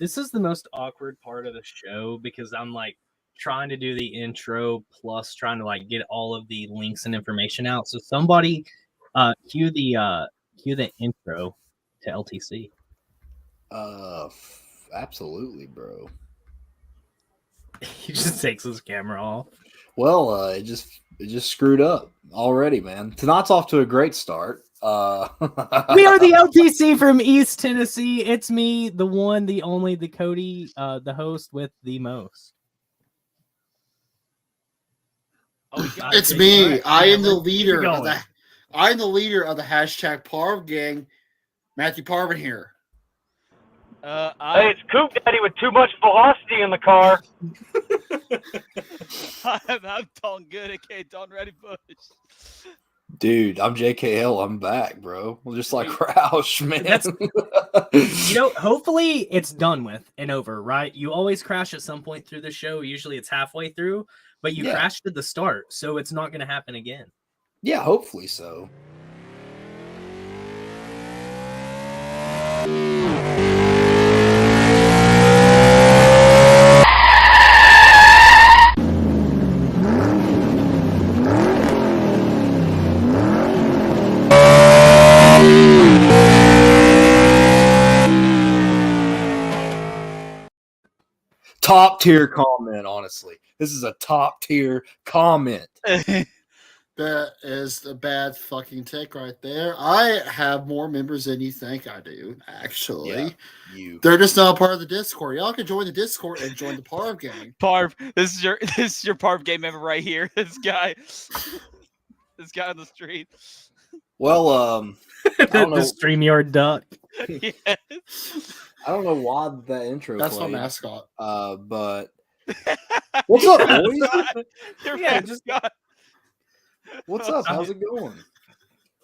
this is the most awkward part of the show because I'm like trying to do the intro plus trying to like get all of the links and information out. So somebody cue the intro to LTC. Absolutely, bro. He just takes his camera off. Well, it just screwed up already, man. Tonight's off to a great start. We are the LTC from East Tennessee. It's me, the one, the only, the Cody, the host with the most. Oh, it's me. Right. I am the leader of the hashtag Parv gang. Matthew Parvin here. Hey, it's Coop Daddy with too much velocity in the car. I'm Don Good, aka Don Ready Bush. Dude, I'm JKL. I'm back, bro. Well, just like Roush, man. Hopefully it's done with and over, right? You always crash at some point through the show. Usually it's halfway through, but you crashed at the start, so it's not going to happen again. Yeah, hopefully so. Top tier comment, honestly. This is a top tier comment. That is a bad fucking take right there. I have more members than you think I do, actually. Yeah, they're just not part of the Discord. Y'all can join the Discord and join the Parv gang. Parv, this is your Parv gang member right here. This guy on the street. Well, the StreamYard duck. Yes. I don't know why that intro. That's played, my mascot. But what's up, boys? What's up? How's it going?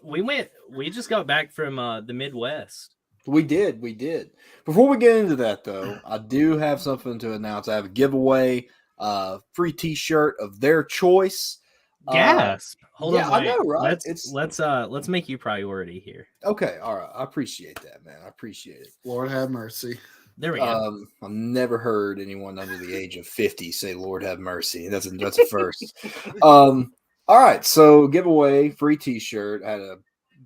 We just got back from the Midwest. We did. Before we get into that, though, I do have something to announce. I have a giveaway, free T-shirt of their choice. Gasp! Hold on, I know, right? Let's make you priority here. Okay, all right. I appreciate that, man. I appreciate it. Lord have mercy. There we go. I've never heard anyone under the age of 50 say "Lord have mercy." That's a first. All right, so giveaway, free T-shirt. I had a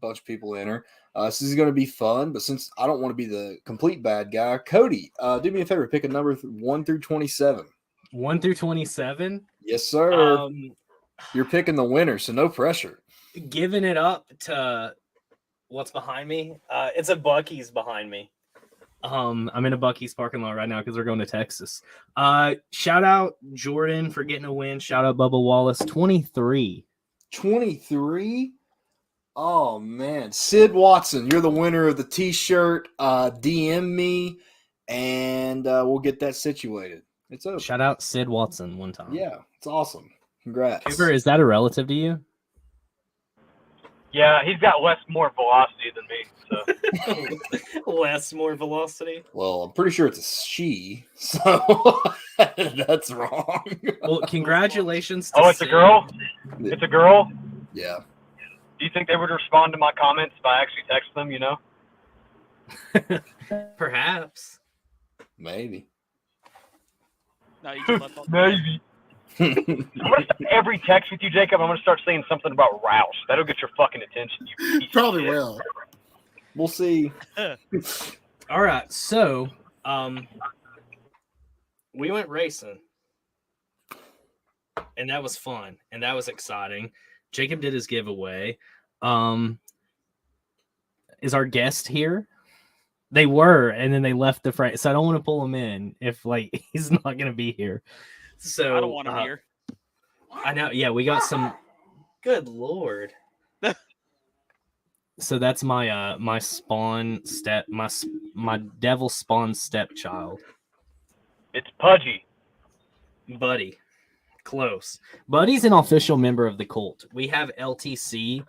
bunch of people enter. This is going to be fun, but since I don't want to be the complete bad guy, Cody, do me a favor, pick a number 1 through 27. 1 through 27. Yes, sir. You're picking the winner, so no pressure. Giving it up to what's behind me. It's a Buc-ee's behind me. I'm in a Buc-ee's parking lot right now because we're going to Texas. Shout out Jordan for getting a win. Shout out Bubba Wallace. 23. 23? Oh, man. Sid Watson, you're the winner of the T-shirt. DM me, and we'll get that situated. It's over. Shout out Sid Watson one time. Yeah, it's awesome. Congrats. Cooper, is that a relative to you? Yeah, he's got more velocity than me. So more velocity? Well, I'm pretty sure it's a she, so that's wrong. Well, congratulations to it's Sid. A girl? It's a girl? Yeah. Do you think they would respond to my comments if I actually text them, you know? Perhaps. Maybe. No, you can let them. Maybe. I'm going to start every text with you, Jacob. I'm going to start saying something about Roush. That'll get your fucking attention. You probably will. We'll see. All right. So, we went racing. And that was fun. And that was exciting. Jacob did his giveaway. Is our guest here? They were, and then they left the front. So I don't want to pull him in if he's not going to be here. So I don't want him here. I know. Yeah, we got some. Good Lord. So that's my my spawn step my devil spawn stepchild. It's Pudgy. Buddy. Close. Buddy's an official member of the cult. We have LTC,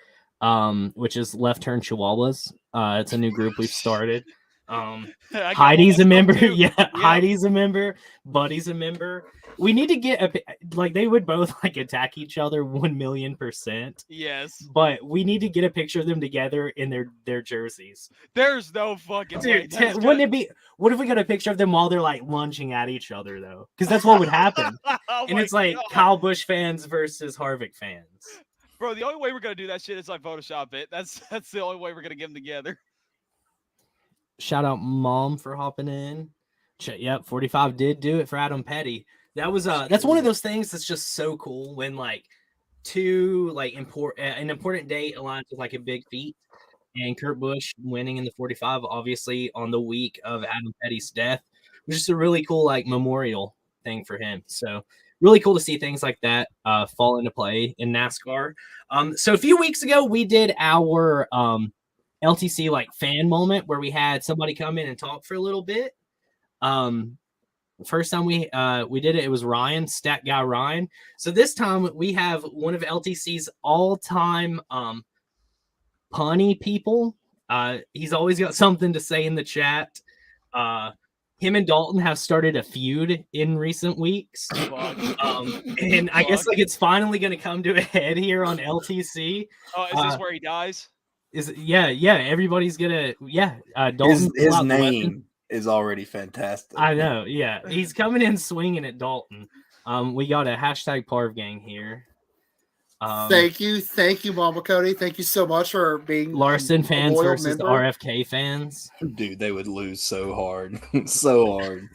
which is Left Turn Chihuahuas. It's a new group we've started. Heidi's a member. Yeah, Heidi's a member. Buddy's a member. We need to get like they would both like attack each other 1,000,000%. Yes. But we need to get a picture of them together in their jerseys. There's no fucking way. Dude, wouldn't it be? What if we got a picture of them while they're like lunging at each other though? Because that's what would happen. Oh And my it's like God. Kyle Busch fans versus Harvick fans. Bro, the only way we're gonna do that shit is like Photoshop it. That's the only way we're gonna get them together. Shout out Mom for hopping in. Yep, 45 did do it for Adam Petty. That was that's one of those things that's just so cool when like two like an important date aligns with like a big feat. And Kurt Busch winning in the 45, obviously on the week of Adam Petty's death, which is a really cool like memorial thing for him. So really cool to see things like that fall into play in NASCAR. So a few weeks ago, we did our LTC like fan moment where we had somebody come in and talk for a little bit. First time we did it, it was Ryan, Stat Guy Ryan. So this time we have one of LTC's all-time punny people. He's always got something to say in the chat. Him and Dalton have started a feud in recent weeks. And I guess like it's finally going to come to a head here on LTC. Oh, is this where he dies? Yeah, everybody's gonna Dalton. His name is already fantastic. I know, yeah. He's coming in swinging at Dalton. We got a hashtag Parv gang here. Thank you, Mama Cody. Thank you so much for being Larson fans versus member. the RFK fans. Dude, they would lose so hard. So hard.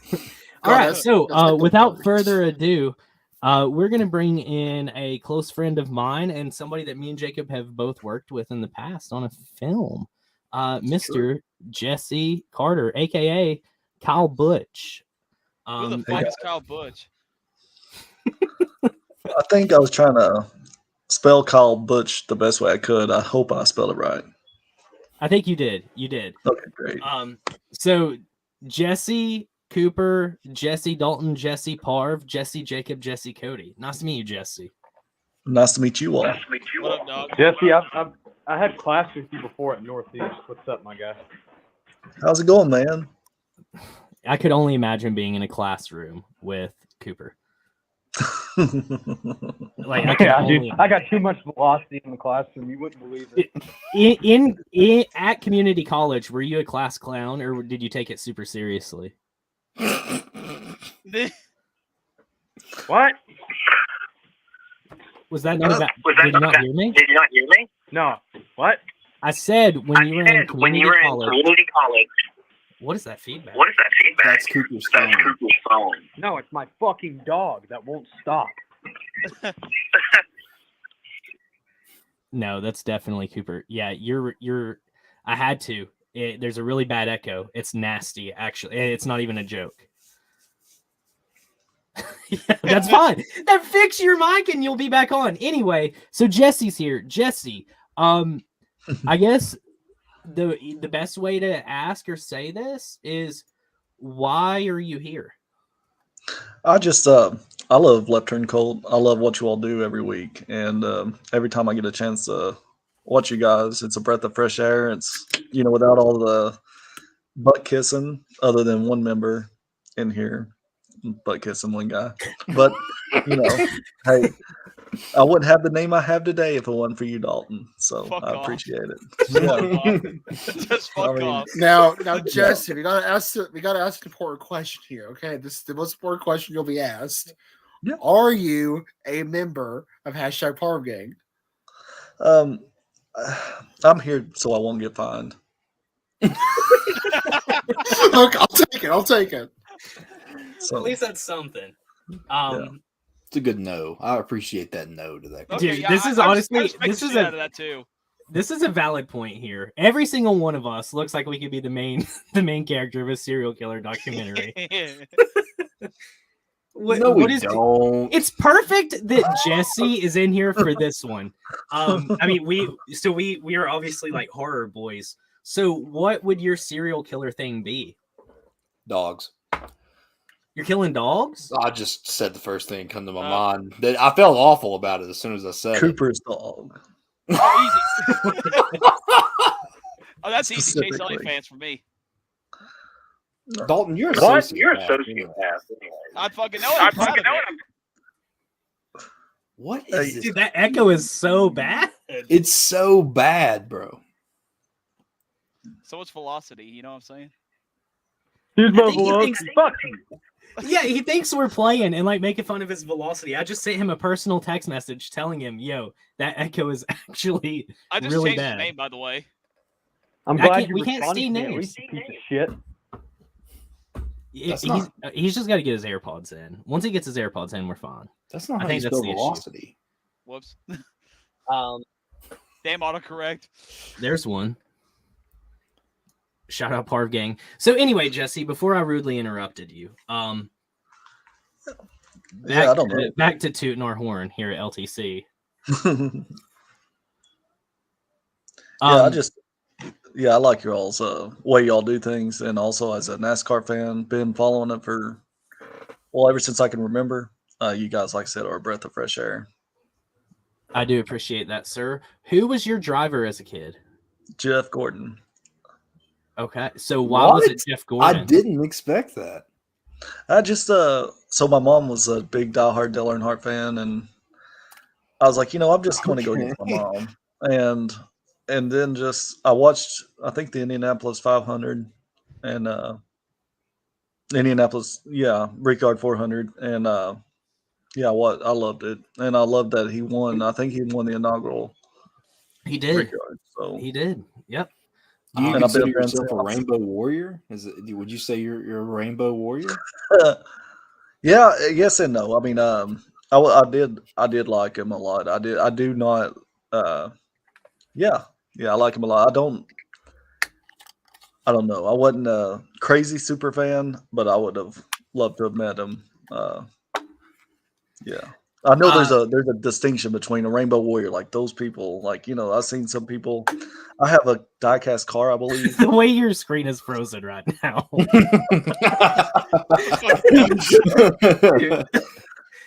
All right, so without further ado, we're going to bring in a close friend of mine and somebody that me and Jacob have both worked with in the past on a film, Mr. Jesse Carter, a.k.a. Kyle Busch. Who the fuck is Kyle Busch? I think I was trying to spell Kyle Busch the best way I could. I hope I spelled it right. I think you did. You did. Okay, great. So Jesse Cooper, Jesse Dalton, Jesse Parv, Jesse Jacob, Jesse Cody. Nice to meet you, Jesse. Nice to meet you all. What up, dog? Jesse, I had class with you before at Northeast. What's up, my guy? How's it going, man? I could only imagine being in a classroom with Cooper. Like I got too much velocity in the classroom. You wouldn't believe it. In at community college, were you a class clown or did you take it super seriously? What? Was that not about? Did you not hear me? Did you not hear me? No. What? I said when you were in community college. What is that feedback? That's Cooper's phone. No, it's my fucking dog that won't stop. No, that's definitely Cooper. Yeah, you're. I had to. There's a really bad echo. It's nasty, actually. It's not even a joke. Yeah, that's fine. Then fix your mic and you'll be back on. Anyway, so Jesse's here. Jesse, I guess the best way to ask or say this is, why are you here? I just I love Left Turn Cold. I love what you all do every week, and every time I get a chance to watch you guys, it's a breath of fresh air. It's without all the butt kissing, other than one member in here, butt kissing one guy. But hey, I wouldn't have the name I have today if it wasn't for you, Dalton. So Fuck I off. appreciate it. Just fuck off. Now, Jesse, we gotta ask an important question here. Okay, this is the most important question you'll be asked. Yeah. Are you a member of hashtag Parv Gang? I'm here so I won't get fined. Okay, I'll take it. So At least that's something. It's a good no. I appreciate that no to that. Dude, yeah, this is I honestly respect this the is shit out of that too. This is a valid point here. Every single one of us looks like we could be the main character of a serial killer documentary. What is don't. It's perfect that Jesse is in here for this one. I mean, we are obviously like horror boys. So what would your serial killer thing be? Dogs. You're killing dogs? I just said the first thing that come to my mind. I felt awful about it as soon as I said Cooper's dog. Oh, easy. Oh, that's easy. Chase Specifically. OnlyFans for me. Dalton, you're a What? sociopath. You're a anyway. sociopath. I fucking know it. I'm proud of it. What Hey, is this? Dude, that echo is so bad. It's so bad, bro. So much velocity, you know what I'm saying? Here's I my think he velocity. thinks- Fuck you. Yeah, he thinks we're playing and like making fun of his velocity. I just sent him a personal text message telling him, "Yo, that echo is actually I just really changed bad." his name, by the way. I'm I glad can't- you we can't responded see to me at names. least, you piece of shit. That's not- He's just got to get his AirPods in. Once he gets his AirPods in, we're fine. That's not I how think you that's spell the issue. velocity. Whoops. Um, Damn autocorrect. there's one. Shout out Parv Gang. So anyway, Jesse, before I rudely interrupted you, Yeah, I don't know. back to tooting our horn here at LTC. I like your all's way y'all do things, and also as a NASCAR fan, been following it for ever since I can remember. You guys, like I said, are a breath of fresh air. I do appreciate that, sir. Who was your driver as a kid? Jeff Gordon. Okay, so why was it What? Jeff Gordon? I didn't expect that. I just so my mom was a big diehard Dale Earnhardt fan, and I was like, I'm just going to go against my mom, and then just I watched I think the Indianapolis 500 and Indianapolis Brickyard 400, and I loved it, and I loved that he won. I think he won the inaugural He did. Brickyard. So He did. Yep. Do you And I've been consider a fan yourself a since. rainbow warrior? Would you say you're a rainbow warrior? Yeah, yes and no. I mean, I did like him a lot. I do not. Yeah, I like him a lot. I don't know. I wasn't a crazy super fan, but I would have loved to have met him. Yeah, I know there's a distinction between a rainbow warrior, like those people. Like I've seen some people. I have a diecast car, I believe. The way your screen is frozen right now.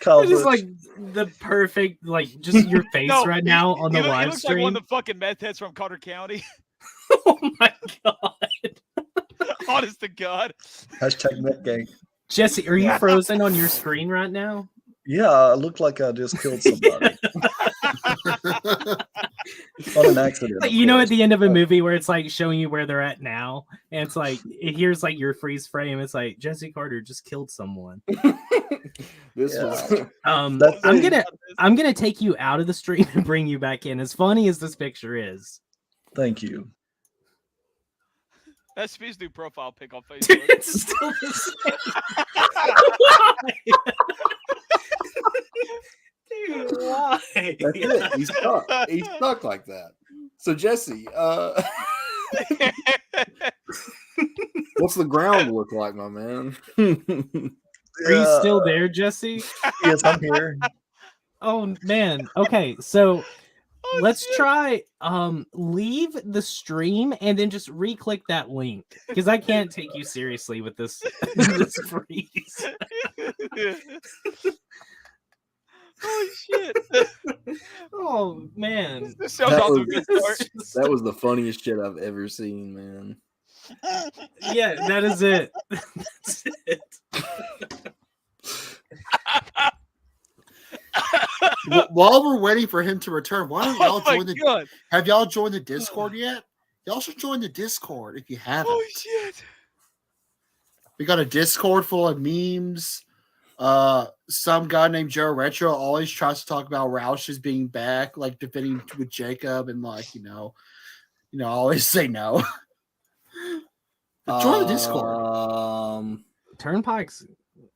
Kyle It is Busch. like the perfect, like just your face No, right now on the he live looks like stream. one of the fucking meth heads from Carter County. Oh my god. Honest to God. Hashtag Met Gang. Jesse, are you frozen on your screen right now? Yeah, I look like I just killed somebody on an accident. Like, of you know, at course. the end of a movie where it's like showing you where they're at now, and it's like here's like your freeze frame. It's like Jesse Carter just killed someone. This Yeah. was That's I'm gonna take you out of the stream and bring you back in. As funny as this picture is, Thank you. That's Speed's new profile pic on dude, Facebook. it's still the same. Dude, why? That's it. He's stuck. He's stuck like that. So Jesse, what's the ground look like, my man? Are you still there, Jesse? Yes, I'm here. Oh man. Okay, so let's try leave the stream and then just re-click that link because I can't take you seriously with this this freeze. Holy shit. Oh man. This sounds That off to a was- good It's start. just- That was the funniest shit I've ever seen, man. yeah, that is it. That's it. While we're waiting for him to return, why don't y'all Oh my join the? God. Have y'all joined the Discord yet? Y'all should join the Discord if you haven't. Holy shit. We got a Discord full of memes. Some guy named Joe Retro always tries to talk about Roush's being back, like defending with Jacob, and like I always say no. But join the Discord. Turnpike's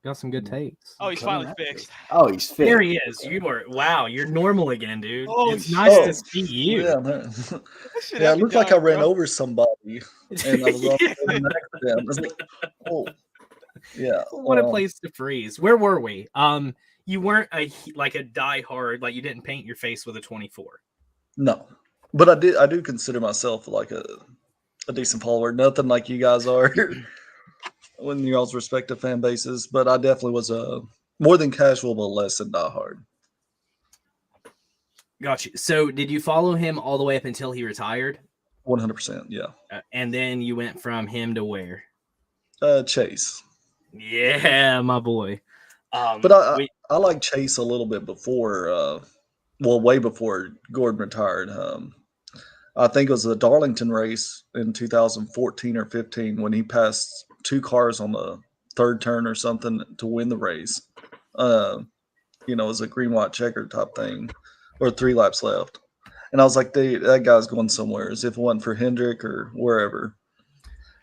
got some good takes. Oh, he's Coming finally at you. fixed. Oh, he's fit. There he is. You're normal again, dude. Holy It's nice shit. to see you. Yeah, man. That shit Yeah, it had me looked like I dying, ran bro. over somebody, and I was on an accident. I was like, oh, yeah. What a place to freeze. Where were we? You weren't a diehard, like you didn't paint your face with a 24. No, but I do consider myself like a decent follower. Nothing like you guys are when you all's respective fan bases, but I definitely was more than casual, but less than diehard. Got you. So did you follow him all the way up until he retired? 100%, yeah. And then you went from him to where? Chase. Yeah, my boy. But I like Chase a little bit before, way before Gordon retired. I think it was the Darlington race in 2014 or 15 when he passed 2 cars on the third turn or something to win the race. It was a green, white, checker type thing, or 3 laps left. And I was like, that guy's going somewhere. As if it wasn't for Hendrick or wherever,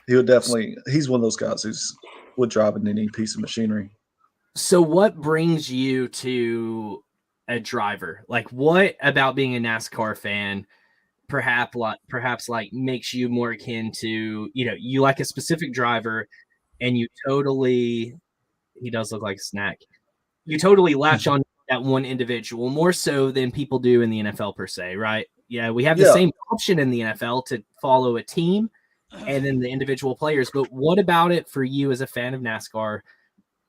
he would definitely. He's one of those guys who's would drive in any piece of machinery. So, what brings you to a driver? Like, what about being a NASCAR fan? Perhaps makes you more akin to, you like a specific driver, and he does look like a snack. You totally latch on that one individual more so than people do in the NFL per se, right? Yeah, we have the same option in the NFL to follow a team and then the individual players. But what about it for you as a fan of NASCAR,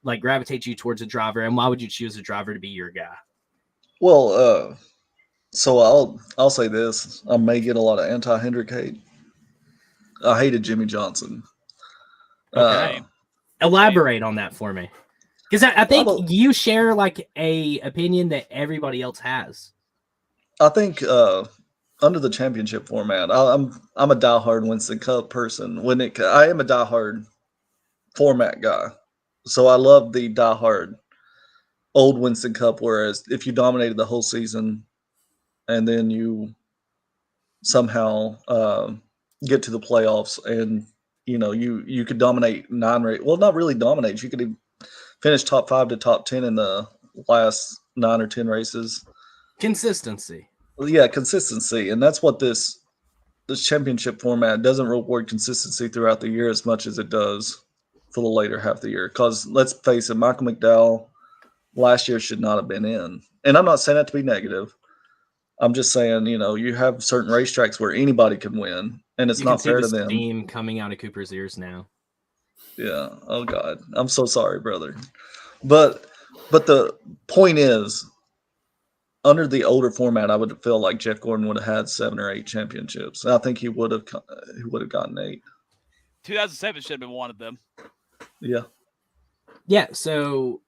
like gravitates you towards a driver, and why would you choose a driver to be your guy? Well, so I'll say this. I may get a lot of anti-Hendrick hate. I hated Jimmy Johnson. Okay. Elaborate on that for me. Because I think you share like a opinion that everybody else has. I think under the championship format, I'm a diehard Winston Cup person. I am a diehard format guy, so I love the diehard old Winston Cup. Whereas if you dominated the whole season, and then you somehow get to the playoffs, and you could dominate 9 races. Well, not really dominate. You could finish top 5 to top 10 in the last 9 or 10 races. Consistency. Yeah, consistency, and that's what this championship format doesn't reward consistency throughout the year as much as it does for the later half of the year. Because let's face it, Michael McDowell last year should not have been in, and I'm not saying that to be negative. I'm just saying, you have certain racetracks where anybody can win, and it's not fair to them. Steam coming out of Cooper's ears now. Yeah. Oh God, I'm so sorry, brother. But the point is, under the older format, I would feel like Jeff Gordon would have had 7 or 8 championships. I think he would have gotten 8. 2007 should have been one of them. Yeah. Yeah. So.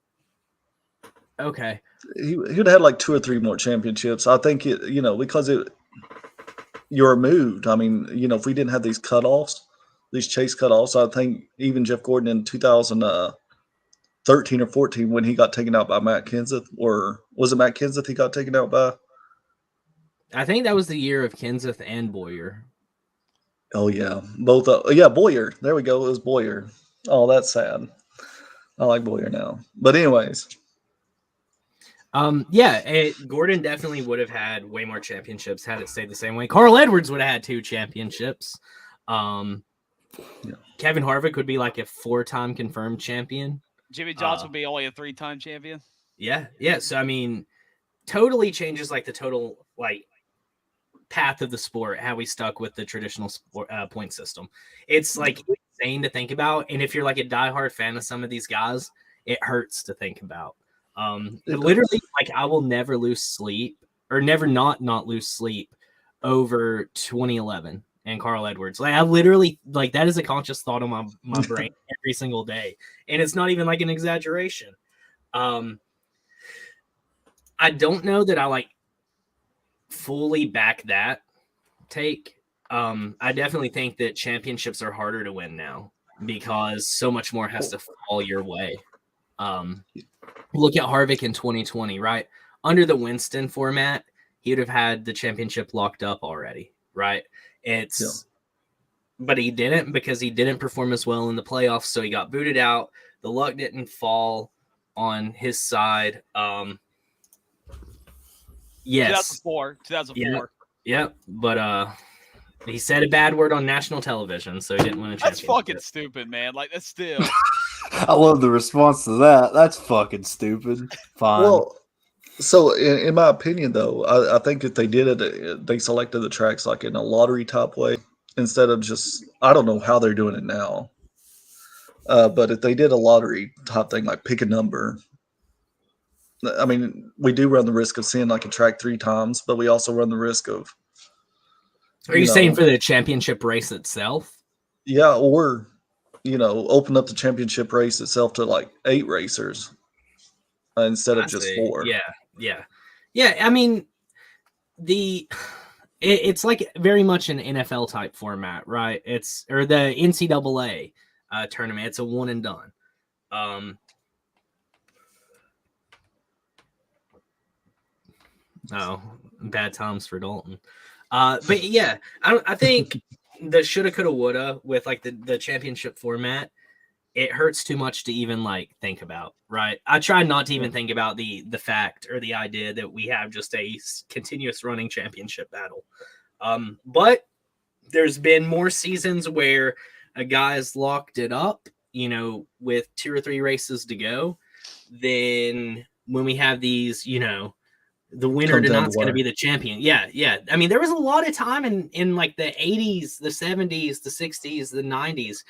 Okay. He would have had like 2 or 3 more championships. I think because you're removed. I mean, if we didn't have these cutoffs, these chase cutoffs, I think even Jeff Gordon in 2013 or 14 when he got taken out by Matt Kenseth, or was it Matt Kenseth he got taken out by? I think that was the year of Kenseth and Boyer. Oh yeah, both. Yeah, Boyer. There we go. It was Boyer. Oh, that's sad. I like Boyer now. But anyways. Gordon definitely would have had way more championships had it stayed the same way. Carl Edwards would have had 2 championships. Kevin Harvick would be like a 4-time confirmed champion. Jimmy Johnson would be only a 3-time champion. Yeah. So I mean, totally changes like the total like path of the sport. How we stuck with the traditional sport, point system. It's like insane to think about, and if you're like a diehard fan of some of these guys, it hurts to think about. Literally, like I will never lose sleep or never not lose sleep over 2011 and Carl Edwards. Like I literally like that is a conscious thought on my brain every single day, and it's not even like an exaggeration. I don't know that I like fully back that take. I definitely think that championships are harder to win now because so much more has to fall your way. Look at Harvick in 2020, right? Under the Winston format, he would have had the championship locked up already, right? But he didn't because he didn't perform as well in the playoffs, so he got booted out. The luck didn't fall on his side. Yes. 2004. Yeah, but he said a bad word on national television, so he didn't win a championship. That's fucking stupid, man. Like that's still. I love the response to that. That's fucking stupid. Fine. Well, so in my opinion, though, I think if they did it, they selected the tracks like in a lottery type way instead of just. I don't know how they're doing it now, but if they did a lottery type thing, like pick a number. I mean, we do run the risk of seeing like a track 3 times, but we also run the risk of. Are you saying for the championship race itself? Yeah, or open up the championship race itself to like 8 racers instead of just 4. Yeah. I mean, it's like very much an NFL type format, right? Or the NCAA tournament. It's a one and done. Oh, bad times for Dalton. But yeah, I think the shoulda, coulda, woulda with like the championship format, it hurts too much to even like think about, right? I try not to even think about the fact or the idea that we have just a continuous running championship battle. But there's been more seasons where a guy's locked it up, with 2 or 3 races to go, than when we have these, the winner tonight's going to be the champion. Yeah. I mean, there was a lot of time in like the 80s, the 70s, the 60s, the 90s,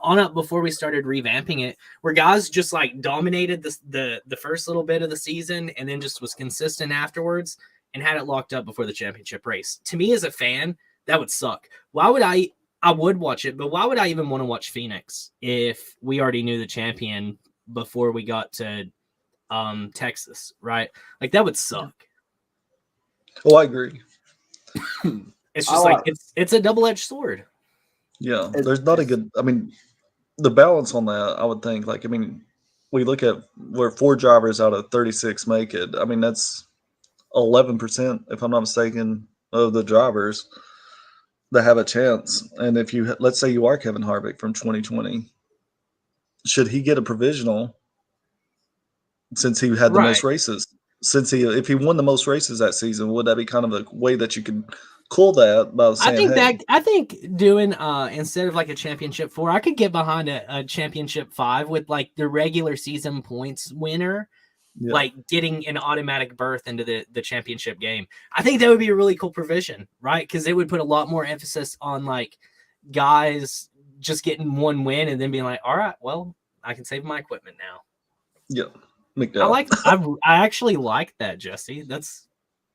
on up before we started revamping it, where guys just like dominated the first little bit of the season and then just was consistent afterwards and had it locked up before the championship race. To me as a fan, that would suck. Why would I would watch it, but why would I even want to watch Phoenix if we already knew the champion before we got to Texas, right? Like that would suck. Oh, I agree. It's just like it's a double-edged sword. Yeah, there's not a good. I mean, the balance on that, I would think. Like, I mean, we look at where 4 drivers out of 36 make it. I mean, that's 11%, if I'm not mistaken, of the drivers that have a chance. And if let's say you are Kevin Harvick from 2020, should he get a provisional? Since he had the most races, if he won the most races that season, would that be kind of a way that you could call that by saying, I think doing instead of like a championship 4, I could get behind a championship 5 with like the regular season points winner, like getting an automatic berth into the championship game. I think that would be a really cool provision, right? Because it would put a lot more emphasis on like guys just getting 1 win and then being like, all right, well, I can save my equipment now. Yeah. I actually like that, Jesse. That's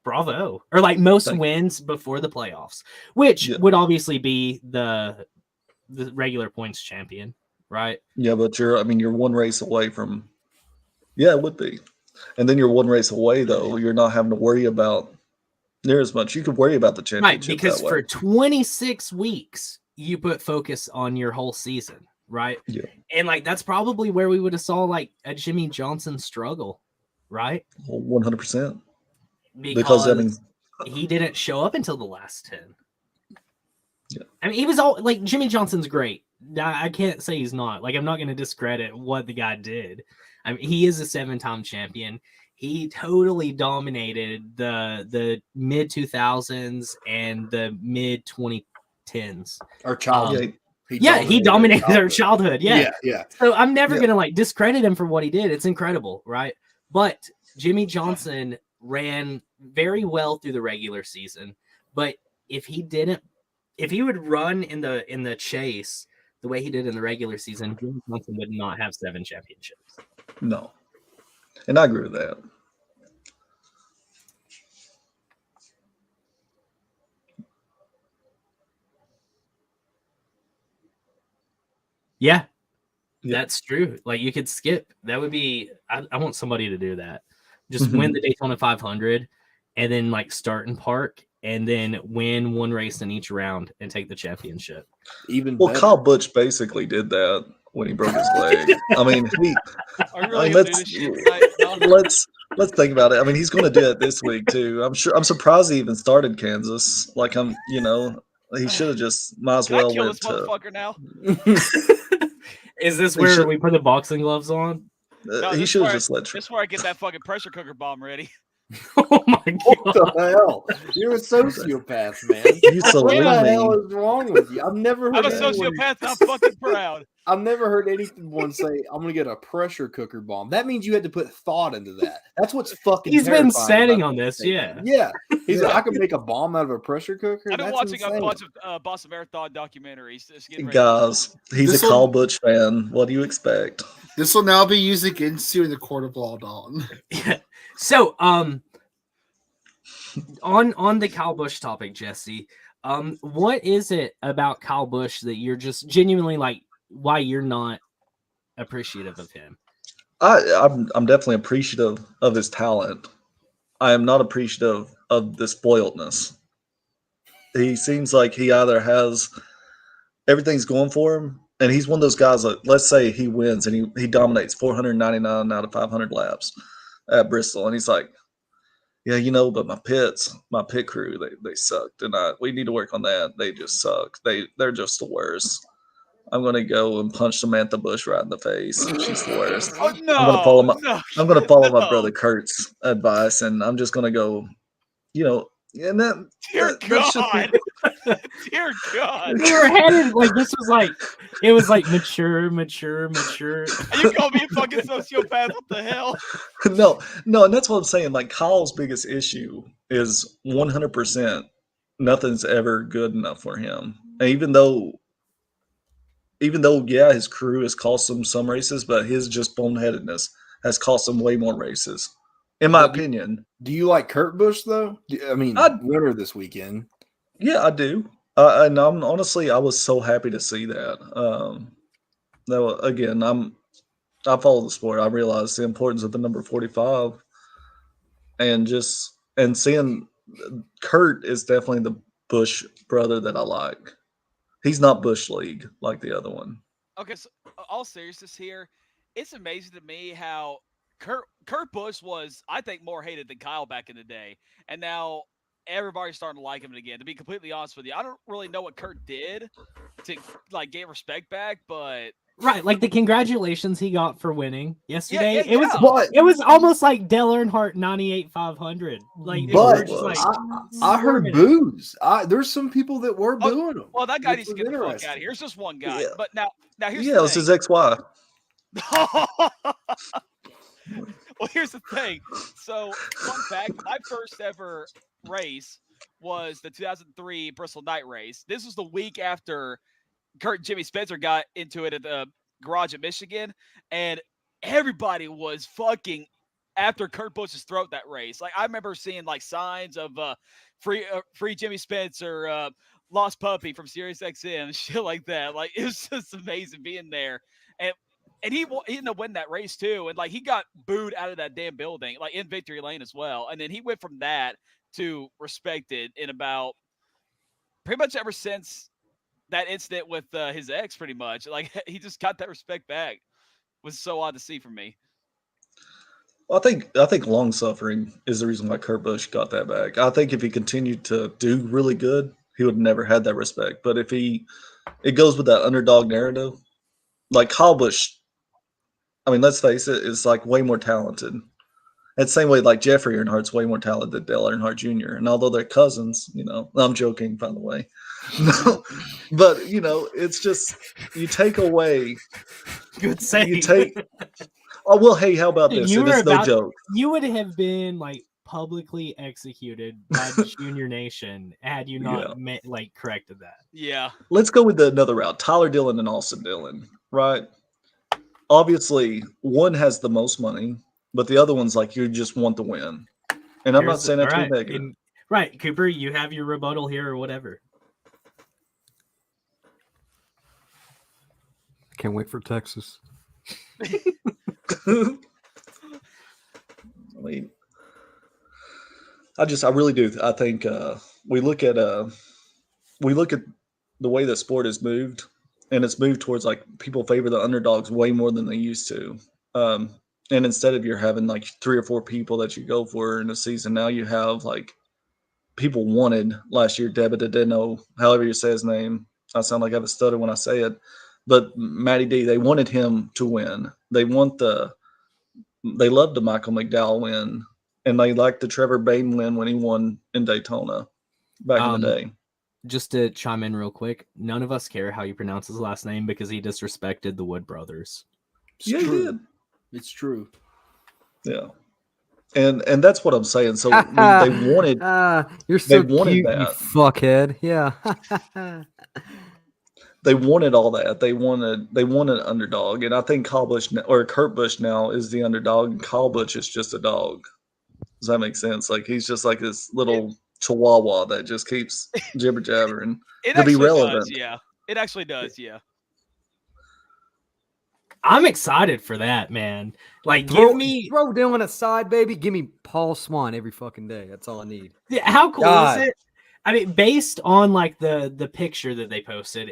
bravo. Or like most wins before the playoffs, which would obviously be the regular points champion, right? Yeah, but you're 1 race away from. Yeah, it would be. And then you're 1 race away, though. You're not having to worry about near as much. You could worry about the championship, right? Because for 26 weeks, you put focus on your whole season. Right. Yeah. And like that's probably where we would have saw like a Jimmy Johnson struggle, right? 100%. Because he didn't show up until the last 10. Yeah. I mean, he was all like Jimmy Johnson's great. I can't say he's not. Like, I'm not going to discredit what the guy did. I mean, he is a 7-time champion. He totally dominated the mid 2000s and the mid 2010s. Our childhood. He dominated their childhood. Yeah. So I'm never going to like discredit him for what he did. It's incredible, right? But Jimmy Johnson ran very well through the regular season. But if he would run in the chase the way he did in the regular season, Jimmy Johnson would not have 7 championships. No. And I agree with that. Yeah, that's true. Like you could skip. That would be. I want somebody to do that. Just win the Daytona 500, and then like start in park, and then win 1 race in each round and take the championship. Kyle Busch basically did that when he broke his leg. I mean, let's think about it. I mean, he's going to do it this week too. I'm surprised he even started Kansas. Like he should have just might as well went to. Motherfucker now. Is this where we put the boxing gloves on? No, he should have just let. This is where I get that fucking pressure cooker bomb ready. Oh my god! What the hell? You're a sociopath, man. What the hell is wrong with you? I've never heard. I'm a sociopath. I'm fucking proud. I've never heard anyone say, "I'm gonna get a pressure cooker bomb." That means you had to put thought into that. That's what's fucking. He's been setting on this, yeah. He's like, I can make a bomb out of a pressure cooker. I've been watching a bunch of Boston Marathon documentaries. Guys, he's a Kyle Busch fan. What do you expect? This will now be used against you in the court of law, Dalton. Yeah. So, on the Kyle Busch topic, Jesse, what is it about Kyle Busch that you're just genuinely like why you're not appreciative of him. I'm definitely appreciative of his talent. I am not appreciative of the spoiledness. He seems like he either has everything's going for him, and he's one of those guys that, let's say he wins and he dominates 499 out of 500 laps at Bristol, and he's like, yeah, but my pit crew, they sucked, and we need to work on that. They just suck. They're just the worst. I'm gonna go and punch Samantha Bush right in the face. She's the worst. Oh no! I'm gonna follow my brother Kurt's advice, and I'm just gonna go, and that. Dear that's God! Dear God! We were headed like this it was like mature. Are you calling me a fucking sociopath? What the hell? No, and that's what I'm saying. Like Kyle's biggest issue is 100%. Nothing's ever good enough for him, and even though, yeah, his crew has cost him some races, but his just boneheadedness has cost him way more races, in my opinion. Do you like Kurt Busch though? Winner this weekend. Yeah, I do. And I was so happy to see that. Again, I follow the sport. I realize the importance of the number 45, and seeing Kurt is definitely the Busch brother that I like. He's not Busch League like the other one. Okay, so all seriousness here, it's amazing to me how Kurt Busch was, I think, more hated than Kyle back in the day, and now everybody's starting to like him again. To be completely honest with you, I don't really know what Kurt did to get respect back, but right, like the congratulations he got for winning yesterday. Yeah. It was almost like Dale Earnhardt 98,500. Like, but like, I heard boos. There's some people that were booing him. Well, that guy needs to get the fuck out of here. Here's just one guy. Yeah. But now here's it was his ex-wife. Well, here's the thing. So, fun fact: my first ever race was the 2003 Bristol Night Race. This was the week after Kurt and Jimmy Spencer got into it at the garage at Michigan, and everybody was fucking after Kurt Busch's throat that race. Like, I remember seeing like signs of free Jimmy Spencer, lost puppy from Sirius XM, shit like that. Like, it was just amazing being there, and he ended up winning that race too. And like, he got booed out of that damn building, like in victory lane as well. And then he went from that to respected in about pretty much ever since that incident with his ex, pretty much. Like, he just got that respect back. It was so odd to see for me. Well, I think long suffering is the reason why Kurt Busch got that back. I think if he continued to do really good, he would never had that respect. But if it goes with that underdog narrative, like Kyle Busch, I mean, let's face it, is like way more talented. It's the same way like Jeffrey Earnhardt's way more talented than Dale Earnhardt Jr. And although they're cousins, I'm joking, by the way. No, but it's just you take away. Good say. You take. Oh well, hey, how about this? It's no joke. You would have been like publicly executed by Junior Nation had you not corrected that. Yeah. Let's go with another route. Tyler Dillon and Austin Dillon, right? Obviously, one has the most money, but the other one's like you just want to win. And I'm not saying that to be negative. Right, Cooper, you have your rebuttal here or whatever. Can't wait for Texas. I mean, I really do. I think we look at the way the sport has moved, and it's moved towards like people favor the underdogs way more than they used to. And instead of you're having like 3 or 4 people that you go for in a season, now you have like people wanted last year. Debadeno, however you say his name. I sound like I have a stutter when I say it. But Matty D, they wanted him to win. They loved the Michael McDowell win, and they liked the Trevor Bayne win when he won in Daytona back in the day. Just to chime in real quick, none of us care how you pronounce his last name because he disrespected the Wood brothers. It's true. He did. It's true. Yeah. And that's what I'm saying. So they wanted you're so they wanted cute, that. you fuckhead. Yeah. They wanted all that. They wanted underdog, and I think Kurt Busch now is the underdog, and Kyle Busch is just a dog. Does that make sense? Like he's just like this little chihuahua that just keeps jibber jabbering to be relevant. Does, yeah, it actually does. Yeah. I'm excited for that, man. Like, Throw Dylan aside, baby. Give me Paul Swan every fucking day. That's all I need. Yeah, how cool God. is it? I mean, based on like the picture that they posted,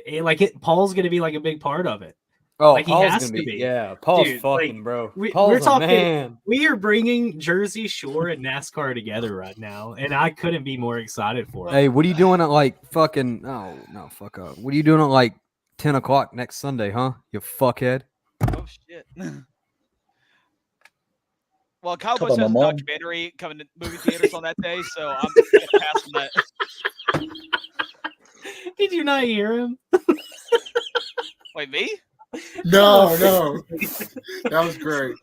Paul's gonna be like a big part of it. Oh, Like, he Paul's has gonna to be. be. Yeah, Paul's Dude, fucking like, bro. We're Paul's a talking. man. We are bringing Jersey Shore and NASCAR together right now, and I couldn't be more excited for it. Hey, what are you doing at like fucking? Oh no, fuck up. What are you doing at like 10 o'clock next Sunday, huh? You fuckhead. Oh shit. Well, Kyle Talk Busch about has a my mom. documentary coming to movie theaters on that day, so I'm gonna pass on that. Did you not hear him? Wait, me? No. That was great.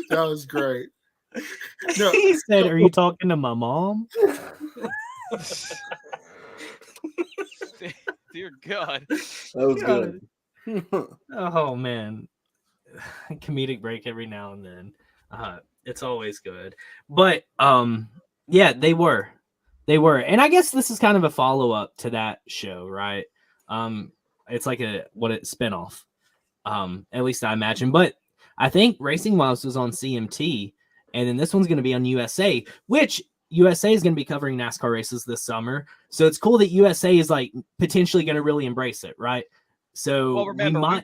That was great. No. He said, "Are you talking to my mom?" Dear God. That was good. Oh man, comedic break every now and then. It's always good. But yeah, they were, and I guess this is kind of a follow up to that show, right? It's like a spinoff. At least I imagine. But I think Racing Wives was on CMT, and then this one's going to be on USA, which USA is going to be covering NASCAR races this summer. So it's cool that USA is like potentially going to really embrace it, right? So Well, remember,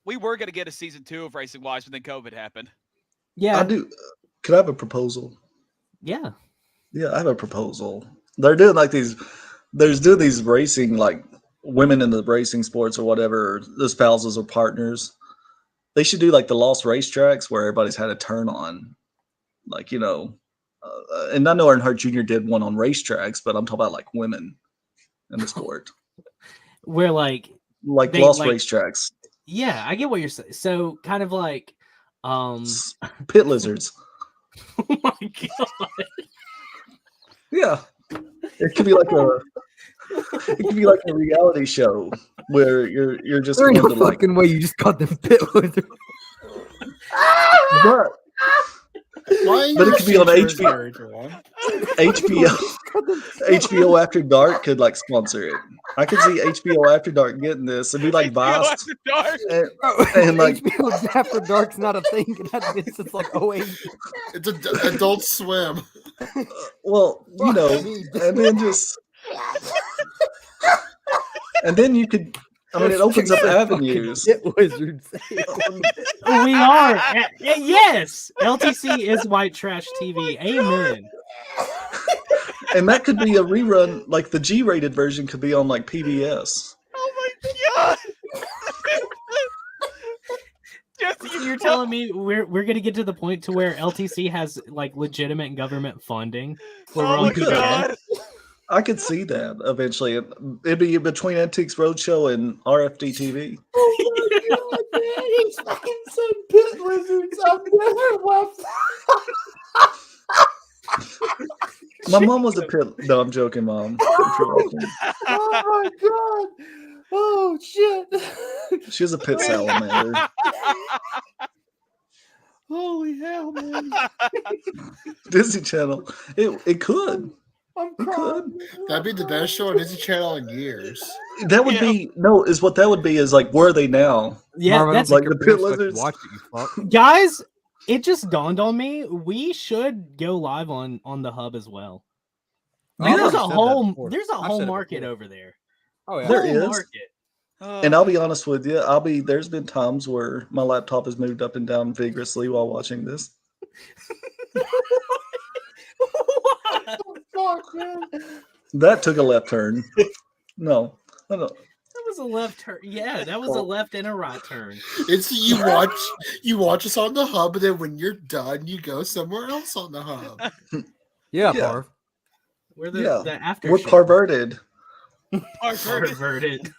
we were going to get a season 2 of Racing Wives, but then COVID happened. Yeah, I do. Could I have a proposal? Yeah, I have a proposal. They're doing like these. There's doing these racing like women in the racing sports or whatever, the spouses or partners. They should do like the lost racetracks where everybody's had a turn on, like and I know Earnhardt Jr. did one on racetracks, but I'm talking about like women in the sport, where like lost racetracks. Yeah, I get what you're saying. So kind of like pit lizards. Oh my god. Yeah. It could be like a reality show where you're just There ain't no going to fucking way you just got them pit lizards. but it could be on HBO. HBO After Dark could like sponsor it. I could see HBO After Dark getting this and be like HBO biased. After Dark. And like HBO After Dark's not a thing. It has been since like 08. It's Adult Swim. well, and then you could. I mean, it opens up avenues. Pit lizards. We are. Yes. LTC is white trash TV. Amen. And that could be a rerun, like the G-rated version could be on like PBS. Oh my god! Jesse, You're telling me we're gonna get to the point to where LTC has like legitimate government funding? Where we're oh on my god! PBS? I could see that eventually. It'd be between Antiques Roadshow and RFD TV. Oh my god, man! He's fucking said pit lizards. I've never left. My mom was a pit. No, I'm joking, Mom. Oh my god! Oh shit! She was a pit salamander. Holy hell, man! Disney Channel. It could. I'm It crying. could. That'd be the best show on Disney Channel in years. That would be no. Is what that would be is like where are they now? Yeah, Marvin, that's like your the pit parents fucking lizards. Watch it, you fuck. guys. It just dawned on me. We should go live on the hub as well. I've There's a said that whole before. there's a I've whole said it market before. over there. Oh yeah. There Whole is. market. And I'll be honest with you, there's been times where my laptop has moved up and down vigorously while watching this. What? Fuck, man. That took a left turn. No, I don't. That was a left turn. Yeah, that was a left and a right turn. It's you watch us on the hub, and then when you're done, you go somewhere else on the hub. Yeah, Yeah. Parv. We're Yeah, the after we're show. perverted. Perverted.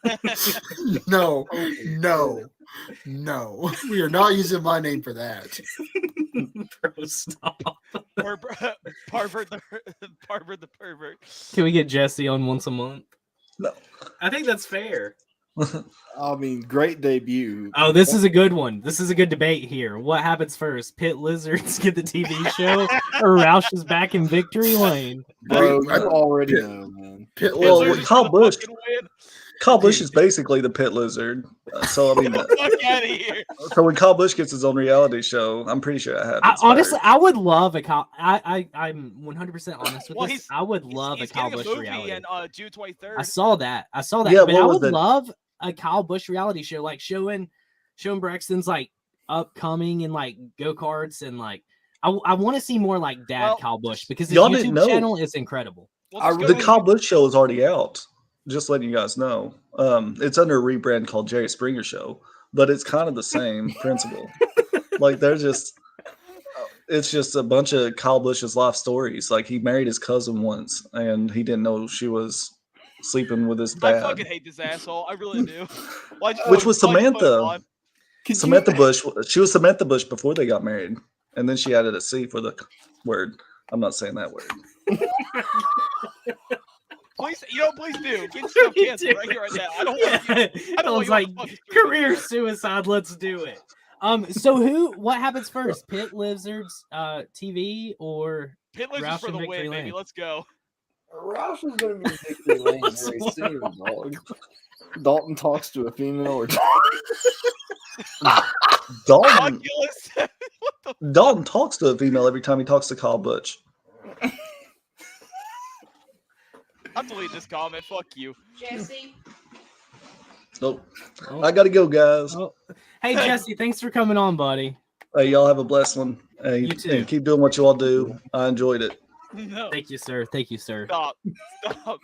No. We are not using my name for that. Bro, stop. Parvert the pervert. Can we get Jesse on once a month? No. I think that's fair. I mean, great debut. Oh, this is a good one. This is a good debate here. What happens first? Pit Lizards get the TV show, or Roush is back in victory lane? Bro, you already know, man. Pit Well, Lizards. with Kyle Busch, Kyle Busch is basically the pit lizard. So I mean, Get the fuck out of here. so when Kyle Busch gets his own reality show, I'm pretty sure I have. Honestly, I would love a Kyle. I'm 100% honest with Well, this. I would love he's a Kyle getting Busch movie reality. in June 23rd. I saw that. Yeah, but what I was would it? love a Kyle Busch reality show, like showing Braxton's like upcoming and like go karts and like I want to see more like Dad Kyle Busch because his y'all didn't YouTube know. channel is incredible. The Kyle Busch show is already out. Just letting you guys know. It's under a rebrand called Jerry Springer Show, but it's kind of the same principle. Like it's just a bunch of Kyle Busch's life stories. Like he married his cousin once, and he didn't know she was sleeping with his dad. I fucking hate this asshole. I really do. Which was Samantha. Samantha Busch. She was Samantha Busch before they got married, and then she added a C for the word. I'm not saying that word. Please, please do. Get yourself canceled right here, right now. I don't want you. I don't want you like on the fucking street career right suicide. Let's do it. So what happens first? Pit Lizards TV or Pit Lizards for the win, baby. Let's go. Roush is going to be Victory Lane very soon, dog. Dalton talks to a female or Dalton talks to a female every time he talks to Kyle Busch. I'm deleting this comment. Fuck you. Jesse. Nope. I got to go, guys. Hey, Jesse, thanks for coming on, buddy. Hey, y'all have a blessed one. Hey, You too. and keep doing what you all do. I enjoyed it. No. Thank you, sir. Stop. All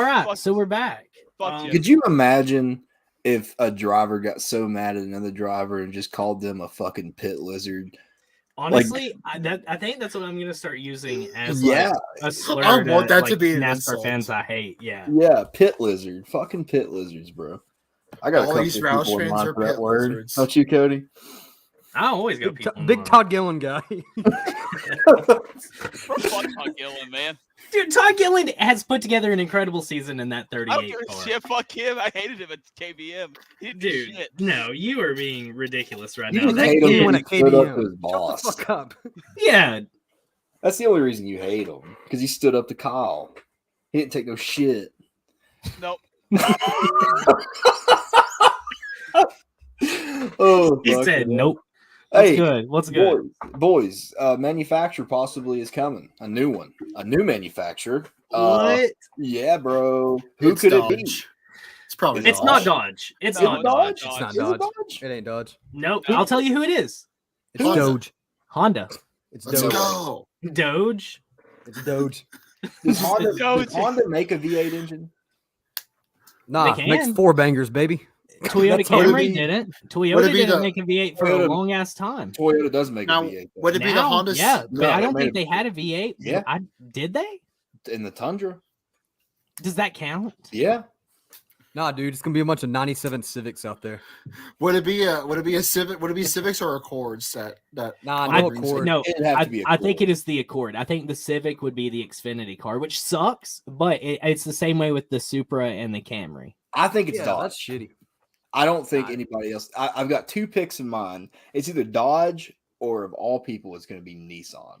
right, Fuck. so we're back. Fuck you. Could you imagine if a driver got so mad at another driver and just called them a fucking pit lizard? Honestly, I think that's what I'm gonna start using as Yeah. a slur. I want that to like, be an NASCAR insult. fans I hate. Yeah. Yeah, pit lizard. Fucking pit lizards, bro. I got a All couple these of Roush people in fans mind are for that pit word. lizards. Don't you, Cody? I always got people. Big Todd Gillen guy. Fuck Todd Gillen, man. Dude, Todd Gillen has put together an incredible season in that I don't 38 give a car. shit. Fuck him. I hated him at KBM. He didn't do Dude, shit. no, you are being ridiculous right You now. just That hate him kid- win because a he stood up KBM. to his Shut boss. the fuck up. yeah, That's the only reason you hate him, because he stood up to Kyle. He didn't take no shit. Nope. Oh, he fuck said it. nope. What's Hey, good? What's good? boys, manufacturer possibly is coming. A new one, a new manufacturer. What? Yeah, bro. Who It's could it be? Dodge. It's probably It's not Dodge. It's No, not it's Dodge. not It's not Is it Dodge. Dodge? It ain't Dodge. Nope. I'll tell you who it is. It's Honda. Doge. Honda. It's Let's Doge. go. Doge. It's Doge. Does Honda, Dodge. does Honda make a V8 engine? Nah, They makes can. 4 bangers, baby. Toyota That's all it Camry be- didn't. would Toyota it be didn't the- make a V8 for Toyota- a long ass time. Toyota does make Now, a V8. Though. would it be the Now, Honda? yeah, but No, I they don't made think a- they had a V8. Yeah. Did they? In the Tundra? Does that count? Yeah. Nah, dude, it's gonna be a bunch of 97 Civics out there. Would it be a Civic? Would it be Civics or Accords that Nah, Honda no brings Accord. in? No, It'd have to be a I think Accord. it is the Accord. I think the Civic would be the Xfinity car, which sucks, but it's the same way with the Supra and the Camry. I think it's Yeah, Dodge. that's shitty. I don't think anybody else. I've got 2 picks in mind. It's either Dodge or, of all people, it's going to be Nissan.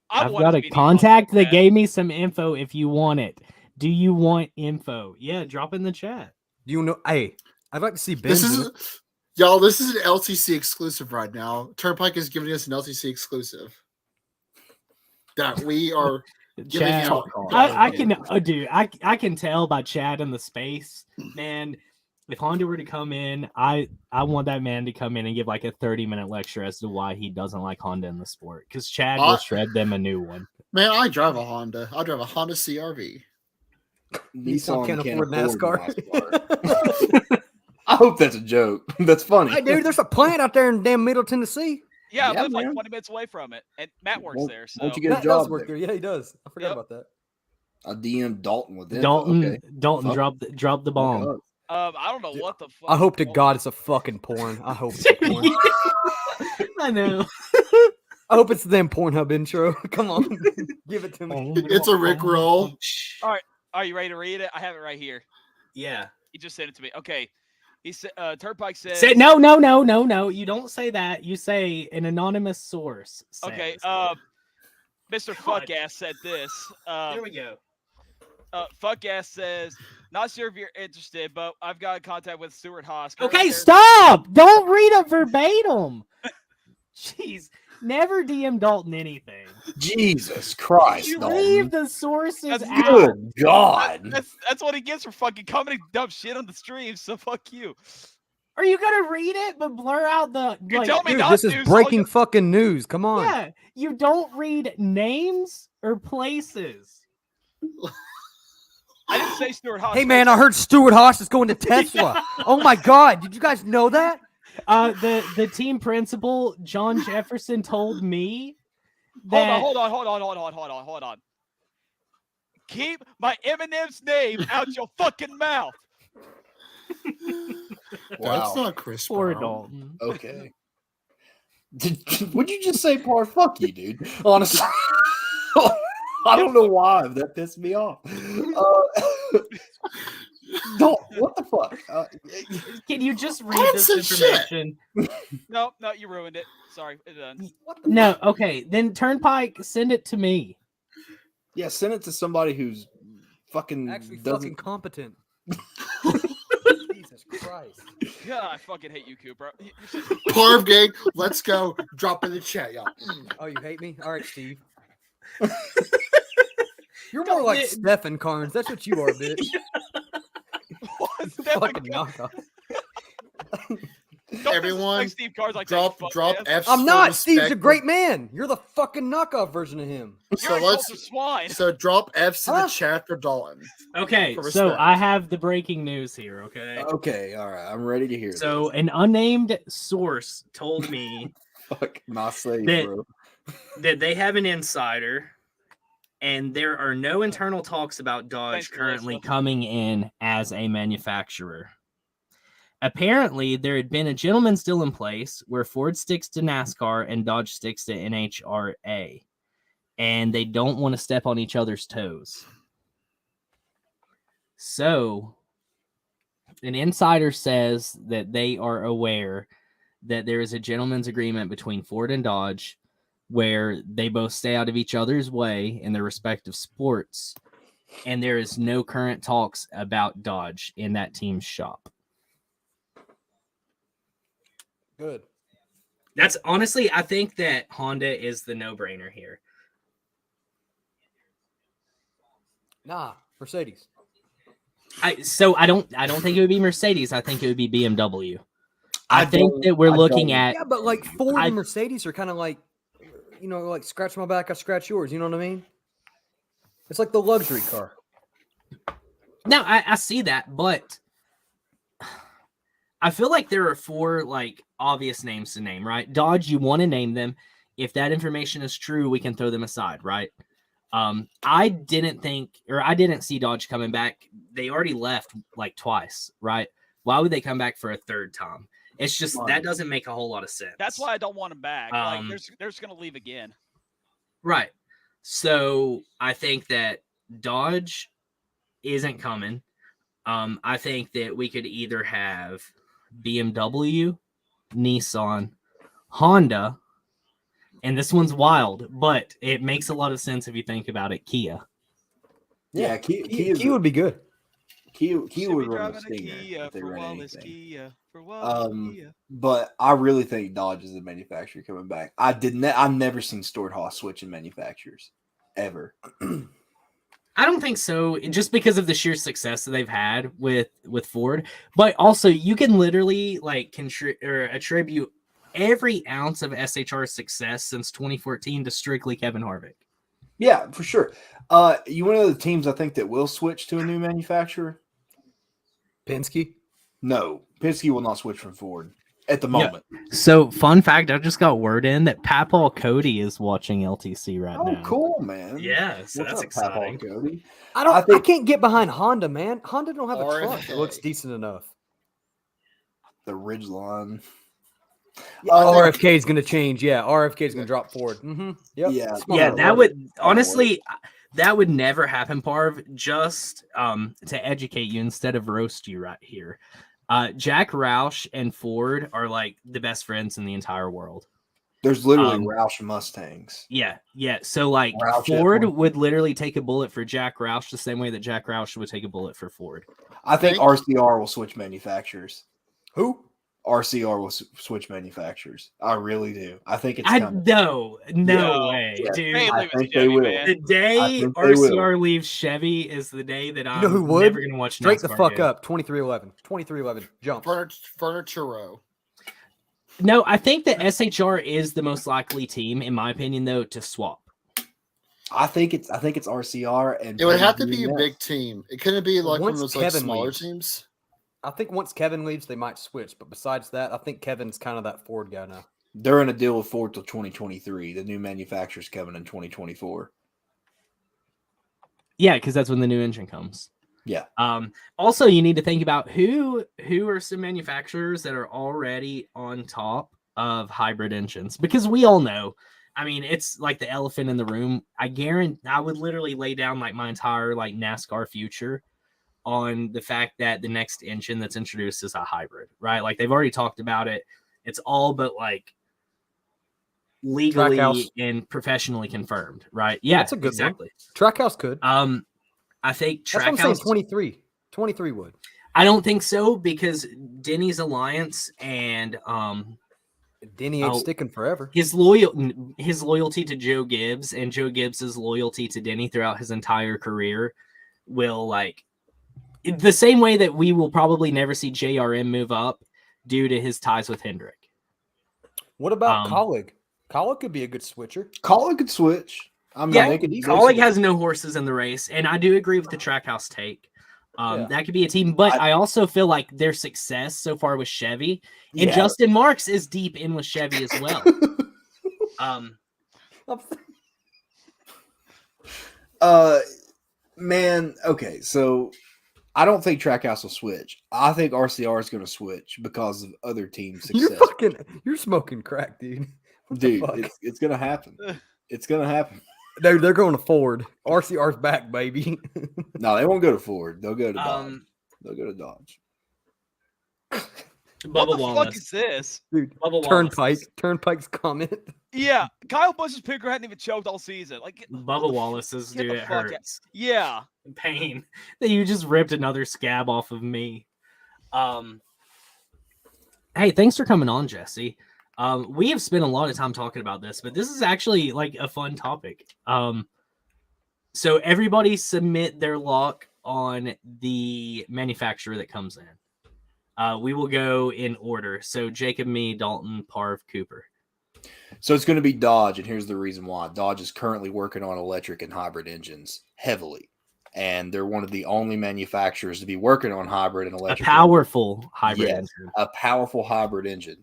I I've want got it a to be contact Nissan, that gave me some info if you want it. Do you want info? Yeah, drop in the chat. Do you know? Hey, I'd like to see Ben. This is y'all. This is an LTC exclusive right now. Turnpike is giving us an LTC exclusive that we are giving Chad, out. I can, dude. I can tell by Chad in the space, man. If Honda were to come in, I want that man to come in and give like a 30-minute lecture as to why he doesn't like Honda in the sport. Because Chad will shred them a new one. Man, I drive a Honda. I drive a Honda CRV. Nissan can't afford NASCAR. I hope that's a joke. That's funny. Hey, dude, there's a plant out there in damn Middle Tennessee. Yeah, I Yeah, live like man. 20 minutes away from it, and Matt works Won't- there. So won't you get a That does job work there? there. Yeah, he does. I forgot Yep. about that. I DM Dalton with it. Dalton, Okay. Dalton, Fuck. drop the bomb. I don't know what the fuck. I hope to God it's a fucking porn. I hope it's a porn. I know. I hope it's the damn Pornhub intro. Come on, give it to me. It's a Rick roll. Are you ready to read it? I have it right here. Yeah. He just sent it to me. Okay. He said, Turnpike says. Say no. You don't say that. You say an anonymous source. Okay. says. Mr. Fuckass said this. Here we go. Fuck ass says, not sure if you're interested, but I've got in contact with Stuart Haas. Okay, stop! Don't read it verbatim. Jeez, never DM Dalton anything. Jesus Christ, You Dalton. leave the sources That's out. Good God. That's what he gets for fucking commenting dumb shit on the stream. So fuck you. Are you gonna read it but blur out the? You Like, tell me Dude, not this to. is so breaking fucking news. Come on. yeah, you don't read names or places. I didn't say Stuart Haas. Hey man, I heard Stuart Haas is going to Tesla. Oh my god, did you guys know that? The team principal John Jefferson told me that. Hold on. Keep my Eminem's name out your fucking mouth. That's Wow. not Chris Poor Brown. Dalton. Okay. Would you just say Par? Fuck you, dude. Honestly. I don't know why that pissed me off. Don't. What the fuck? Can you just read That's this some shit. information? No, you ruined it. Sorry, it's done. No, okay. Then Turnpike, send it to me. Yeah, send it to somebody who's fucking Actually, doesn't. fucking competent. Jesus Christ. God, I fucking hate you, Cooper. Parv gang, let's go. Drop in the chat, y'all. Oh, you hate me? All right, Steve. You're more like Stephen Carnes. That's what you are, bitch. Fucking knockoff. Everyone, Steve Carr's like drop F. I'm for not. Steve's a respect. great man. You're the fucking knockoff version of him. So swine. So drop F's in Huh? the chat for Dalton. Okay, For so respect. I have the breaking news here, okay? Okay, all right. I'm ready to hear. So an unnamed source told me this. Fuck, not safe, that- bro. that they have an insider and there are no internal talks about Dodge Thanks, currently Melissa. coming in as a manufacturer. Apparently, there had been a gentleman's deal in place where Ford sticks to NASCAR and Dodge sticks to NHRA, and they don't want to step on each other's toes. So, an insider says that they are aware that there is a gentleman's agreement between Ford and Dodge where they both stay out of each other's way in their respective sports, and there is no current talks about Dodge in that team's shop. Good. That's honestly, I think that Honda is the no-brainer here. Nah, Mercedes. I don't think it would be Mercedes. I think it would be BMW. I think don't- that we're I looking don't- at Yeah, but like Ford I- and Mercedes are kind of like, you know, like scratch my back, I scratch yours. You know what I mean? It's like the luxury car. now. I see that, but I feel like there are four like obvious names to name. Right, Dodge. You want to name them. If that information is true, we can throw them aside. Right. I didn't see Dodge coming back. They already left like twice. Right. Why would they come back for a third time? It's just that doesn't make a whole lot of sense. That's why I don't want him back. Like, they're just gonna leave again. Right. So I think that Dodge isn't coming. I think that we could either have BMW, Nissan, Honda, and this one's wild, but it makes a lot of sense if you think about it. Kia. Yeah, Kia would be good. Kia Should would be run driving the a stinger Kia if they for ran Wallace anything. Kia for Wallace Kia. But I really think Dodge is the manufacturer coming back. I've never seen Stuart Haas switching manufacturers ever. I don't think so, just because of the sheer success that they've had with Ford. But also, you can literally like attribute every ounce of SHR's success since 2014 to strictly Kevin Harvick. Yeah, for sure. You want to know the teams I think that will switch to a new manufacturer? Penske. No, Penske will not switch from Ford at the moment. So, fun fact, I just got word in that Papal Cody is watching LTC right Oh, now. cool, man. Yeah, so What's that's up, Papa exciting. Cody? I think- can't get behind Honda, man. Honda don't have a truck RFK. that looks decent enough. The Ridgeline. RFK is going to change. Yeah, RFK is going to drop Ford. Mm-hmm. Yep. Yeah. Smart. Yeah, that would That'll honestly, that would never happen, Parv. Just to educate you instead of roast you right here. Jack Roush and Ford are like the best friends in the entire world. There's literally Um, Roush Mustangs. Yeah. So like Roush Ford F1. would literally take a bullet for Jack Roush the same way that Jack Roush would take a bullet for Ford. I think RCR will switch manufacturers. Who? RCR will switch manufacturers. I really do. I think it's coming. No No. way, Yeah. dude. Hey, I leave it think Chevy, they will. man. The day I think they RCR leaves Chevy is the day that I'm You know who would? never gonna watch Straight the NASCAR fuck again. up. 2311. Jump. Furniture Row. No, I think that SHR is the most likely team, in my opinion, though, to swap. I think it's RCR, and It would have to Petty be a DNF. big team. It couldn't be like one of Once those like Kevin smaller leaves. teams. I think once Kevin leaves, they might switch. But besides that, I think Kevin's kind of that Ford guy now. They're in a deal with Ford till 2023. The new manufacturer's coming in 2024. Yeah, because that's when the new engine comes. Yeah. Also, you need to think about who are some manufacturers that are already on top of hybrid engines, because we all know. I mean, it's like the elephant in the room. I would literally lay down like my entire like NASCAR future on the fact that the next engine that's introduced is a hybrid, right? Like they've already talked about it. It's all but like legally Trackhouse. and professionally confirmed, right? Yeah, That's a good exactly. Trackhouse could. I think That's what I'm saying. Trackhouse. 23 would. I don't think so, because Denny's alliance and Denny ain't sticking forever. his loyalty to Joe Gibbs and Joe Gibbs's loyalty to Denny throughout his entire career will, like, the same way that we will probably never see JRM move up due to his ties with Hendrick. What about Colleague? Colleague could be a good switcher. Colleague could switch. I mean, Yeah, they could easily Colleague switch. has no horses in the race, and I do agree with the Trackhouse take. Yeah. That could be a team, but I also feel like their success so far with Chevy and Yeah. Justin Marks is deep in with Chevy as well. Man, okay, so I don't think Trackhouse will switch. I think RCR is going to switch because of other teams' success. You're smoking crack, dude. What Dude, the fuck? it's going to happen. It's going to happen. Dude, they're going to Ford. RCR's back, baby. No, they won't go to Ford. They'll go to Dodge. They'll go to Dodge. What Bubba the fuck Wallace. is this? Dude, Bubba Wallace. Turnpike's comment. Yeah, Kyle Busch's picker hadn't even choked all season. Like Bubba Wallace's, Get dude, the it fuck out. hurts. Yeah. Pain that you just ripped another scab off of me. Hey, thanks for coming on, Jesse. We have spent a lot of time talking about this, but this is actually like a fun topic. So everybody submit their lock on the manufacturer that comes in. We will go in order. So Jacob, me, Dalton, Parv, Cooper. So it's going to be Dodge, and here's the reason why. Dodge is currently working on electric and hybrid engines heavily, and they're one of the only manufacturers to be working on hybrid and electric. A powerful hybrid Yes, engine. a powerful hybrid engine.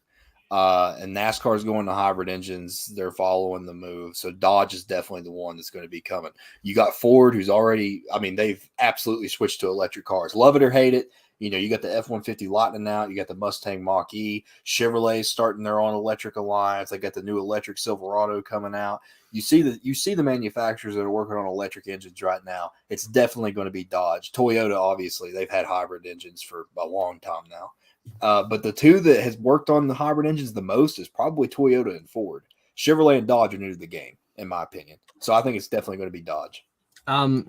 And NASCAR is going to hybrid engines. They're following the move. So Dodge is definitely the one that's going to be coming. You got Ford, who's already, I mean, they've absolutely switched to electric cars. Love it or hate it. You know, you got the F-150 Lightning out. You got the Mustang Mach-E. Chevrolet starting their own electric alliance. They got the new electric Silverado coming out. You see the manufacturers that are working on electric engines right now. It's definitely going to be Dodge. Toyota, obviously, they've had hybrid engines for a long time now. But the two that has worked on the hybrid engines the most is probably Toyota and Ford. Chevrolet and Dodge are new to the game, in my opinion. So I think it's definitely going to be Dodge.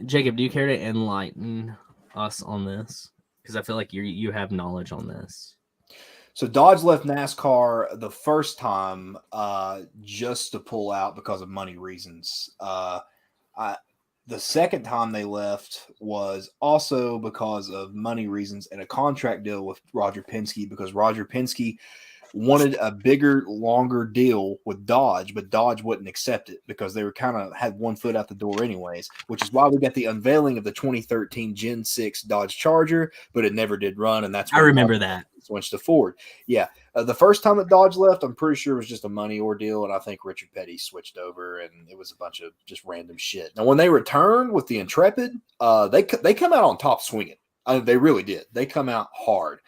Jacob, do you care to enlighten us on this? Because I feel like you have knowledge on this. So Dodge left NASCAR the first time just to pull out because of money reasons. The second time they left was also because of money reasons and a contract deal with Roger Penske, because Roger Penske wanted a bigger, longer deal with Dodge, but Dodge wouldn't accept it because they were kind of had one foot out the door anyways, which is why we got the unveiling of the 2013 Gen 6 Dodge Charger, but it never did run, and that's I remember that. Switched to Ford. Yeah. The first time that Dodge left, I'm pretty sure it was just a money ordeal, and I think Richard Petty switched over, and it was a bunch of just random shit. Now, when they returned with the Intrepid, they come out on top swinging. They really did. They come out hard.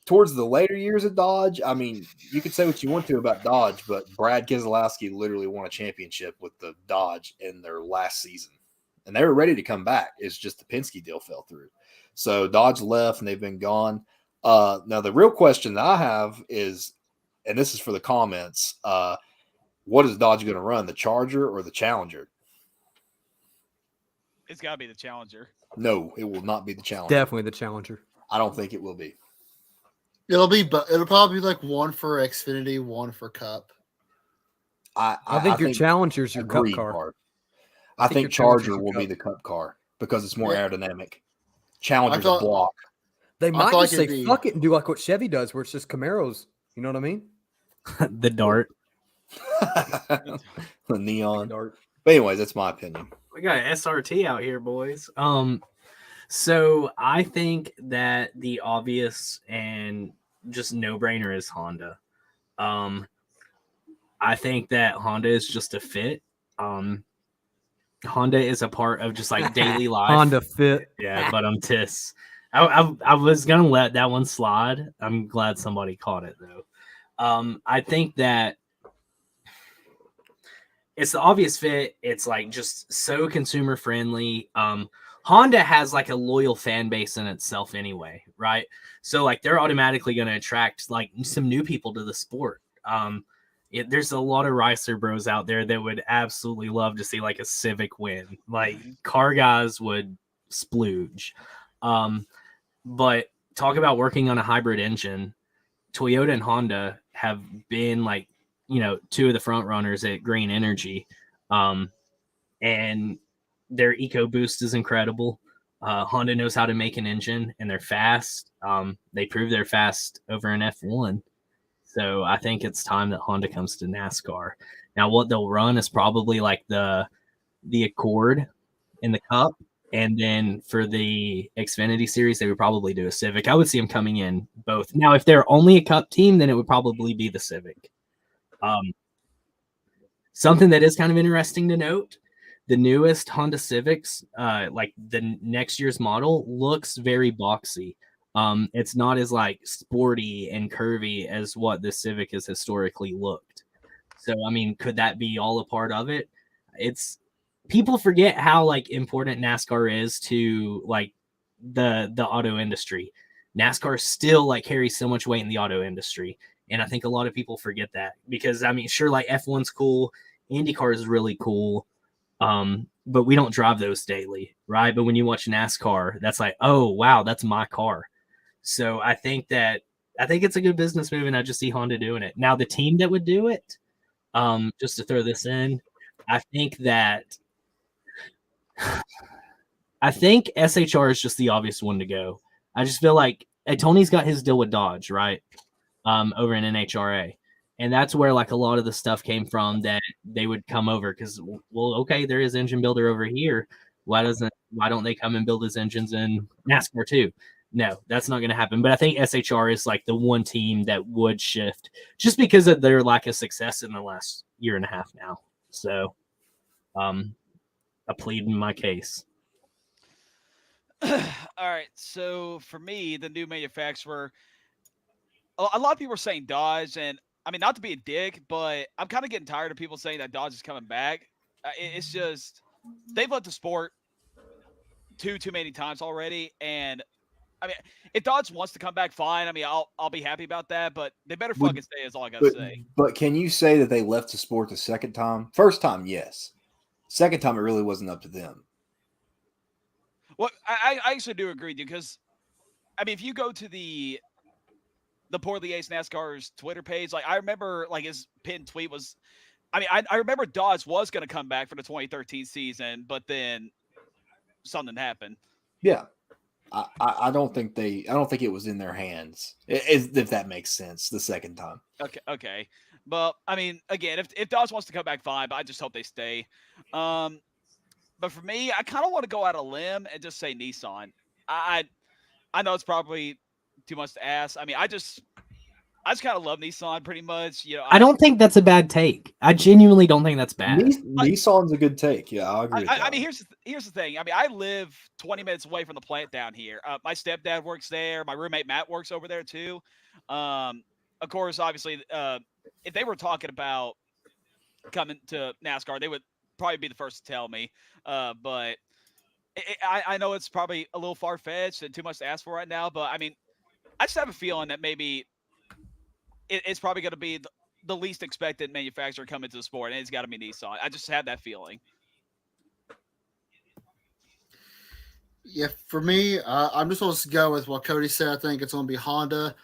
Towards the later years of Dodge, I mean, you could say what you want to about Dodge, but Brad Keselowski literally won a championship with the Dodge in their last season, and they were ready to come back. It's just the Penske deal fell through. So Dodge left, and they've been gone. Now, the real question that I have is, and this is for the comments, What is Dodge going to run? The Charger or the Challenger? It's got to be the Challenger. No, it will not be the Challenger. Definitely the Challenger. I don't think it will be. It'll probably be like one for Xfinity, one for Cup. I think your Challenger's your Cup car. I think Charger will be the Cup car because it's more aerodynamic. Challenger's a block. They might just say fuck it and do like what Chevy does, where it's just Camaros. You know what I mean? The Dart. The neon. Dart. But anyways, that's my opinion. We got an SRT out here, boys. So I think that the obvious and just no-brainer is Honda. I think that Honda is just a fit. Honda is a part of just like daily life. Honda fit. Yeah, but I'm Tiss. I was gonna let that one slide. I'm glad somebody caught it though. I think that it's the obvious fit. It's like just so consumer friendly. Honda has like a loyal fan base in itself anyway, right? So like they're automatically going to attract like some new people to the sport. There's a lot of Ricer bros out there that would absolutely love to see like a Civic win. Like car guys would splooge. But talk about working on a hybrid engine. Toyota and Honda have been like, you know, two of the front runners at green energy. And their EcoBoost is incredible. Honda knows how to make an engine and they're fast. They prove they're fast over an F1. So I think it's time that Honda comes to NASCAR. Now, what they'll run is probably like the Accord in the Cup. And then for the Xfinity Series, they would probably do a Civic. I would see them coming in both. Now, if they're only a Cup team, then it would probably be the Civic. Something that is kind of interesting to note, the newest Honda Civics, like the next year's model, looks very boxy. It's not as like sporty and curvy as what the Civic has historically looked. So, I mean, could that be all a part of it? It's people forget how like important NASCAR is to like the auto industry. NASCAR still like carries so much weight in the auto industry. And I think a lot of people forget that because I mean, sure, like F1's cool. IndyCar is really cool. But we don't drive those daily, right? But when you watch NASCAR, that's like, oh wow, that's my car. So I think it's a good business move, and I just see Honda doing it. Now the team that would do it, just to throw this in, I think SHR is just the obvious one to go. I just feel like Tony's got his deal with Dodge, right? Over in NHRA. And that's where like a lot of the stuff came from that they would come over because, well, okay, there is engine builder over here. Why don't they come and build his engines in NASCAR too? No, that's not going to happen. But I think SHR is like the one team that would shift just because of their lack of success in the last year and a half now. So I plead in my case. All right. So for me, the new manufacturer, a lot of people are saying Dodge, and I mean, not to be a dick, but I'm kind of getting tired of people saying that Dodge is coming back. It's just they've let the sport too many times already, and I mean, if Dodge wants to come back, fine. I mean, I'll be happy about that, but they better fucking stay. Is all I gotta say. But can you say that they left the sport the second time? First time, yes. Second time, it really wasn't up to them. Well, I actually do agree with you because, I mean, if you go to the Poorly Ace NASCAR's Twitter page, like I remember, like his pinned tweet was, I mean, I remember Dodge was going to come back for the 2013 season, but then something happened. Yeah, I don't think it was in their hands, if that makes sense. The second time. Okay. But I mean, again, if Dodge wants to come back, fine. But I just hope they stay. But for me, I kind of want to go out on a limb and just say Nissan. I know it's probably too much to ask. I mean, I just kind of love Nissan pretty much. You know, I don't think that's a bad take. I genuinely don't think that's bad. Nissan's a good take. Yeah, I agree. I mean, here's the thing. I mean, I live 20 minutes away from the plant down here. My stepdad works there. My roommate Matt works over there too. Of course, obviously, if they were talking about coming to NASCAR, they would probably be the first to tell me. But I know it's probably a little far-fetched and too much to ask for right now. But I mean, I just have a feeling that maybe it's probably going to be the least expected manufacturer come into the sport, and it's got to be Nissan. I just had that feeling. Yeah, for me, I'm just supposed to go with what Cody said. I think it's going to be Honda.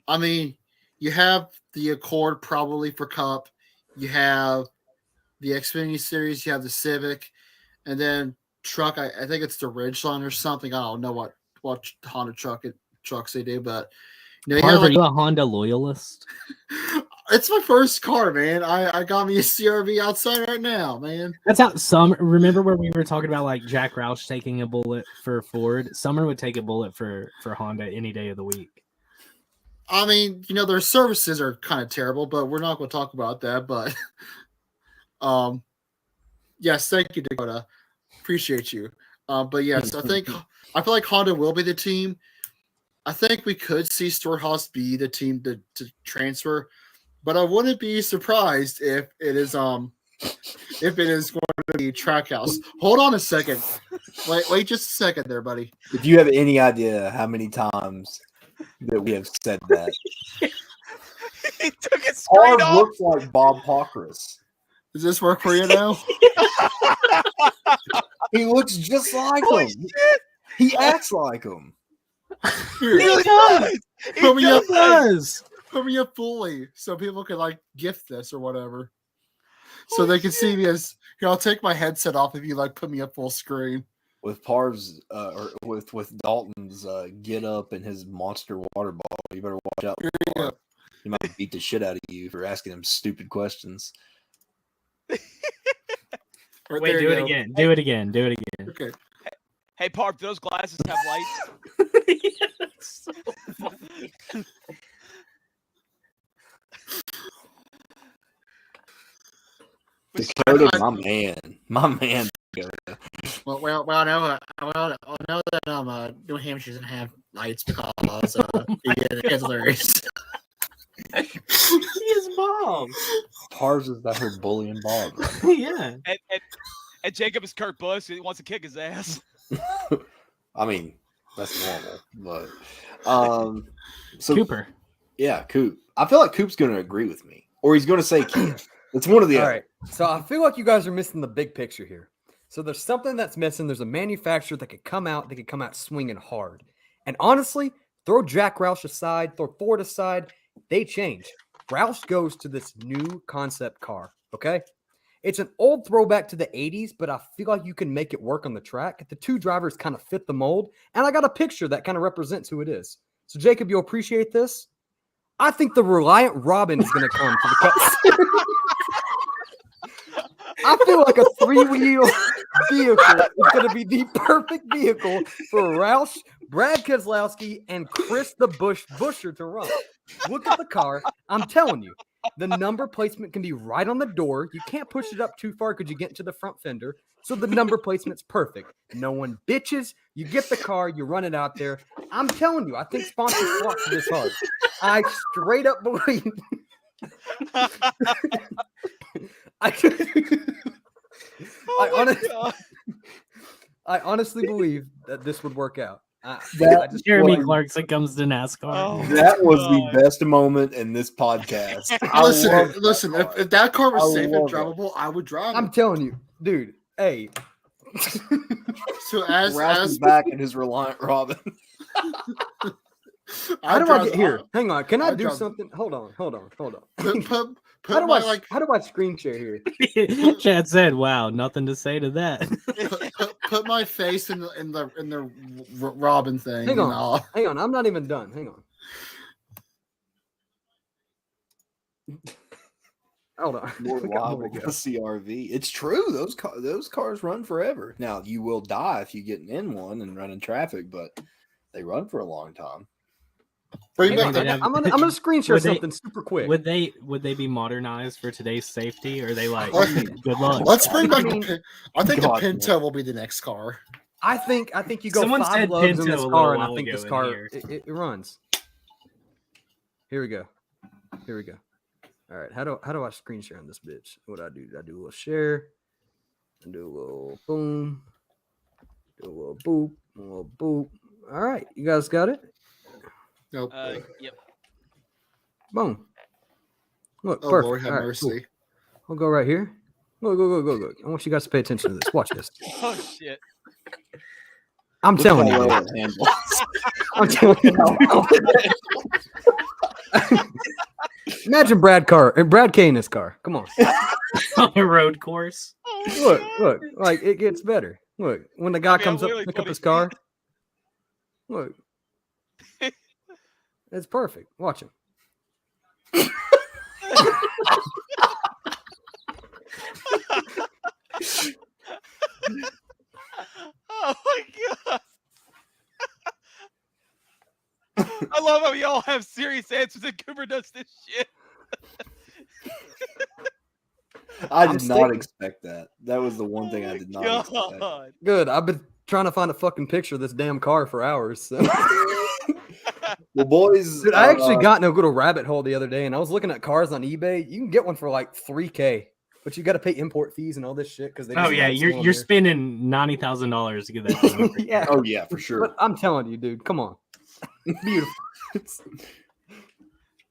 I mean, you have the Accord probably for Cup. You have the Xfinity Series. You have the Civic. And then truck, I think it's the Ridgeline or something. I don't know what Honda trucks they do, but you know, Harv, are you a Honda loyalist? it's my first car, man. I got me a CRV outside right now, man. That's how some remember where we were talking about like Jack Roush taking a bullet for Ford. Summer would take a bullet for Honda any day of the week. I mean, you know, their services are kind of terrible, but we're not going to talk about that. But yes, thank you, Dakota. Appreciate you. But yes, I feel like Honda will be the team. I think we could see Storehouse be the team to transfer, but I wouldn't be surprised if it is going to be Trackhouse. Hold on a second. Wait just a second there, buddy. If you have any idea how many times that we have said that, He took it straight off. looks like Bob Pockrass. Does this work for you now? He looks just like Holy him. shit. He acts like him. He does. He Put me up, does. put me up fully so people can like gift this or whatever. So they can see me as here. I'll take my headset off if you like put me up full screen. With Parv's or with Dalton's get up and his monster water bottle, you better watch out. Yeah. He might beat the shit out of you for asking him stupid questions. Right, Wait, there do you it go. again. Do it again. Do it again. Okay. Hey, Parp, do those glasses have lights? So funny. Dakota, my man. Dakota. Well, I know that New Hampshire doesn't have lights because it's hilarious. He is Bob. Parv's is that her bullying Bob. Right? Yeah. And Jacob is Kurt Busch. He wants to kick his ass. I mean, that's normal, but so Cooper. Yeah, Coop. I feel like Coop's going to agree with me, or he's going to say Kia. It's one of the All other. right. So I feel like you guys are missing the big picture here. So there's something that's missing. There's a manufacturer that could come out. They could come out swinging hard. And honestly, throw Jack Roush aside, throw Ford aside. They change. Roush goes to this new concept car. Okay. It's an old throwback to the 80s, but I feel like you can make it work on the track. The two drivers kind of fit the mold. And I got a picture that kind of represents who it is. So Jacob, you'll appreciate this. I think the Reliant Robin is going to come to the Cup. I feel like a three-wheel vehicle is going to be the perfect vehicle for Roush, Brad Keselowski, and Chris the Busher to run. Look at the car. I'm telling you, the number placement can be right on the door. You can't push it up too far because you get into the front fender. So the number placement's perfect. No one bitches. You get the car, you run it out there. I'm telling you, I think sponsors flock to this hard. I straight up believe. I honestly believe that this would work out. Jeremy Clarkson comes to NASCAR. That was the best moment in this podcast. Listen. If that car was safe and drivable, I would drive it. I'm telling you, dude. Hey. So as back in his Reliant Robin. How do I get here? Hang on. Can I do something? Hold on. How do I screen share here? Chad said, "Wow, nothing to say to that." Put my face in the Robin thing. Hang on. I'm not even done. Hang on. Hold on. More reliable than a CRV. It's true. Those cars run forever. Now you will die if you get in one and run in traffic, but they run for a long time. I'm gonna screen share something super quick. Would they be modernized for today's safety? Or are they like good luck? Let's bring back. I think the Pinto will be the next car. I think you go Someone 5 said loves in Pinto this a car, little and I while think ago this in car here. it runs. Here we go. All right, how do I screen share on this bitch? What I do? I do a little share. I do a little boom. Do a little boop. A little boop. All right, you guys got it? Nope. Yep. Boom. Look, Oh, perfect. Lord have All right, mercy. cool. We'll go right here. Go. I want you guys to pay attention to this. Watch this. Oh shit! I'm Look telling how you. well Dude. it handles. I'm telling you. Imagine Brad K in this car. Come on. On a road course. Oh my Look. Like it gets better. Look, when the guy mean, I'm comes up to literally pick up 20 his car. Look. It's perfect. Watch him. Oh my god! I love how y'all have serious answers and Cooper does this shit. I I'm did not sticking. expect that. That was the one thing I did not expect. God. Good. I've been trying to find a fucking picture of this damn car for hours. So. Well, boys, Dude, I actually got in a little rabbit hole the other day, and I was looking at cars on eBay. You can get one for like $3K, but you got to pay import fees and all this shit because they. Oh just yeah, don't you're sell you're them spending $90,000 to get that thing over here. here. Yeah, Oh yeah, for sure. but I'm telling you, dude, come on, beautiful.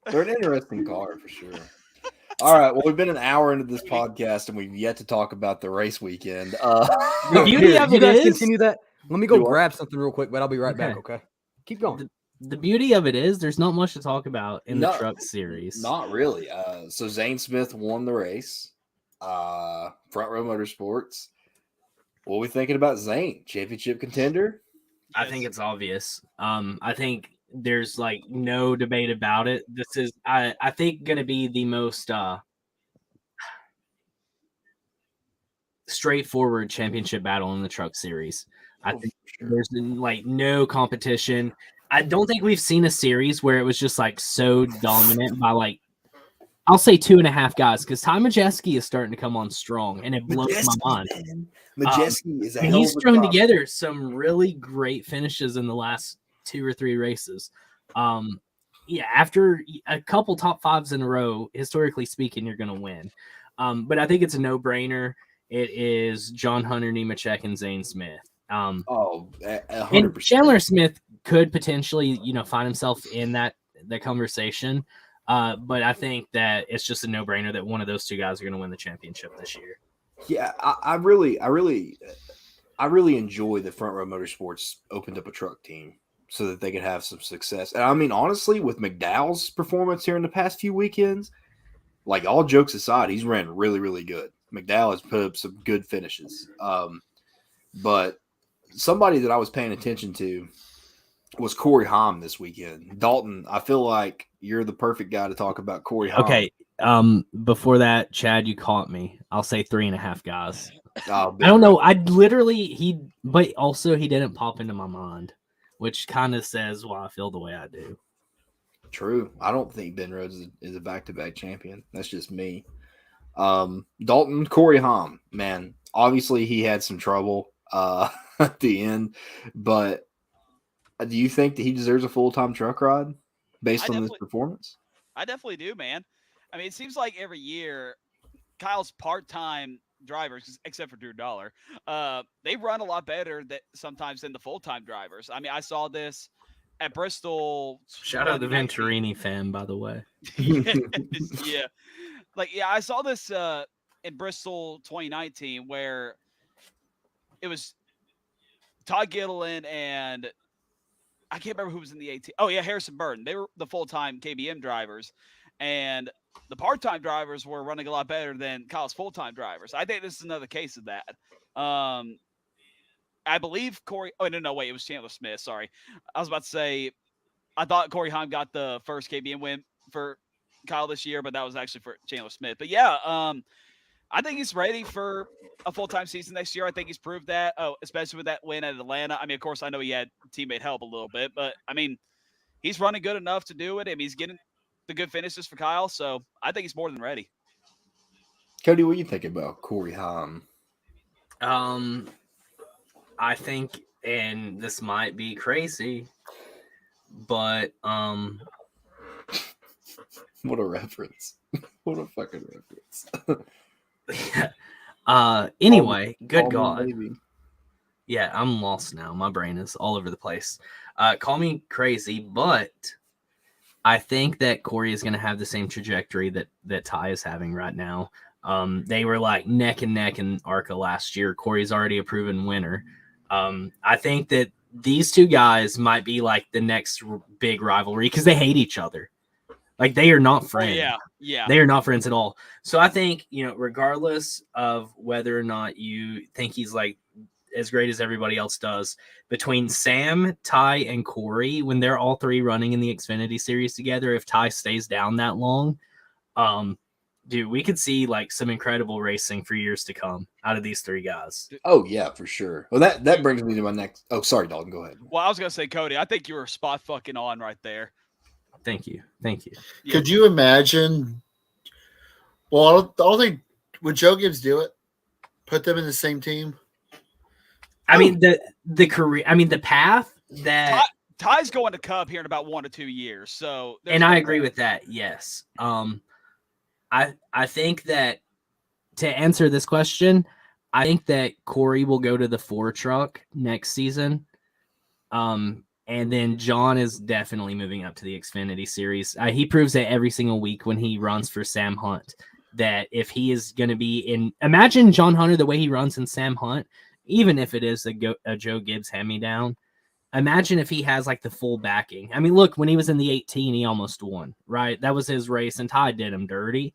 They're an interesting car for sure. All right. Well, we've been an hour into this podcast and we've yet to talk about the race weekend. The beauty Here, of you it guys is- continue that. Let me go Do what? grab something real quick, but I'll be right back. Okay. Okay, keep going. The beauty of it is there's not much to talk about in No, the truck series. Not really. So Zane Smith won the race. Front Row Motorsports. What are we thinking about Zane? Championship contender? I think it's obvious. I think there's like no debate about it. This is, I think, going to be the most straightforward championship battle in the truck series. I think there's like no competition. I don't think we've seen a series where it was just like so dominant by like, I'll say 2.5 guys, because Ty Majeski is starting to come on strong, and it blows my mind. Majeski is a And hell he's of a thrown driver. together some really great finishes in the last 2 or 3 races. Yeah, after a couple top 5s in a row, historically speaking, you're going to win. But I think it's a no-brainer. It is John Hunter, Nemechek, and Zane Smith. Oh, 100%. And Chandler Smith could potentially, find himself in that conversation. But I think that it's just a no-brainer that one of those 2 guys are going to win the championship this year. Yeah, I really enjoy that Front Row Motorsports opened up a truck team so that they could have some success. And I mean, honestly, with McDowell's performance here in the past few weekends, like all jokes aside, he's ran really, really good. McDowell has put up some good finishes. But somebody that I was paying attention to was Corey Haim this weekend. Dalton, I feel like you're the perfect guy to talk about Corey Haim. Okay. Before that, Chad, you caught me. I'll say 3.5 guys. Oh, I don't know. But also he didn't pop into my mind, which kind of says why I feel the way I do. True. I don't think Ben Rhodes is a back-to-back champion. That's just me. Dalton, Corey Haim, man, obviously he had some trouble at the end, but do you think that he deserves a full-time truck ride based on this performance? I definitely do, man. I mean, it seems like every year Kyle's part-time drivers, except for Drew Dollar, they run a lot better sometimes than the full-time drivers. I mean, I saw this at Bristol. Shout out the Venturini fan, by the way. Yeah. I saw this in Bristol 2019 where it was Todd Gittleman and I can't remember who was in the 18. Oh, yeah, Harrison Burton. They were the full-time KBM drivers, and the part-time drivers were running a lot better than Kyle's full-time drivers. I think this is another case of that. I believe Corey – oh, no, wait, it was Chandler Smith. Sorry. I was about to say I thought Corey Haim got the first KBM win for Kyle this year, but that was actually for Chandler Smith. But, yeah, I think he's ready for a full-time season next year. I think he's proved that, especially with that win at Atlanta. I mean, of course, I know he had teammate help a little bit, but, I mean, he's running good enough to do it. I mean, he's getting the good finishes for Kyle, so I think he's more than ready. Cody, what do you think about Corey Haim? I think, and this might be crazy, but what a reference. What a fucking reference. Anyway, good Call God. me maybe. Yeah, I'm lost now. My brain is all over the place. Call me crazy, but I think that Corey is going to have the same trajectory that Ty is having right now. They were like neck and neck in ARCA last year. Corey's already a proven winner. I think that these two guys might be like the next big rivalry because they hate each other. Like they are not friends. Yeah. They are not friends at all. So I think, regardless of whether or not you think he's like as great as everybody else does, between Sam, Ty, and Corey, when they're all three running in the Xfinity series together, if Ty stays down that long, dude, we could see like some incredible racing for years to come out of these three guys. Oh yeah, for sure. Well, that brings me to my next. Oh, sorry, Dalton. Go ahead. Well, I was gonna say, Cody, I think you were spot fucking on right there. Thank you. Yeah. Could you imagine? Well, I don't think would Joe Gibbs do it? Put them in the same team. I mean the career. I mean the path that Ty's going to Cub here in about 1 to 2 years. So, and I agree with that. Yes. I think that to answer this question, I think that Corey will go to the 4 truck next season. And then John is definitely moving up to the Xfinity series. He proves that every single week when he runs for Sam Hunt, that if he is going to be in, imagine John Hunter, the way he runs in Sam Hunt, even if it is a Joe Gibbs hand-me-down, imagine if he has like the full backing. I mean, look, when he was in the 18, he almost won, right? That was his race and Ty did him dirty.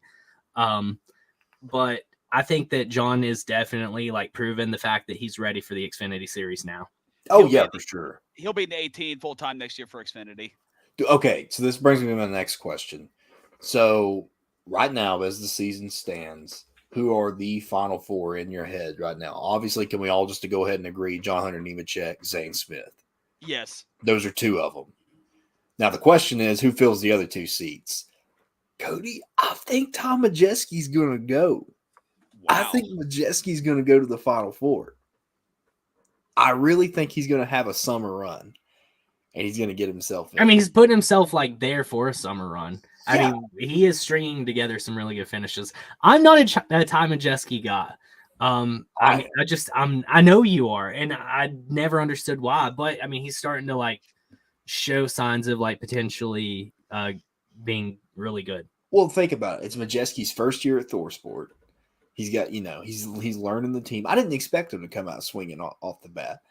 But I think that John is definitely like proven the fact that he's ready for the Xfinity series now. Oh yeah, for sure. He'll be in the 18 full time next year for Xfinity. Okay, so this brings me to my next question. So right now, as the season stands, who are the final 4 in your head right now? Obviously, can we all just go ahead and agree? John Hunter Nemechek, Zane Smith. Yes. Those are 2 of them. Now the question is, who fills the other 2 seats? Cody, I think Tom Majeski's going to go. Wow. I think Majeski's going to go to the Final 4. I really think he's going to have a summer run, and he's going to get himself in. I mean, he's putting himself like there for a summer run. Yeah. I mean, he is stringing together some really good finishes. I'm not a Ty Majeski guy. I know you are, and I never understood why. But I mean, he's starting to like show signs of like potentially being really good. Well, think about it. It's Majeski's first year at ThorSport. He's got, he's learning the team. I didn't expect him to come out swinging off the bat.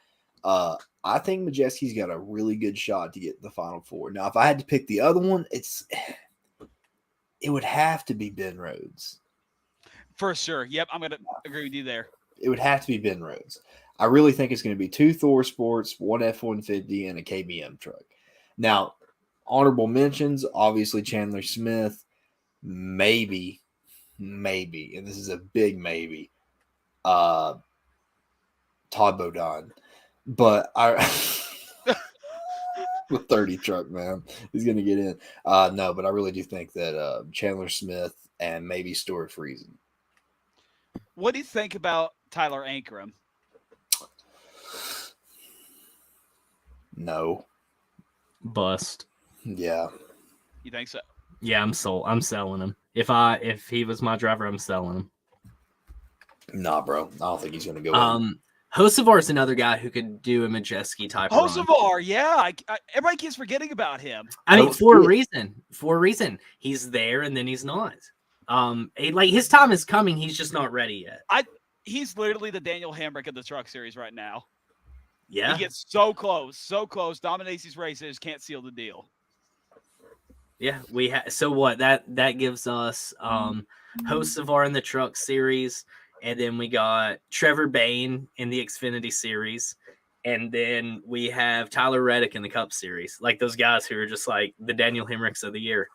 I think Majeski's got a really good shot to get the Final 4. Now, if I had to pick the other one, it would have to be Ben Rhodes. For sure. Yep, I'm going to agree with you there. It would have to be Ben Rhodes. I really think it's going to be 2 ThorSports, 1 F-150, and a KBM truck. Now, honorable mentions, obviously Chandler Smith, maybe, and this is a big maybe, Todd Bodine. But the 30 truck, man, he's going to get in. No, but I really do think that Chandler Smith and maybe Stuart Friesen. What do you think about Tyler Ankrum? No. Bust. Yeah. You think so? Yeah, I'm selling him. If he was my driver, I'm selling him. Nah, bro. I don't think he's going to go. Hocevar is another guy who could do a Majeski type run. Hocevar, yeah. Everybody keeps forgetting about him. I mean, for a reason. He's there and then he's not. Like his time is coming. He's just not ready yet. He's literally the Daniel Hamrick of the truck series right now. Yeah. He gets so close, dominates these races, can't seal the deal. Yeah, so what? That gives us Hocevar in the truck series, and then we got Trevor Bayne in the Xfinity series, and then we have Tyler Reddick in the Cup series. Like those guys who are just like the Daniel Hemricks of the year.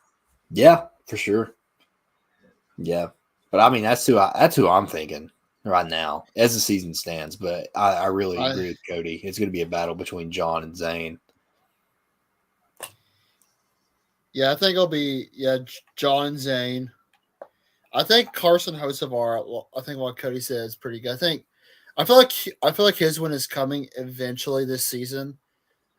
Yeah, for sure. Yeah, but I mean that's who I'm thinking right now as the season stands. But I really agree with Cody. It's going to be a battle between John and Zane. Yeah, I think it'll be John and Zane. I think Carson Hocevar. I think what Cody said is pretty good. I feel like his win is coming eventually this season.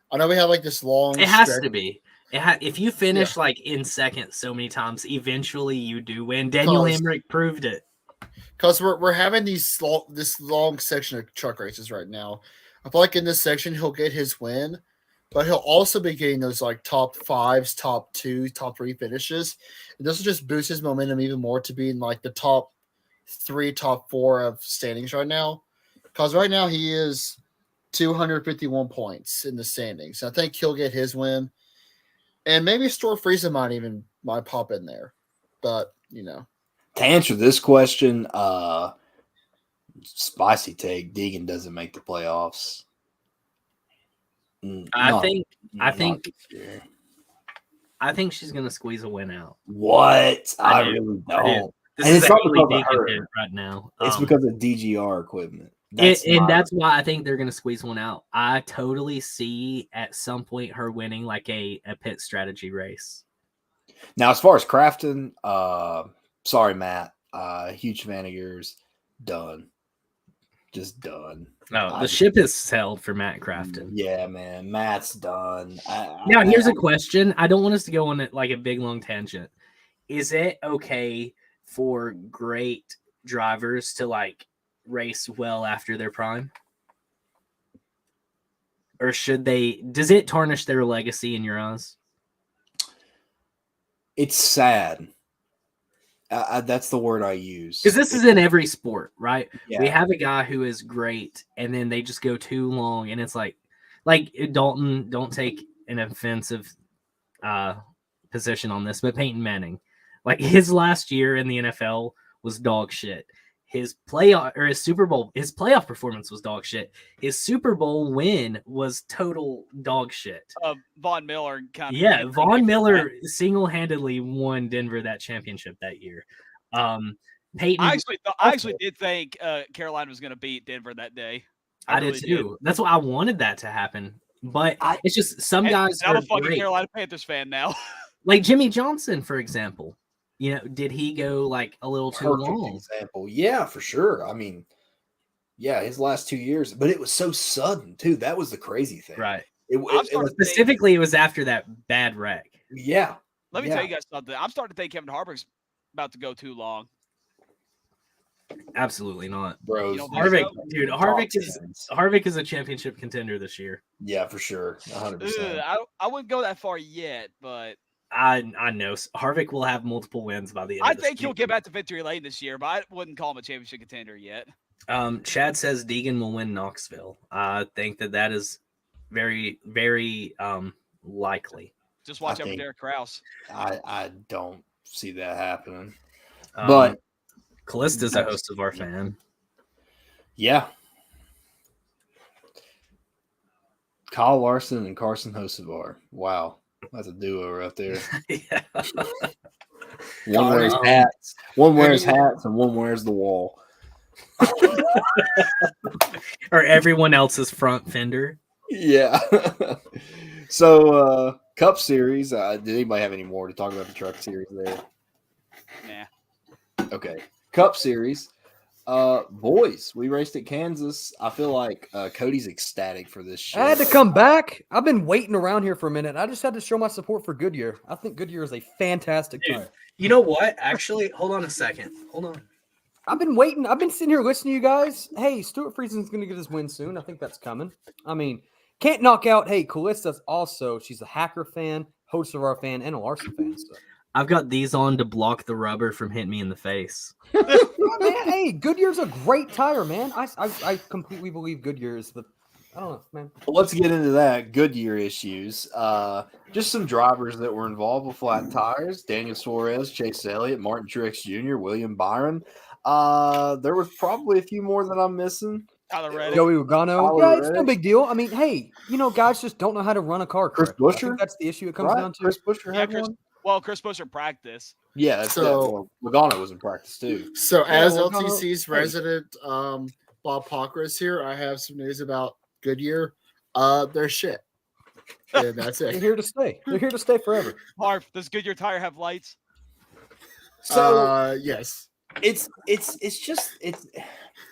I know we have like this long. It has to be. If you finish like in second so many times, eventually you do win. Daniel Hemrick proved it. Because we're having this long section of truck races right now. I feel like in this section he'll get his win, but he'll also be getting those like top 5s, top 2, top 3 finishes. And this will just boost his momentum even more to be in like the top 3, top 4 of standings right now. Because right now he is 251 points in the standings. I think he'll get his win. And maybe Store Frieza might pop in there. But, To answer this question, spicy take, Deegan doesn't make the playoffs. I think she's gonna squeeze a win out. What? I really don't. This And is it's not actually because of Deegan her. hit right now. It's because of DGR equipment. That's why I think they're gonna squeeze one out. I totally see at some point her winning like a pit strategy race. Now, as far as Crafton, sorry, Matt. Huge fan of yours. Done. Just done. No, the ship is sailed for Matt Crafton. Yeah, man. Matt's done. Now, here's a question. I don't want us to go on like a big, long tangent. Is it okay for great drivers to like race well after their prime? Or does it tarnish their legacy in your eyes? It's sad. That's the word I use. Because this is in every sport, right? Yeah. We have a guy who is great, and then they just go too long, and it's like Dalton, don't take an offensive position on this, but Peyton Manning, like his last year in the NFL was dog shit. His Super Bowl, his playoff performance was dog shit. His Super Bowl win was total dog shit. Von Miller Von Miller single-handedly won Denver that championship that year. Peyton, I actually did think Carolina was going to beat Denver that day. I did too. That's why I wanted that to happen. But it's just some guys I'm are a fucking great. Carolina Panthers fan now. Like Jimmy Johnson, for example. Did he go like a little too long? Example. Yeah, for sure. I mean, yeah, his last 2 years, but it was so sudden too. That was the crazy thing. Right. It was specifically, it was after that bad wreck. Yeah. Let me tell you guys something. I'm starting to think Kevin Harvick's about to go too long. Absolutely not, bro. Harvick is a championship contender this year. Yeah, for sure. 100%. I wouldn't go that far yet, but I know Harvick will have multiple wins by the end. I think he'll get back to victory lane this year, but I wouldn't call him a championship contender yet. Chad says Deegan will win Knoxville. I think that is very, very likely. Just watch out for Derek Krause. I don't see that happening. But Callista's a host of our fan. Yeah. Kyle Larson and Carson Hocevar. Wow. That's a duo right there. Yeah. One wears hats. One wears hats and one wears the wall. Or everyone else's front fender. Yeah. So, Cup Series. Did anybody have any more to talk about the Truck Series there? Nah. Okay. Cup Series. Boys, we raced at Kansas. I feel like Cody's ecstatic for this shit. I had to come back. I've been waiting around here for a minute. I just had to show my support for Goodyear. I think Goodyear is a fantastic tire. You know what? Actually, hold on a second. Hold on. I've been waiting. I've been sitting here listening to you guys. Hey, Stuart Friesen's going to get his win soon. I think that's coming. I mean, can't knock out. Hey, Callista's also. She's a Hacker fan, host of our fan, and a Larson fan. So. I've got these on to block the rubber from hitting me in the face. Man, hey, Goodyear's a great tire, man. I completely believe Goodyear is the. I don't know, man. Well, let's get into that Goodyear issues. Just some drivers that were involved with flat tires: Daniel Suarez, Chase Elliott, Martin Truex Jr., William Byron. There was probably a few more that I'm missing. Joey Logano. Yeah, it's no big deal. I mean, hey, guys just don't know how to run a car correctly. Chris Buescher? I think that's the issue it comes down to. Chris Buescher had one. Well, Chris Buescher practiced. Yeah, that's so Logano was in practice too. So as LTC's resident Bob Parker is here, I have some news about Goodyear. They're shit. And that's it. They're here to stay. They're here to stay forever. Harv, does Goodyear tire have lights? So yes. It's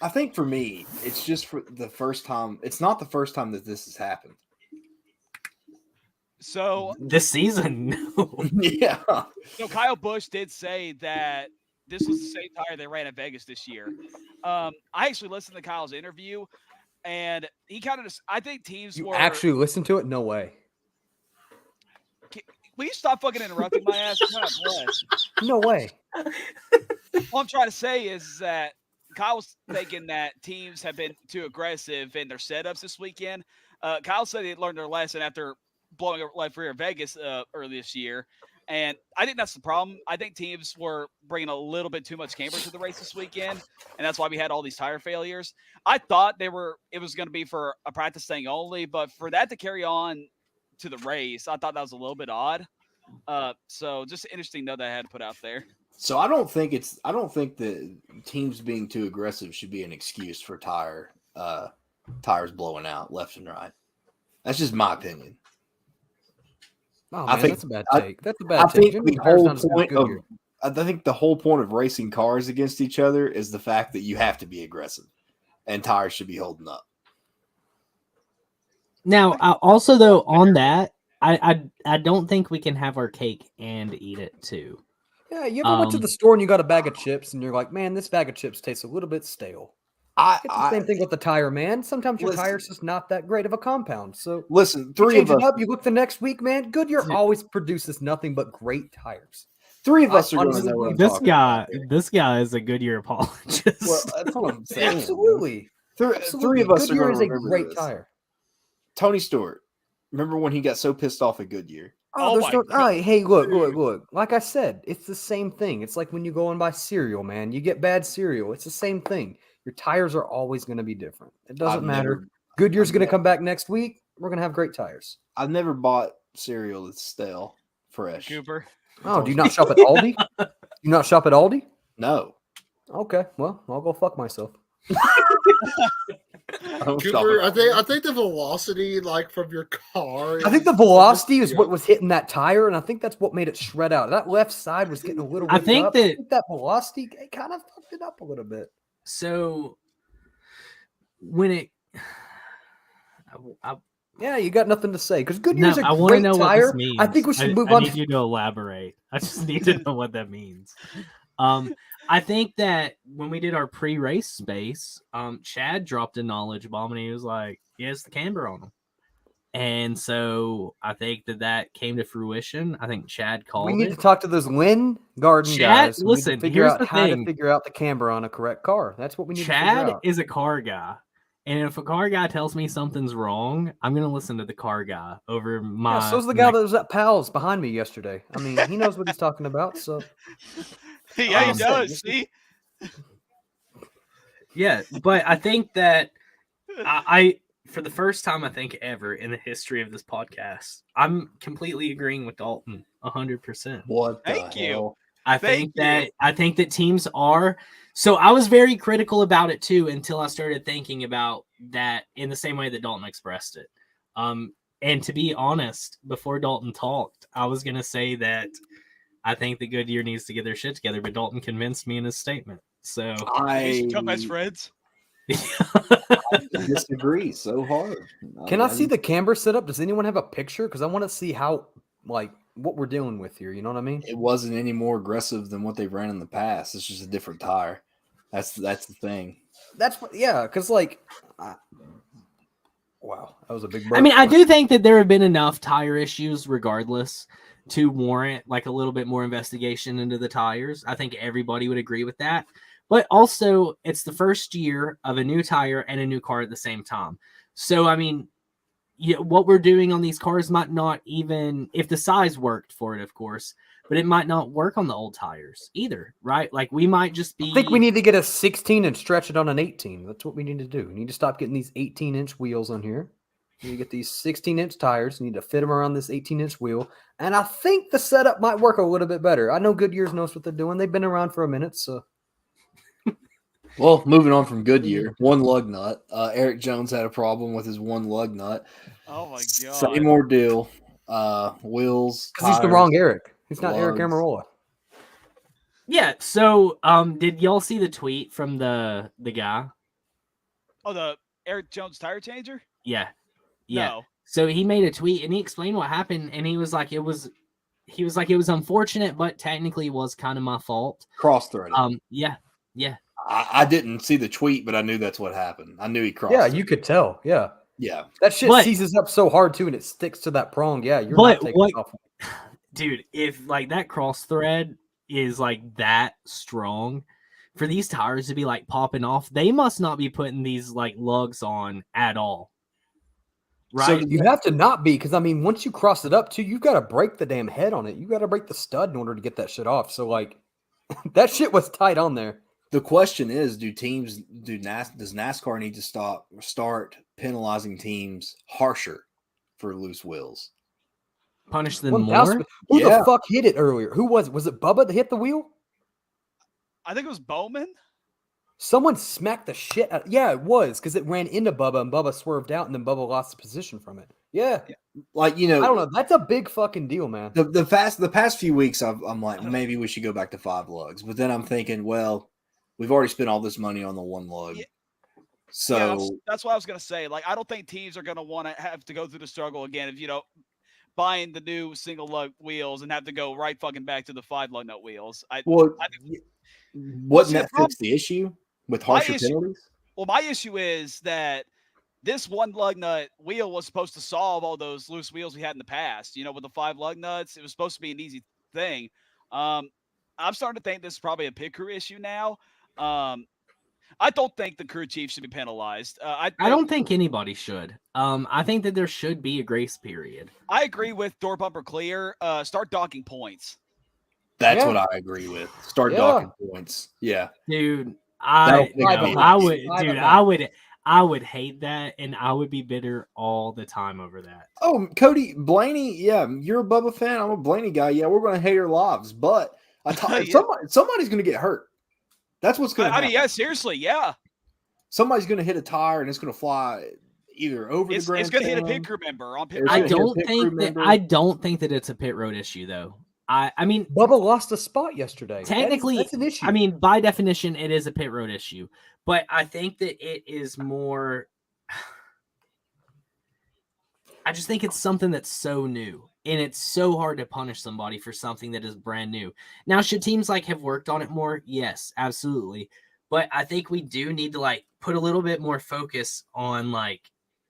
I think for me, it's just for the first time. It's not the first time that this has happened. So this season, no. Yeah. So Kyle Busch did say that this was the same tire they ran at Vegas this year. I actually listened to Kyle's interview, and he kind of just. I think teams You were actually listened to it? No way. Will you stop fucking interrupting my ass? God bless. No way. What I'm trying to say is that Kyle's thinking that teams have been too aggressive in their setups this weekend. Kyle said they learned their lesson after blowing a left rear in Vegas early this year. And I think that's the problem. I think teams were bringing a little bit too much camber to the race this weekend, and that's why we had all these tire failures. I thought it was going to be for a practice thing only, but for that to carry on to the race, I thought that was a little bit odd. So just interesting note that I had to put out there. So I don't think that teams being too aggressive should be an excuse for tires blowing out left and right. That's just my opinion. Oh, I man, think that's a bad take. That's a bad take. I think the whole point of racing cars against each other is the fact that you have to be aggressive, and tires should be holding up. Now, also though, on that, I don't think we can have our cake and eat it too. Yeah, you ever went to the store and you got a bag of chips and you're like, man, this bag of chips tastes a little bit stale. It's the same thing with the tire, man. Sometimes your tire's just not that great of a compound. So listen, you change it up. You look the next week, man. Goodyear always produces nothing but great tires. Three of us are going to know what I'm talking about. This guy is a Goodyear apologist. Well, that's what I'm saying. Absolutely. Three of us Goodyear are is going a to remember great this. tire. Tony Stewart. Remember when he got so pissed off at Goodyear? Hey, look. Like I said, it's the same thing. It's like when you go and buy cereal, man. You get bad cereal. It's the same thing. Your tires are always going to be different. It doesn't matter. Goodyear's going to come back next week. We're going to have great tires. I've never bought cereal that's stale, fresh. Cooper. Oh, do you not shop at Aldi? You not shop at Aldi? No. Okay, well, I'll go fuck myself. Cooper, I think the velocity, like from your car. I think the velocity is what was hitting that tire, and I think that's what made it shred out. That left side was getting a little. I think that velocity kind of fucked it up a little bit. So when it, yeah, you got nothing to say because Goodyear's a I great know tire. What this means. I think we should move I on. need you to elaborate. I just need to know what that means. I think that when we did our pre-race space, Chad dropped a knowledge bomb and he was like, "Yeah, it's the camber on them." And so I think that came to fruition. I think Chad called. We need to talk to those Lynn Garden guys. Listen, here's the thing: figure out the camber on a correct car. That's what we need. Chad is a car guy, and if a car guy tells me something's wrong, I'm gonna listen to the car guy over my. Yeah, so's the guy that was at Pal's behind me yesterday. I mean, he knows what he's talking about. So. Yeah, he does. See. Yeah, but I think that I for the first time I think ever in the history of this podcast, I'm completely agreeing with Dalton 100%. What? Thank you. I think that teams are. So I was very critical about it too until I started thinking about that in the same way that Dalton expressed it. And to be honest, before Dalton talked, I was gonna say that I think the Goodyear needs to get their shit together, but Dalton convinced me in his statement. So I become best friends. I disagree so hard. Can I see the camber setup? Does anyone have a picture? Because I want to see how, like, what we're dealing with here. You know what I mean? It wasn't any more aggressive than what they've ran in the past. It's just a different tire. That's the thing. That's what, yeah. Because like, wow, that was a big. I mean, I do think that there have been enough tire issues, regardless, to warrant like a little bit more investigation into the tires. I think everybody would agree with that. But also, it's the first year of a new tire and a new car at the same time. So, I mean, what we're doing on these cars might not even, if the size worked for it, of course, but it might not work on the old tires either, right? Like, we might just be... I think we need to get a 16 and stretch it on an 18. That's what we need to do. We need to stop getting these 18-inch wheels on here. You get these 16-inch tires. You need to fit them around this 18-inch wheel. And I think the setup might work a little bit better. I know Goodyear knows what they're doing. They've been around for a minute, so... Well, moving on from Goodyear, one lug nut. Eric Jones had a problem with his one lug nut. Oh my god! Same ordeal. Wheels. Because he's the wrong Eric. He's not Eric Amarola. Yeah. So, did y'all see the tweet from the guy? Oh, the Eric Jones tire changer? Yeah. No. So he made a tweet and he explained what happened, and he was like, it was unfortunate, but technically was kind of my fault. Cross-threaded. Yeah. I didn't see the tweet, but I knew that's what happened. I knew he crossed. Yeah, you could tell. Yeah. Yeah. That shit seizes up so hard too, and it sticks to that prong. Yeah, you're not taking it off. dude, if like that cross thread is like that strong, for these tires to be like popping off, they must not be putting these like lugs on at all. Right? You have to not be, because I mean, once you cross it up too, you've got to break the damn head on it. You got to break the stud in order to get that shit off. So like, that shit was tight on there. The question is, does NASCAR need to start penalizing teams harsher for loose wheels? Punish them more? Who the fuck hit it earlier? Who was it? Was it Bubba that hit the wheel? I think it was Bowman. Someone smacked the shit out. Yeah, it was, because it ran into Bubba and Bubba swerved out and then Bubba lost the position from it. Yeah. Like, you know, I don't know. That's a big fucking deal, man. The past few weeks, I'm like, maybe we should go back to 5 lugs. But then I'm thinking, well, we've already spent all this money on the 1 lug. Yeah. So that's what I was going to say. Like, I don't think teams are going to want to have to go through the struggle again if, buying the new single lug wheels and have to go right fucking back to the 5 lug nut wheels. Wouldn't that fix the issue with harsher penalties? Well, my issue is that this 1 lug nut wheel was supposed to solve all those loose wheels we had in the past. With the 5 lug nuts, it was supposed to be an easy thing. I'm starting to think this is probably a pit crew issue now. I don't think the crew chief should be penalized. I don't think anybody should. I think that there should be a grace period. I agree with door bumper clear. Start docking points. That's what I agree with. Start docking points. Yeah, dude. I would hate that, and I would be bitter all the time over that. Oh, Cody Blaney, yeah, you're a Bubba fan. I'm a Blaney guy. Yeah, we're going to hate our lives, but somebody's going to get hurt. That's what's going to happen. I mean, yeah, seriously, yeah. Somebody's going to hit a tire, and it's going to fly either over the ground. It's going to hit a pit crew member on pit road. I don't think that it's a pit road issue, though. I mean, Bubba lost a spot yesterday. Technically, that's an issue. I mean, by definition, it is a pit road issue. But I think that it is more. I just think it's something that's so new, and it's so hard to punish somebody for something that is brand new. Now, should teams have worked on it more? Yes, absolutely. But I think we do need to put a little bit more focus on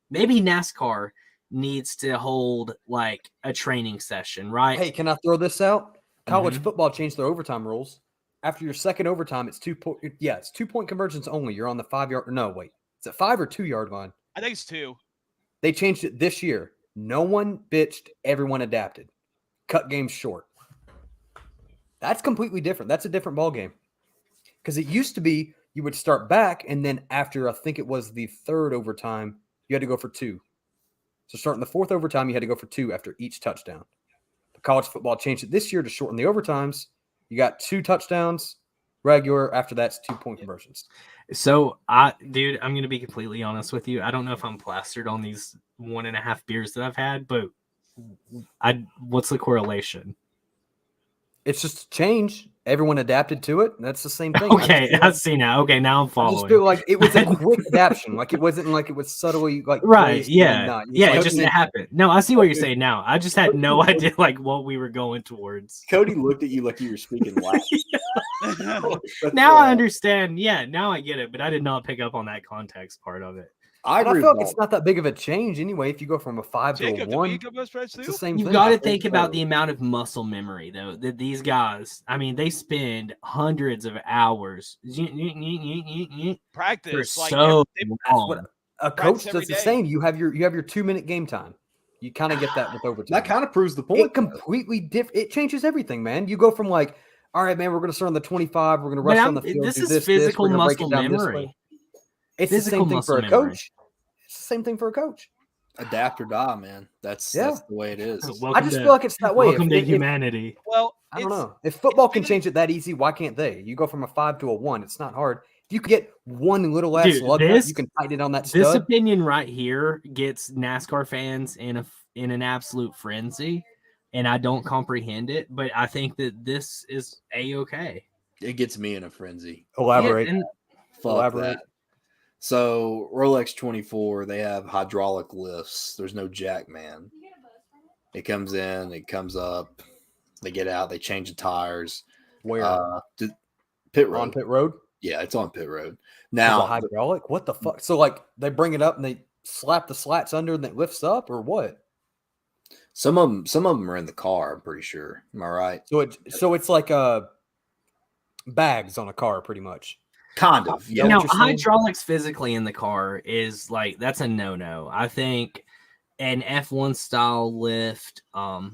maybe NASCAR needs to hold a training session, right? Hey, can I throw this out? College football changed their overtime rules. After your second overtime, it's 2 point. Yeah, it's 2 point conversions only. You're on the 5 yard. No, wait, is it 5 or 2 yard line? I think it's 2. They changed it this year. No one bitched. Everyone adapted. Cut games short. That's completely different. That's a different ball game. Because it used to be you would start back, and then after I think it was the 3rd overtime, you had to go for 2. So starting the 4th overtime, you had to go for 2 after each touchdown. The college football changed it this year to shorten the overtimes. You got 2 touchdowns, regular. After that's 2 point conversions. So, dude, I'm going to be completely honest with you. I don't know if I'm plastered on these 1.5 beers that I've had, but what's the correlation? It's just a change. Everyone adapted to it. That's the same thing. Okay, I see now. Okay, now I'm following. I just feel like it was a quick adaptation. It wasn't like it was subtly right. Yeah, it just happened. No, I see what you're saying now. I just had no idea what we were going towards. Cody looked at you like you were speaking Latin. Now I understand. Yeah, now I get it, but I did not pick up on that context part of it. I feel like it's not that big of a change anyway. If you go from a 5 to a 1, it's the same You've got to think about the amount of muscle memory, though, that these guys, I mean, they spend hundreds of hours practice. So long. A coach does the same. You have your 2-minute game time. You kind of get that with overtime. That kind of proves the point. It completely different. It changes everything, man. You go from all right, man, we're going to start on the 25. We're going to rush on the field. This is physical muscle memory. It's the same thing for a coach. It's the same thing for a coach. Adapt or die, man. That's the way it is. I just feel like it's that way. Welcome to humanity. Well, I don't know. If football can change it that easy, why can't they? You go from a 5 to a 1. It's not hard. If you could get one little ass lug nut, you can tighten it on that stud. This opinion right here gets NASCAR fans in an absolute frenzy, and I don't comprehend it. But I think that this is a-okay. It gets me in a frenzy. Elaborate. That. So Rolex 24, they have hydraulic lifts. There's no jack, man. It comes in, it comes up. They get out, they change the tires. Where? Pit road. On pit road? Yeah, it's on pit road. Now, hydraulic? What the fuck? So they bring it up and they slap the slats under and it lifts up, or what? Some of them are in the car. I'm pretty sure. Am I right? So it's like bags on a car, pretty much. Kind of. that Yeah. what Now, you're saying? hydraulics physically in the car is like that's a no. I think an F1 style lift. I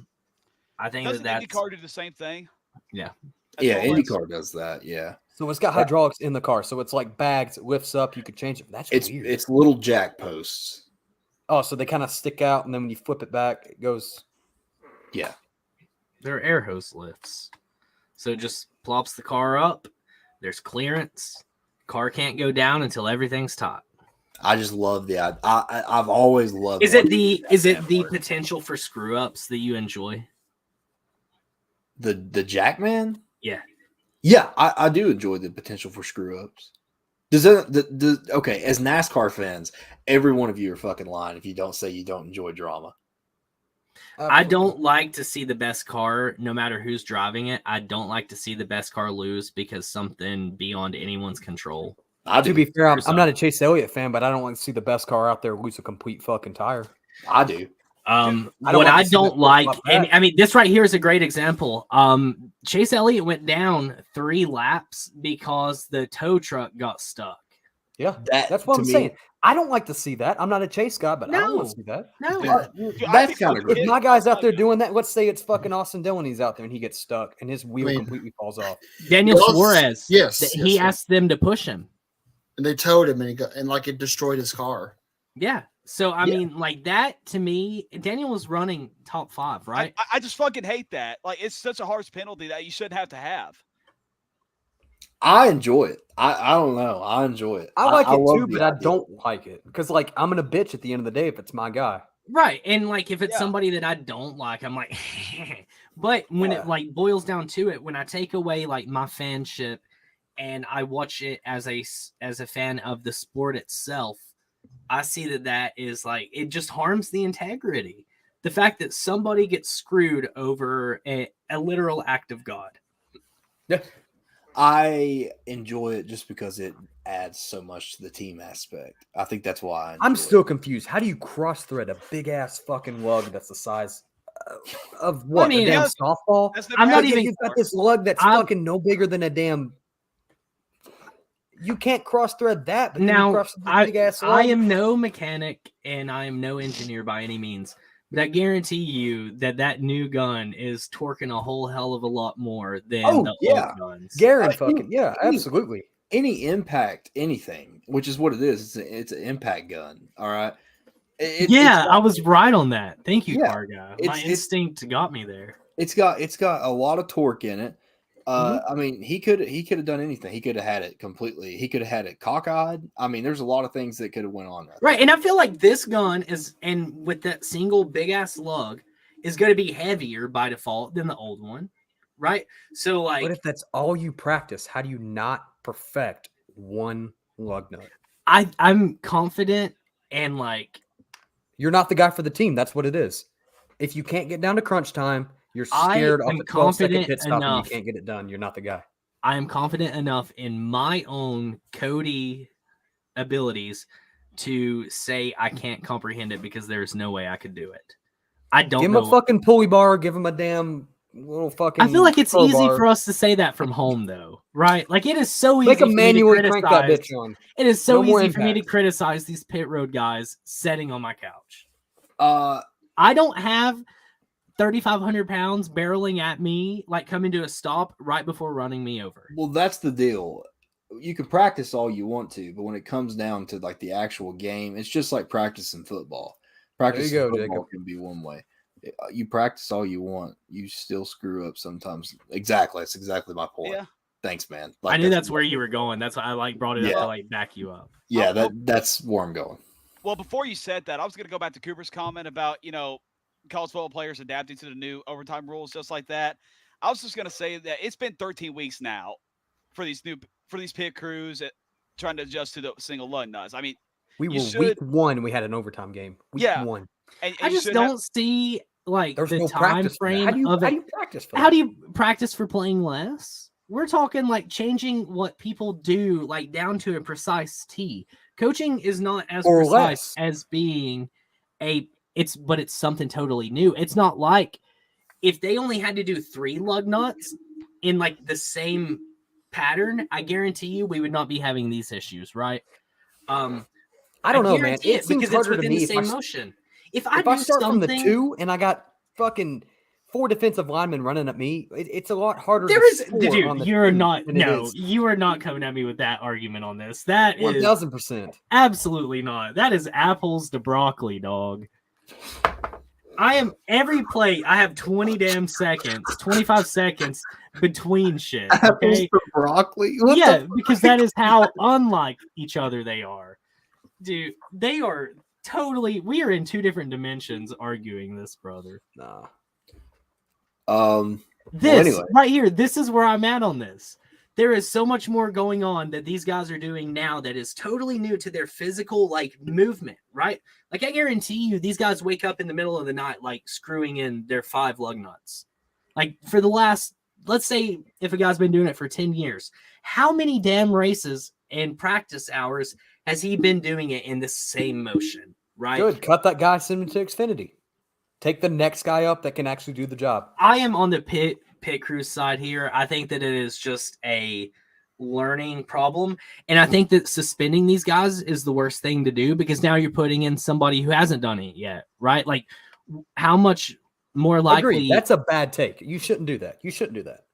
think Doesn't that's IndyCar do the same thing? yeah. As Yeah, well as- IndyCar does that. Yeah. So it's got hydraulics in the car. So it's like bags. It lifts up. You could change it. That's weird. It's little jack posts. Oh, so they kind of stick out, and then when you flip it back, it goes. Yeah. They're air hose lifts. So it just plops the car up. There's clearance. Car can't go down until everything's taut. I just love the. I've always loved. Is it the potential for screw ups that you enjoy? the Jackman? Yeah. Yeah, I do enjoy the potential for screw ups. Okay, as NASCAR fans, every one of you are fucking lying if you don't say you don't enjoy drama. I don't like to see the best car, no matter who's driving it. I don't like to see the best car lose because something beyond anyone's control. To be fair, I'm not a Chase Elliott fan, but I don't want to see the best car out there lose a complete fucking tire. I do. What I don't like, and I mean, this right here is a great example. Chase Elliott went down 3 laps because the tow truck got stuck. Yeah, that's what I'm saying. I don't like to see that. I'm not a Chase guy, but I don't want to see that. No, that's kind of good. If my guy's out there doing that, let's say it's fucking Austin Dillon. He's out there and he gets stuck and his wheel completely falls off. Daniel Suarez. Yes, he asked them to push him, and they towed him, and it destroyed his car. Yeah. So I mean, like that to me, Daniel was running top 5, right? I just fucking hate that. Like it's such a harsh penalty that you shouldn't have to have. I enjoy it. I don't know. I enjoy it. I like it love too, the but I idea. don't like it because, like, I'm gonna bitch at the end of the day if it's my guy. Right. And like if it's somebody that I don't like, I'm like, but when it like boils down to it, when I take away like my fanship and I watch it as a fan of the sport itself, I see that is like it just harms the integrity. The fact that somebody gets screwed over a literal act of God. Yeah. I enjoy it just because it adds so much to the team aspect. I think that's why I'm still confused. How do you cross thread a big ass fucking lug that's the size of what? I mean, a damn softball? I'm not even. You've got this lug that's fucking no bigger than a damn. You can't cross thread that. But Now, big ass lug. I am no mechanic and I am no engineer by any means. But I guarantee you that new gun is torquing a whole hell of a lot more than old guns. Absolutely. Any impact, anything, which is what it is. It's an impact gun. All right. I was right on that. Thank you, Yeah, car guy. My instinct got me there. It's got a lot of torque in it. I mean, he could have done anything. He could have had it completely. He could have had it cockeyed. I mean, there's a lot of things that could have went on. Right, and I feel like this gun is, and with that single big ass lug, is going to be heavier by default than the old one, right? So, like, but if that's all you practice, how do you not perfect one lug nut? I'm confident, and like, you're not the guy for the team. That's what it is. If you can't get down to crunch time. You're scared off the 12-second pit stop and you can't get it done. You're not the guy. I am confident enough in my own Cody abilities to say I can't comprehend it because there's no way I could do it. I don't give him know. A fucking pulley bar. Give him a damn little fucking. I feel like it's easy bar. for us to say that from home, though, right? Like it is so easy. Make a for manually me to crank that criticize. bitch on. It is so No easy for me to criticize these pit road guys sitting on my couch. I don't have 3,500 pounds barreling at me, like coming to a stop right before running me over. Well, that's the deal. You can practice all you want to, but when it comes down to like the actual game, it's just like practicing football. Practicing football can be one way. You practice all you want, you still screw up sometimes. Exactly, that's exactly my point. Yeah. Thanks, man. Like, I knew that's where you were going. That's why I like brought it up to like back you up. Yeah, that's where I'm going. Well, before you said that, I was going to go back to Cooper's comment about college football players adapting to the new overtime rules, just like that. I was just going to say that it's been 13 weeks now for these pit crews trying to adjust to the single lug nuts. I mean, week 1. We had an overtime game. Week 1. And I just don't see like there's the no time frame. How do you practice for? How do you practice for playing less? We're talking like changing what people do, like down to a precise T. Coaching is not as precise as being a it's something totally new. It's not like if they only had to do 3 lug nuts in like the same pattern, I guarantee you we would not be having these issues, right? I don't know, man. guarantee It seems because it's harder to within me the if same I, motion. If I if I do start from the something- 2 and I got fucking 4 defensive linemen running at me, it's a lot harder. There to is, score dude. on the You're 2 not. than it No, is. you are not coming at me with that argument on this. That is 1000%. absolutely not. That is apples to broccoli, dog. I am every play. I have 20 damn seconds, 25 seconds between shit. Apples Okay. to broccoli. What Yeah, the because that is how unlike each other they are, dude. They are totally. We are in 2 different dimensions arguing this, brother. Nah. This anyway. right here, this is where I'm at on this. There is so much more going on that these guys are doing now that is totally new to their physical like movement, right? Like I guarantee you, these guys wake up in the middle of the night like screwing in their 5 lug nuts. Like for the last, let's say, if a guy's been doing it for 10 years, how many damn races and practice hours has he been doing it in the same motion, right? Good. Cut that guy, send him to Xfinity. Take the next guy up that can actually do the job. I am on the pit crew side here. I think that it is just a learning problem. And I think that suspending these guys is the worst thing to do because now you're putting in somebody who hasn't done it yet, right? Like how much more likely Agreed. That's a bad take. You shouldn't do that. You shouldn't do that.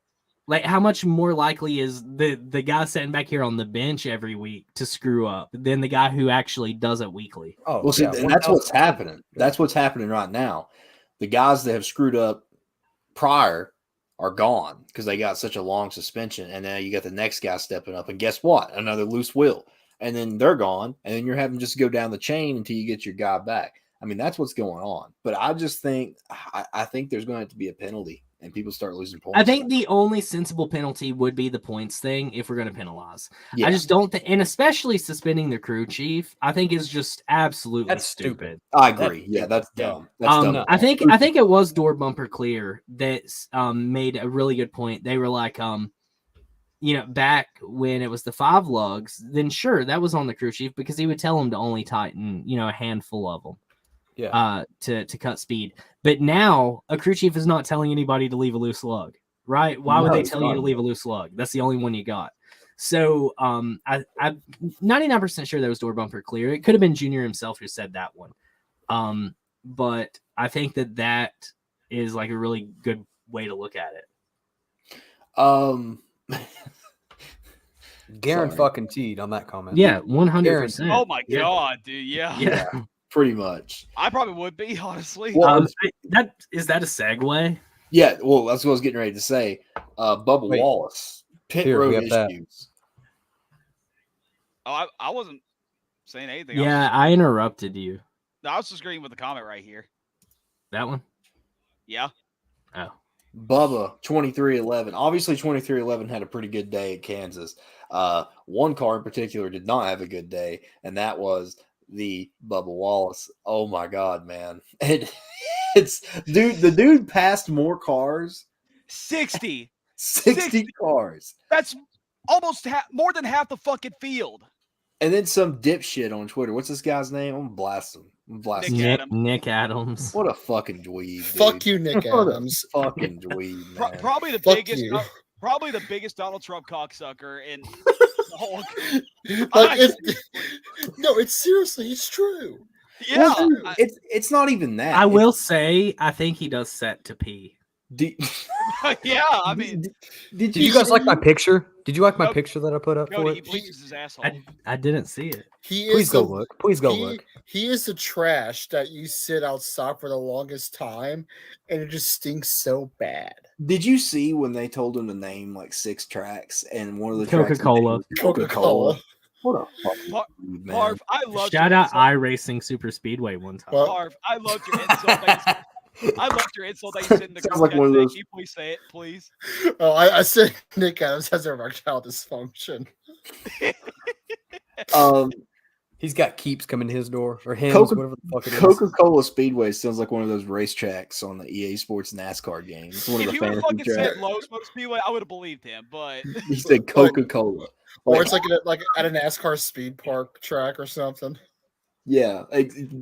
Like how much more likely is the guy sitting back here on the bench every week to screw up than the guy who actually does it weekly? Oh, Well, see, yeah, and that's what's 1000%. happening. That's what's happening right now. The guys that have screwed up prior are gone because they got such a long suspension, and now you got the next guy stepping up, and guess what? Another loose wheel, and then they're gone, and then you're having to just go down the chain until you get your guy back. I mean, that's what's going on. But I just think I think there's going to have to be a penalty, and people start losing points. I think the only sensible penalty would be the points thing if we're going to penalize. Yeah. I just don't think, and especially suspending the crew chief, I think is just absolutely That's stupid. I agree. Yeah, that's dumb. That's dumb. I think it was Door Bumper Clear that made a really good point. They were like, back when it was the 5 lugs, then sure that was on the crew chief because he would tell them to only tighten, a handful of them. Yeah. To cut speed. But now a crew chief is not telling anybody to leave a loose lug, right? Why would they tell you to leave a loose lug? That's the only one you got. So I'm 99% sure that was Door Bumper Clear. It could have been Junior himself who said that one. But I think that is like a really good way to look at it. Garen fucking teed on that comment. Yeah, 100%. Oh my god, dude. Yeah. Yeah. Pretty much. I probably would be, honestly. Well, that is that a segue? Yeah, well, that's what I was getting ready to say. Bubba Wait. Wallace, pit Here, we road have that. issues. Oh, I wasn't saying anything. Yeah, I interrupted you. I was just agreeing with the comment right here. That one? Yeah. Oh. Bubba 2311. Obviously, 2311 had a pretty good day at Kansas. One car in particular did not have a good day, and that was the Bubba Wallace. Oh my god, man! It's the dude passed more cars. 60. 60 cars. That's almost more than half the fucking field. And then some dipshit on Twitter. What's this guy's name? I'm gonna blast him. Nick Adams. What a fucking dweeb. Fuck dude. you, Nick What a Adams. fucking dweeb, man. Probably the Fuck biggest. you. Probably the biggest Donald Trump cocksucker in the whole. No, it's seriously, it's true. Yeah, Well, dude, it's not even that. I will say, I think he does set to pee. yeah. I mean, Did you guys like my picture? Did you like my Nope. picture that I put up for Cody, he it? bleaches his asshole. I didn't see it. He Please is go the, look. Please go he, look. He is the trash that you sit outside for the longest time, and it just stinks so bad. Did you see when they told him to name like 6 tracks and one of the tracks Coca-Cola. was Coca-Cola? What a fucking Mar- dude, man. Marv, I loved Shout your out insult. iRacing Super Speedway one time. Well, Marv, I loved your insult. I loved your insult that you said in the Sounds group like one of chat. those- Can you please say it, please? Oh, I said Nick Adams has erectile dysfunction. He's got keeps coming to his door or him, Coca- whatever the fuck it is. Coca-Cola Speedway sounds like one of those racetracks on the EA Sports NASCAR games. It's one of If the he would have fantasy fucking tracks. said Low Smoke Speedway, I would have believed him. But He said Coca-Cola. Or it's like at a NASCAR speed park track or something. Yeah,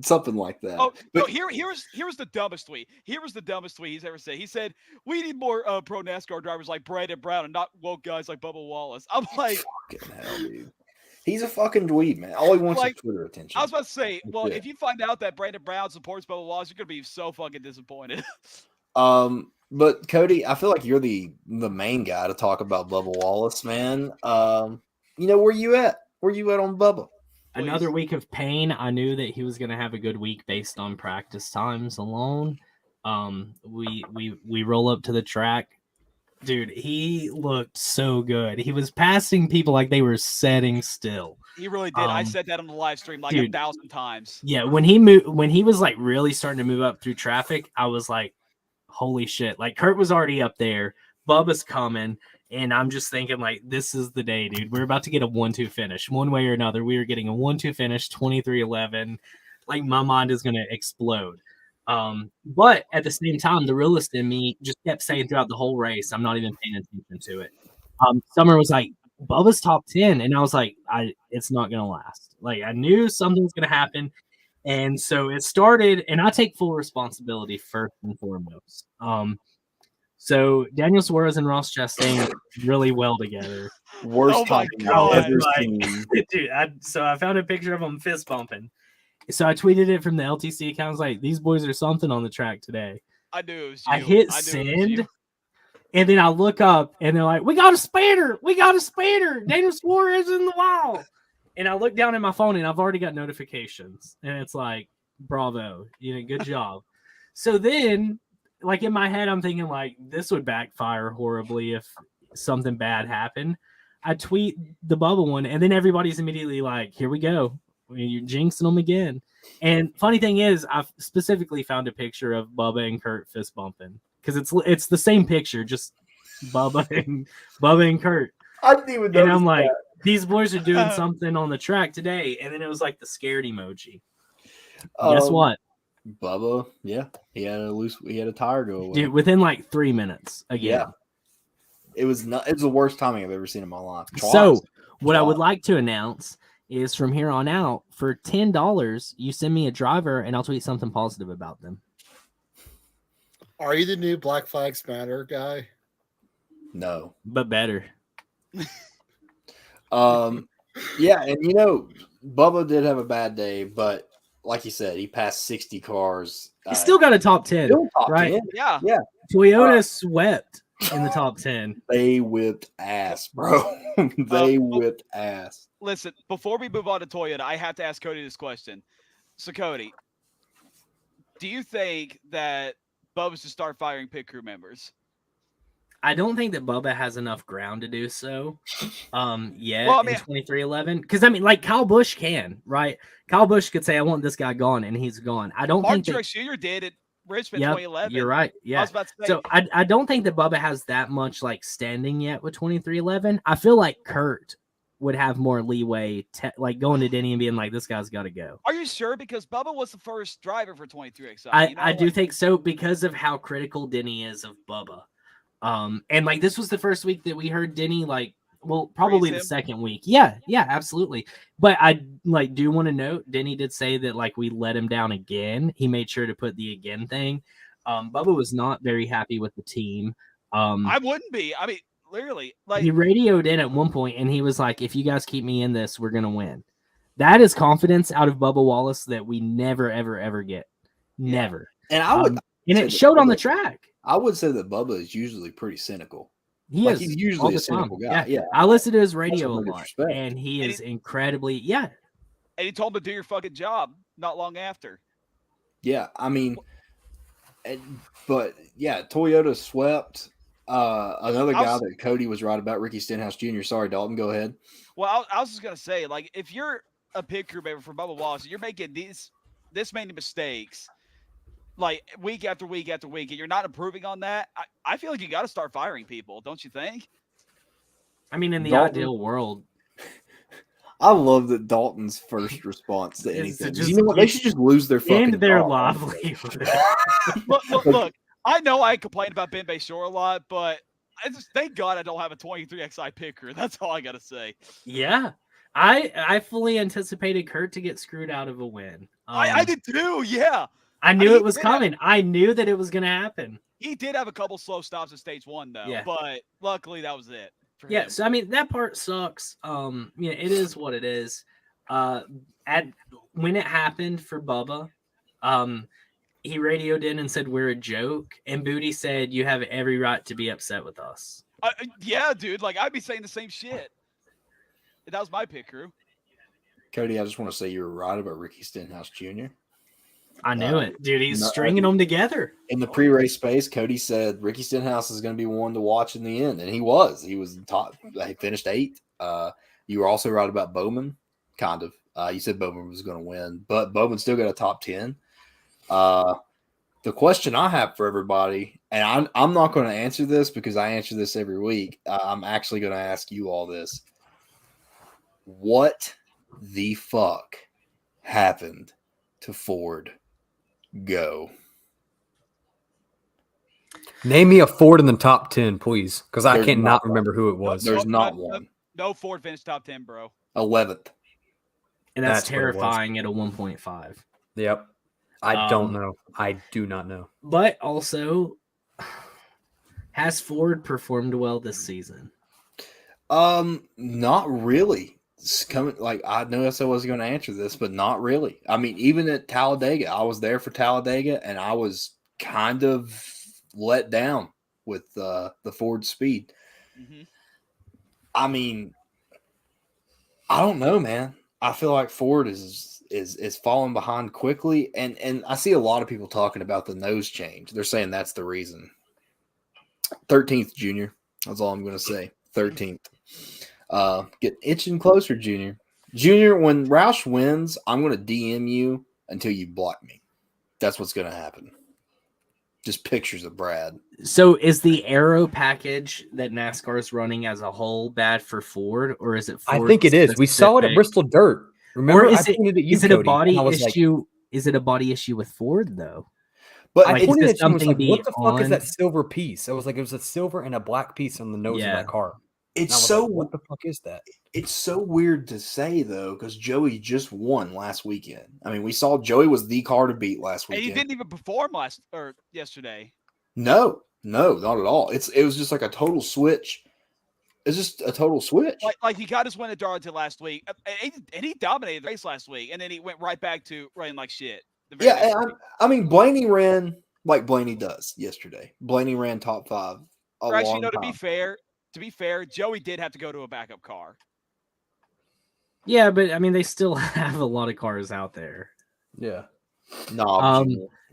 something like that. Oh, but no, here was the dumbest tweet. Here was the dumbest tweet he's ever said. He said, "We need more pro NASCAR drivers like Brandon Brown and not woke guys like Bubba Wallace." I'm like, fucking hell, dude. He's a fucking dweeb, man. All he wants Like, is Twitter attention. I was about to say, well, Yeah. if you find out that Brandon Brown supports Bubba Wallace, you're gonna be so fucking disappointed. But Cody, I feel like you're the main guy to talk about Bubba Wallace, man. Where you at? Where you at on Bubba? Another week of pain. I knew that he was going to have a good week based on practice times alone. We roll up to the track. Dude, he looked so good. He was passing people like they were setting still. He really did. I said that on the live stream like 1,000 times. Yeah, when he was like really starting to move up through traffic, I was like, holy shit. Like Kurt was already up there. Bubba's coming. And I'm just thinking, like, this is the day, dude. We're about to get a 1-2 finish. One way or another, we are getting a 1-2 finish, 23-11. Like, my mind is going to explode. But at the same time, the realist in me just kept saying throughout the whole race, I'm not even paying attention to it. Summer was like, Bubba's top 10. And I was like, it's not going to last. Like, I knew something was going to happen. And so it started, and I take full responsibility first and foremost. So Daniel Suarez and Ross Chastain really well together. Worst time I've ever seen. Dude, I found a picture of them fist bumping. So I tweeted it from the LTC account. I was like, these boys are something on the track today. I knew it was you. I hit send, and then I look up, and they're like, we got a spanner. We got a spanner. Daniel Suarez in the wall. And I look down at my phone, and I've already got notifications. And it's like, bravo. Good job. So then, like in my head, I'm thinking like this would backfire horribly if something bad happened. I tweet the Bubba one, and then everybody's immediately like, here we go. You're jinxing them again. And funny thing is, I've specifically found a picture of Bubba and Kurt fist bumping because it's the same picture, just Bubba and Kurt. I didn't even know. And I'm like, these boys are doing something on the track today. And then it was like the scared emoji. Guess what? Bubba, yeah, he had a tire go away. Dude, within like 3 minutes again. Yeah. It was the worst timing I've ever seen in my life. So what I would like to announce is from here on out, for $10, you send me a driver and I'll tweet something positive about them. Are you the new Black Flags Matter guy? No. But better. Yeah, and Bubba did have a bad day, but like you said, he passed 60 cars. He still got a top 10, right? 10. Yeah. Yeah. Toyota swept in the top 10. They whipped ass, bro. They whipped ass. Listen, before we move on to Toyota, I have to ask Cody this question. So, Cody, do you think that Bubba should start firing pit crew members? I don't think that Bubba has enough ground to do so yet Well, in 2311. Because, I mean, like Kyle Busch can, right? Kyle Busch could say, I want this guy gone, and he's gone. I don't Mark think Truex Jr. did at Richmond 2011. You're right. Yeah. I was about to say, So I don't think that Bubba has that much like standing yet with 2311. I feel like Kurt would have more leeway, like going to Denny and being like, this guy's got to go. are you sure? Because Bubba was the first driver for 23XI. I do think so because of how critical Denny is of Bubba. And like this was the first week that we heard Denny probably the second week. Yeah, absolutely. But I do want to note Denny did say that like we let him down again. He made sure to put the again thing. Bubba was not very happy with the team. I wouldn't be. I mean, literally, like he radioed in at one point and he was like, if you guys keep me in this, we're gonna win. That is confidence out of Bubba Wallace that we never, ever, ever get. Never. And I would and it showed on the track. I would say that Bubba is usually pretty cynical. He's usually a cynical guy. Yeah. I listen to his radio a That's lot, respect. and he is incredibly and he told him to do your fucking job not long after. Yeah, I mean, but yeah, Toyota swept. Another guy that Cody was right about, Ricky Stenhouse Jr. Sorry, Dalton, go ahead. Well, I was just gonna say, like, if you're a pit crew member for Bubba Wallace, you're making this many mistakes, like week after week after week, and you're not improving on that. I feel like you got to start firing people, don't you think? I mean, in the Dalton. ideal world, I love that Dalton's first response to Is anything. to just You know what? They should just lose their fucking end their job. livelihood. Look, I know I complain about Ben Bay Shore a lot, but I just thank God I don't have a 23XI pit crew. That's all I gotta say. Yeah. I fully anticipated Kurt to get screwed out of a win. I did too. Yeah. I knew he it was did have- coming. I knew that it was going to happen. He did have a couple slow stops in stage 1 though, Yeah. but luckily that was it. For Yeah, him. so I mean that part sucks. It is what it is. When it happened for Bubba, he radioed in and said we're a joke, and Booty said you have every right to be upset with us. Yeah, dude. Like I'd be saying the same shit. That was my pit crew. Cody, I just want to say you were right about Ricky Stenhouse Jr. I knew it, dude. He's stringing them together. In the pre-race space, Cody said Ricky Stenhouse is going to be one to watch in the end, and he was. He was top. He finished 8th. You were also right about Bowman, kind of. You said Bowman was going to win, but Bowman still got a top 10. The question I have for everybody, and I'm not going to answer this because I answer this every week. I'm actually going to ask you all this. What the fuck happened to Ford? Go. Name me a Ford in the top 10, please, because I There's can't not not remember who it was. There's not one. No Ford finished top 10, bro. 11th. And that's That's what it was. terrifying at a 1.5. Yep. I don't know. I do not know. But also, has Ford performed well this season? Not really. It's coming like I know I wasn't going to answer this, but not really. I mean, even at Talladega, I was there for Talladega, and I was kind of let down with the Ford speed. Mm-hmm. I mean, I don't know, man. I feel like Ford is falling behind quickly, and I see a lot of people talking about the nose change. They're saying that's the reason. 13th, Junior. That's all I'm going to say. 13th. Get itching closer, Junior. Junior, when Roush wins, I'm going to DM you until you block me. That's what's going to happen. Just pictures of Brad. So is the aero package that NASCAR is running as a whole bad for Ford, or is it Ford I think it is. We saw it at specific? Bristol Dirt. Remember, Or I pointed at you, is it a Cody, body and I was like, issue? Is it a body issue with Ford though? But I Like, is pointed this at you and was something like, what the fuck is beyond- that silver piece? I was like, it was a silver and a black piece on the nose of Yeah. that car. And it's I was so like, what the fuck is that? it's so weird to say though, because Joey just won last weekend. I mean, we saw Joey was the car to beat last And weekend. he didn't even perform yesterday. No, not at all. It was just like a total switch. It's just a total switch. Like he got his win at Darlington last week, and he dominated the race last week, and then he went right back to running like shit. Yeah, I mean, Blaney ran like Blaney does yesterday. Blaney ran top 5 a Actually, long no. To time. be fair, Joey did have to go to a backup car. Yeah, but I mean, they still have a lot of cars out there. Yeah. No,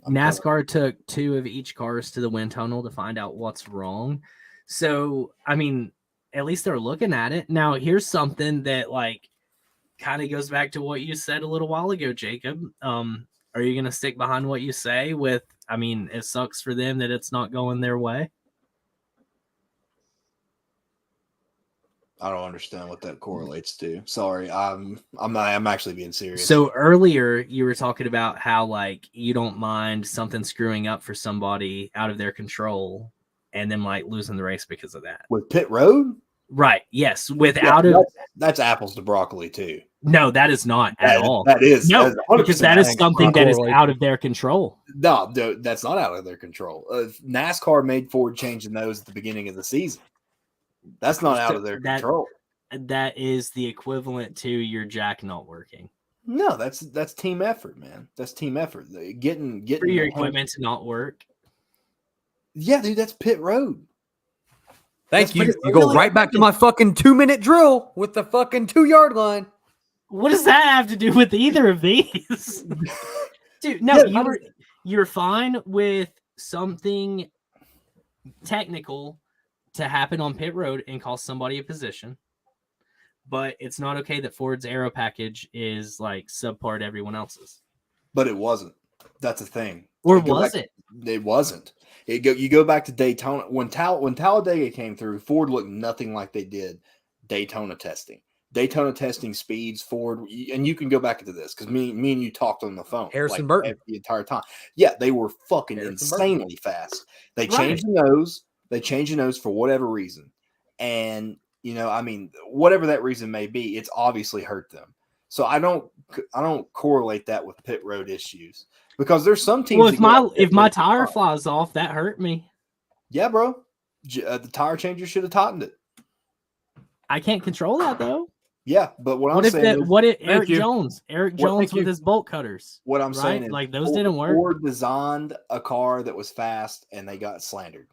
NASCAR took 2 of each cars to the wind tunnel to find out what's wrong. So, I mean, at least they're looking at it. Now, here's something that like kind of goes back to what you said a little while ago, Jacob. Are you going to stick behind what you say with, I mean, it sucks for them that it's not going their way? I don't understand what that correlates to. Sorry, I'm actually being serious. So earlier you were talking about how like you don't mind something screwing up for somebody out of their control and then like losing the race because of that. With pit road? Right. Yes. That's apples to broccoli too. No, that is not at all. That is no, because that is something that is out of their control. No, that's not out of their control. NASCAR made Ford change the nose at the beginning of the season. That's not out of their control. That is the equivalent to your jack not working. No, that's team effort, man. That's team effort. Getting for your equipment to not work. Yeah, dude, that's pit road. Thank you. You go right back to my fucking 2-minute drill with the fucking 2-yard line. What does that have to do with either of these? Dude, no, you're fine with something technical to happen on pit road and cost somebody a position. But it's not okay that Ford's aero package is like subpar to everyone else's. But it wasn't. That's a thing. Or was it? It wasn't. You go back to Daytona. When Talladega came through, Ford looked nothing like they did Daytona testing. Daytona testing speeds, Ford, and you can go back into this because me and you talked on the phone. Harrison Burton. The entire time. Yeah, they were fucking insanely fast. They changed the nose. They changed the nose for whatever reason. And I mean, whatever that reason may be, it's obviously hurt them. So I don't correlate that with pit road issues because there's some teams. Well, if my tire flies off, that hurt me. Yeah, bro. The tire changer should have tautened it. I can't control that though. Yeah, but what if Eric Jones with his bolt cutters? What I'm saying is, like those didn't work. Ford designed a car that was fast, and they got slandered.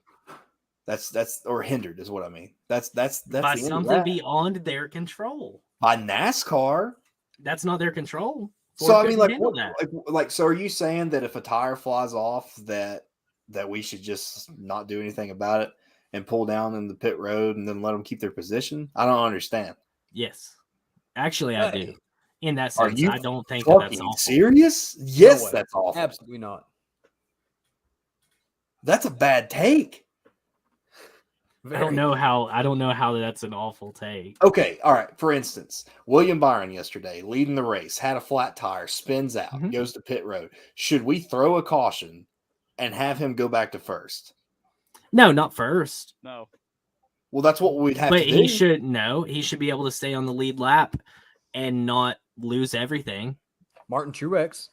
That's or hindered is what I mean. That's by something beyond their control. By NASCAR, that's not their control. So I mean, so are you saying that if a tire flies off, that we should just not do anything about it and pull down in the pit road and then let them keep their position? I don't understand. Yes, actually, I do. In that sense, I don't think that's awful. Serious? Yes, that's awful. Absolutely not. That's a bad take. I don't know how that's an awful take. Okay, all right. For instance, William Byron yesterday leading the race had a flat tire, spins out, goes to pit road. Should we throw a caution and have him go back to first? No, not first. No. Well, that's what we'd have to do. But he should be able to stay on the lead lap and not lose everything. Martin Truex.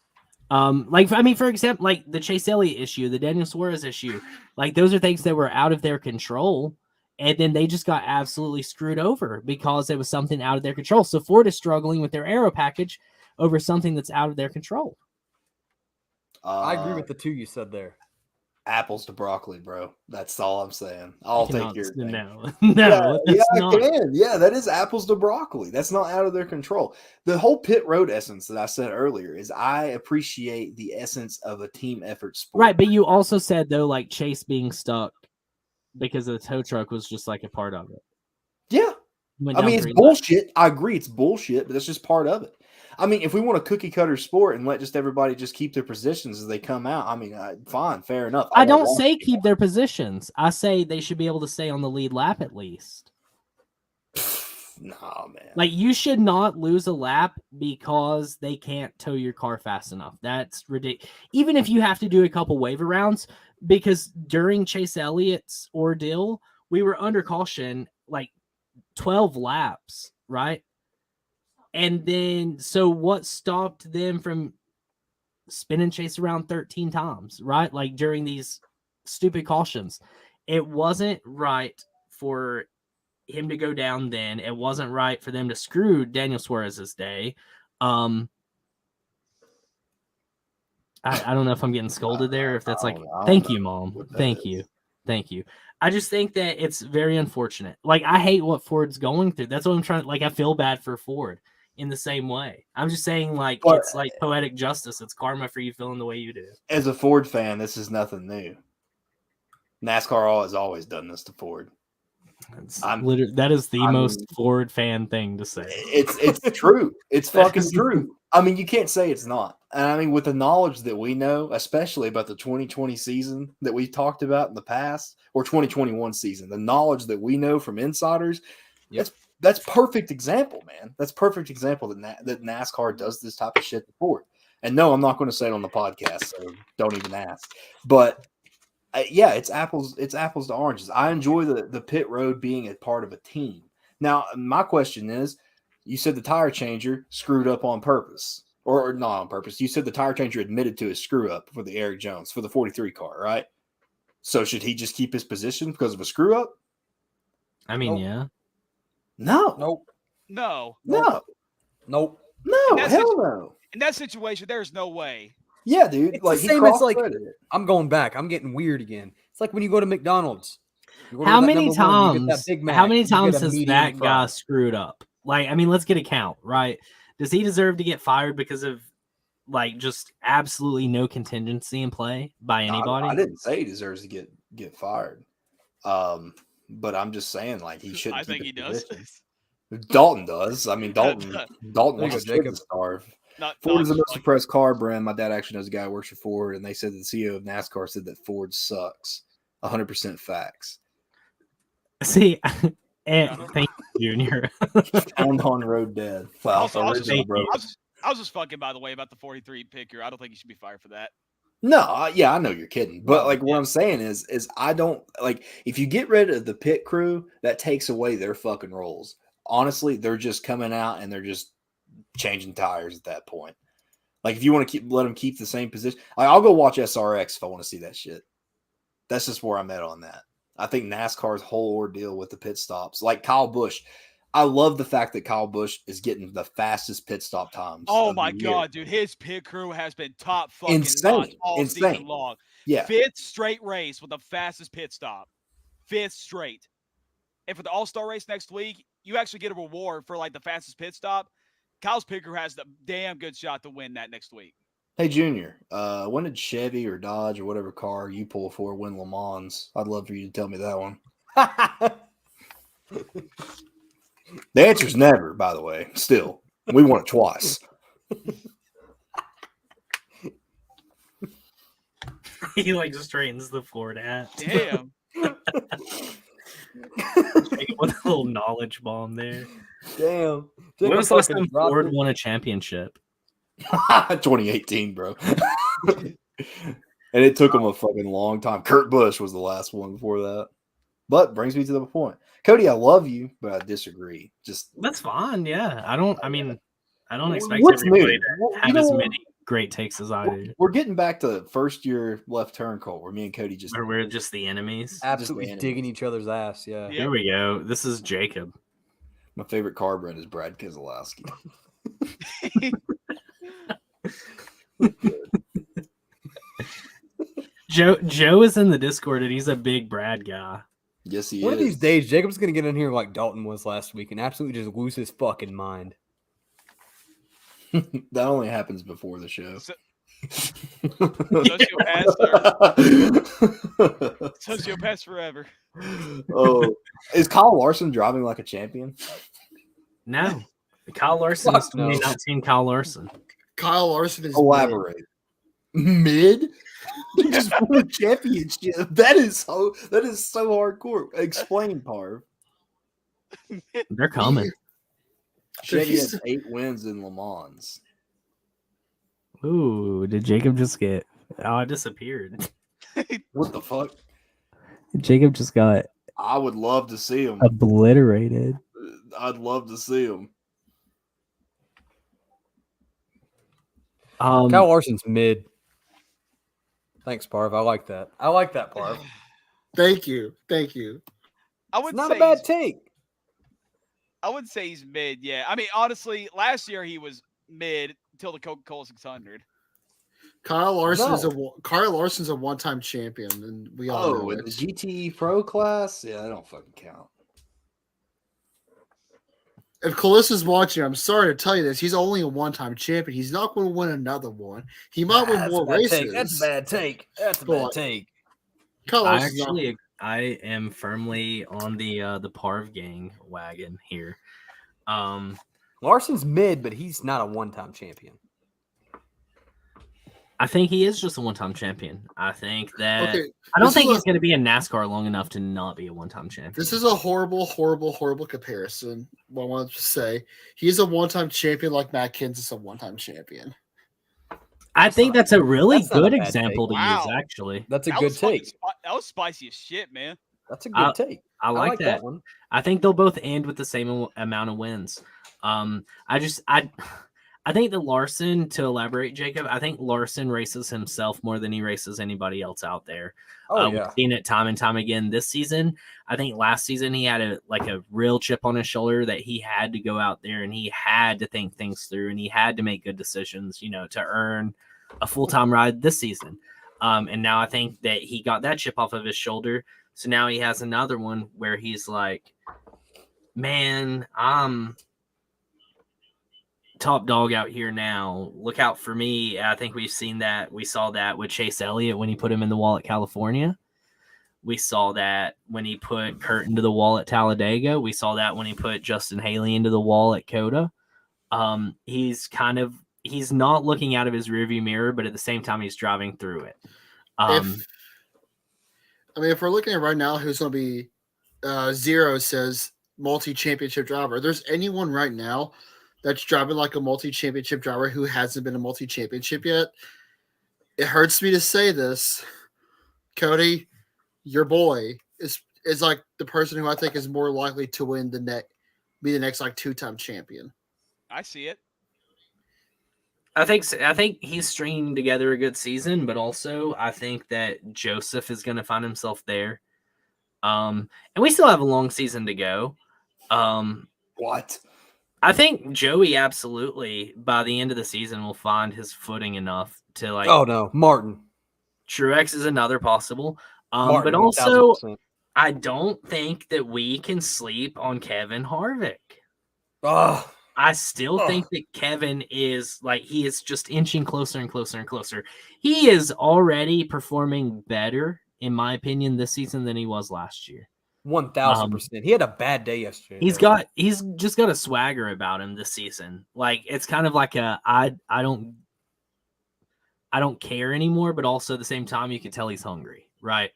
For example, like the Chase Elliott issue, the Daniel Suarez issue, like those are things that were out of their control, and then they just got absolutely screwed over because it was something out of their control. So Ford is struggling with their aero package over something that's out of their control. I agree with the two you said there. Apples to broccoli, bro. That's all I'm saying. I'll take your thing. No, not. I can. Yeah, that is apples to broccoli. That's not out of their control. The whole pit road essence that I said earlier is I appreciate the essence of a team effort sport. Right, but you also said though, like Chase being stuck because of the tow truck was just like a part of it. Yeah, I mean it's bullshit. I agree, it's bullshit, but that's just part of it. I mean, if we want a cookie cutter sport and let just everybody just keep their positions as they come out, I mean, fine, fair enough. I don't say keep their positions. I say they should be able to stay on the lead lap at least. No, man. Like you should not lose a lap because they can't tow your car fast enough. That's ridiculous. Even if you have to do a couple waiver rounds, because during Chase Elliott's ordeal, we were under caution like 12 laps, right? And then, so what stopped them from spinning Chase around 13 times, right? Like during these stupid cautions. It wasn't right for him to go down then. It wasn't right for them to screw Daniel Suarez's day. I don't know if I'm getting scolded there. If that's thank you, Mom. Thank you. I just think that it's very unfortunate. Like, I hate what Ford's going through. That's what I'm trying. Like, I feel bad for Ford in the same way. I'm just saying, like, it's like poetic justice. It's karma for you feeling the way you do. As a Ford fan, this is nothing new. NASCAR has always done this to Ford. That is the most Ford fan thing to say. It's true. It's fucking true. I mean, you can't say it's not. And I mean, with the knowledge that we know, especially about the 2020 season that we talked about in the past, or 2021 season, the knowledge that we know from insiders, that's perfect example, man. That's perfect example that NASCAR does this type of shit to Ford. And no, I'm not going to say it on the podcast, so don't even ask. But yeah, it's apples to oranges. I enjoy the pit road being a part of a team. Now, my question is, you said the tire changer screwed up on purpose, or not on purpose. You said the tire changer admitted to his screw up for the Eric Jones for the 43 car, right? So should he just keep his position because of a screw up? I mean, yeah. No. No. Hell no. In that situation, there's no way. Yeah, dude. It's like the same as like I'm going back. I'm getting weird again. It's like when you go to McDonald's. How many times has that guy screwed up? Like, I mean, let's get a count, right? Does he deserve to get fired because of like just absolutely no contingency in play by anybody? I didn't say he deserves to get fired. But I'm just saying, like, he shouldn't. I think he does. Dalton does. I mean, Dalton wants his kid to starve. Ford is the most suppressed car brand. My dad actually knows a guy who works for Ford, and they said the CEO of NASCAR said that Ford sucks. 100% facts. See, and thank you, Junior. Found on road dead. Wow, I was just fucking, by the way, about the 43 picker. I don't think he should be fired for that. No, yeah, I know you're kidding, but No, like what I'm saying is I don't like if you get rid of the pit crew, that takes away their fucking roles. Honestly, they're just coming out and they're just changing tires at that point. Like if you want to let them keep the same position, like I'll go watch SRX if I want to see that shit. That's just where I'm at on that. I think NASCAR's whole ordeal with the pit stops, like Kyle Busch. I love the fact that Kyle Busch is getting the fastest pit stop times. Oh of my the year. god, dude! His pit crew has been top fucking notch all Insane. season long. Yeah. 5th straight race with the fastest pit stop. 5th straight. And for the All-Star race next week, you actually get a reward for like the fastest pit stop. Kyle's pit crew has the damn good shot to win that next week. Hey Junior, when did Chevy or Dodge or whatever car you pull for win Le Mans? I'd love for you to tell me that one. The answer's never, by the way. Still, we won it twice. He like straightens the Ford hat. Damn. With a little knowledge bomb there. Damn. When was the last time dropped Ford it. won a championship? 2018, bro. And it took him a fucking long time. Kurt Busch was the last one before that. But brings me to the point. Cody, I love you, but I disagree. Just That's fine. Yeah. I don't expect What's everybody new? to have as many great takes as I do. We're getting back to first year left turn call where me and Cody just Where we're just the enemies. Absolutely Just digging each other's ass. Yeah. Here we go. This is Jacob. my favorite car brand is Brad Keselowski. Joe is in the Discord and he's a big Brad guy. Yes, he One is. of these days, Jacob's gonna get in here like Dalton was last week and absolutely just lose his fucking mind. That only happens before the show. Sociopaths forever. Oh, is Kyle Larson driving like a champion? No. Kyle Larson is Fuck no. 2019 Kyle Larson. Kyle Larson is Elaborate. Mid? You just won a championship. That is so hardcore. Explain, Parv. They're coming. Chevy has 8 wins in Le Mans. Ooh, did Jacob just get I disappeared. What the fuck? Jacob just got I would love to see him. obliterated. I'd love to see him. Kyle Larson's mid. Thanks, Parv. I like that. I like that, Parv. Thank you. Thank you. I It's would not say a bad he's- take. I would say he's mid. Yeah. I mean, honestly, last year he was mid until the Coca-Cola 600. Kyle Larson is No. Kyle Larson's a one-time champion, and we all know in it. the GT Pro class? Yeah, that don't fucking count. If Calissa's watching, I'm sorry to tell you this. He's only a one-time champion. He's not going to win another one. He might win That's more a bad races. take. That's a bad take. That's a Go bad on. take. Kyle I Larson's not- actually I am firmly on the Parv gang wagon here. Larson's mid, but he's not a one-time champion. I think he is just a one-time champion. I think that Okay, I don't this think is he's going to be in NASCAR long enough to not be a one-time champion. this is a horrible, horrible, horrible comparison. What I wanted to say, he's a one-time champion like Matt Kenseth's a one-time champion. I think that's a really that's not a good bad example to take. use. Wow. Actually, That's a That good was fucking take. That was spicy as shit, man. That's a good take. I like that. one. I think they'll both end with the same amount of wins. I think that Larson, to elaborate, Jacob, I think Larson races himself more than he races anybody else out there. Oh, We've yeah. seen it time and time again this season. I think last season he had a real chip on his shoulder that he had to go out there and he had to think things through and he had to make good decisions, to earn a full-time ride this season. And now I think that he got that chip off of his shoulder. So now he has another one where he's like, man, I'm top dog out here now. Look out for me. I think we've seen that. We saw that with Chase Elliott when he put him in the wall at California. We saw that when he put Kurt into the wall at Talladega. We saw that when he put Justin Haley into the wall at Coda. He's not looking out of his rearview mirror, but at the same time, he's driving through it. If we're looking at right now, who's going to be Zero says multi-championship driver. If there's anyone right now that's driving like a multi-championship driver who hasn't been a multi-championship yet, it hurts me to say this, Cody, your boy is like the person who I think is more likely to win be the next like 2-time champion. I see it. I think he's stringing together a good season, but also I think that Joseph is going to find himself there. And we still have a long season to go. What? I think Joey absolutely by the end of the season will find his footing enough to like. Oh no, Martin. Truex is another possible. Martin, But also 1000%. I don't think that we can sleep on Kevin Harvick. Oh, I still think that Kevin is like he is just inching closer and closer and closer. He is already performing better, in my opinion, this season than he was last year. 1000%. He had a bad day yesterday. He's just got a swagger about him this season. Like it's kind of like I don't care anymore, but also at the same time you can tell he's hungry, right?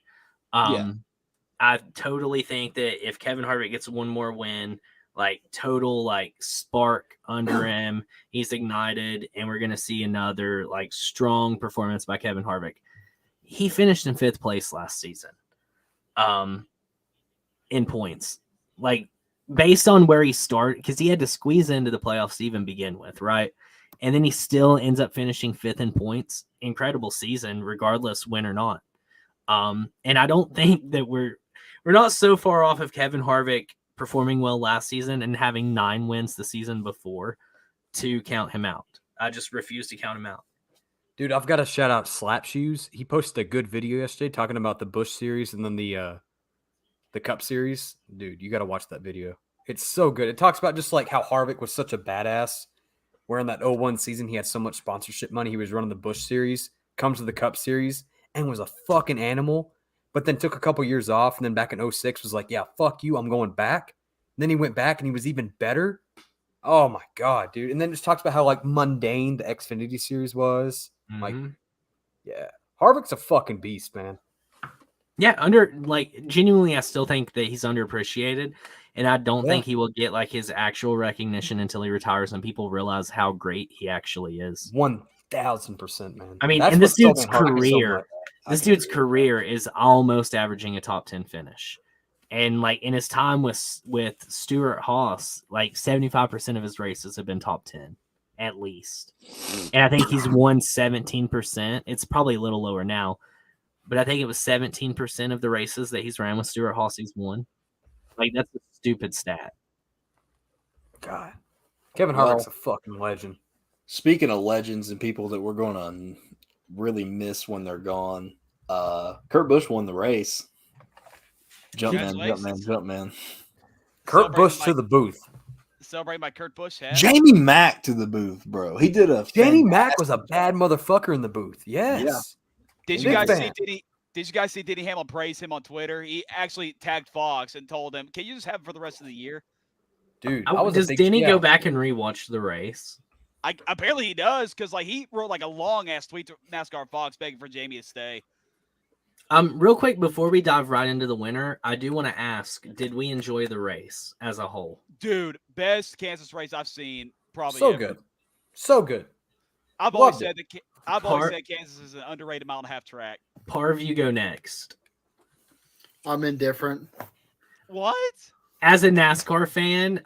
I totally think that if Kevin Harvick gets one more win, like total like spark under him, he's ignited, and we're gonna see another like strong performance by Kevin Harvick. He finished in 5th place last season, in points, like based on where he started, because he had to squeeze into the playoffs to even begin with, right? And then he still ends up finishing 5th in points. Incredible season, regardless win or not. And I don't think that we're not so far off of Kevin Harvick performing well last season and having 9 wins the season before to count him out. I just refuse to count him out. Dude, I've got to shout out Slap Shoes. He posted a good video yesterday talking about the Busch series and then the Cup series. Dude, you got to watch that video. It's so good. It talks about just like how Harvick was such a badass. Where in that 01 season he had so much sponsorship money. He was running the Busch series, comes to the Cup series, and was a fucking animal. But then took a couple years off, and then back in 06 was like, yeah, fuck you, I'm going back. And then he went back, and he was even better. Oh, my God, dude. And then just talks about how, like, mundane the Xfinity series was. Mm-hmm. Like, yeah. Harvick's a fucking beast, man. Yeah, genuinely, I still think that he's underappreciated, and I don't think he will get, like, his actual recognition until he retires and people realize how great he actually is. 1000%, man. I mean, and this dude's career... This dude's career is almost averaging a top 10 finish. And like in his time with Stuart Haas, like 75% of his races have been top 10 at least. And I think he's won 17%. It's probably a little lower now, but I think it was 17% of the races that he's ran with Stuart Haas he's won. Like that's a stupid stat. God. Kevin Harvick's a fucking legend. Speaking of legends and people that we're going to really miss when they're gone, Kurt Busch won the race. Jumpman. Kurt Busch to the booth. Celebrate my Kurt Busch hat. Jamie Mack to the booth, bro. He did a Jamie Mack was a bad motherfucker in the booth. Yes. Yeah. Did you guys see Denny Hamlin praise him on Twitter? He actually tagged Fox and told him, "Can you just have him for the rest of the year?" Dude, does Denny go back and rewatch the race? Apparently he does, because like he wrote like a long ass tweet to NASCAR Fox begging for Jamie to stay. Real quick before we dive right into the winner, I do want to ask: did we enjoy the race as a whole? Dude, best Kansas race I've seen probably. So ever. good, so good. I've always said Kansas is an underrated mile and a half track. Parv, you go next. I'm indifferent. What? As a NASCAR fan,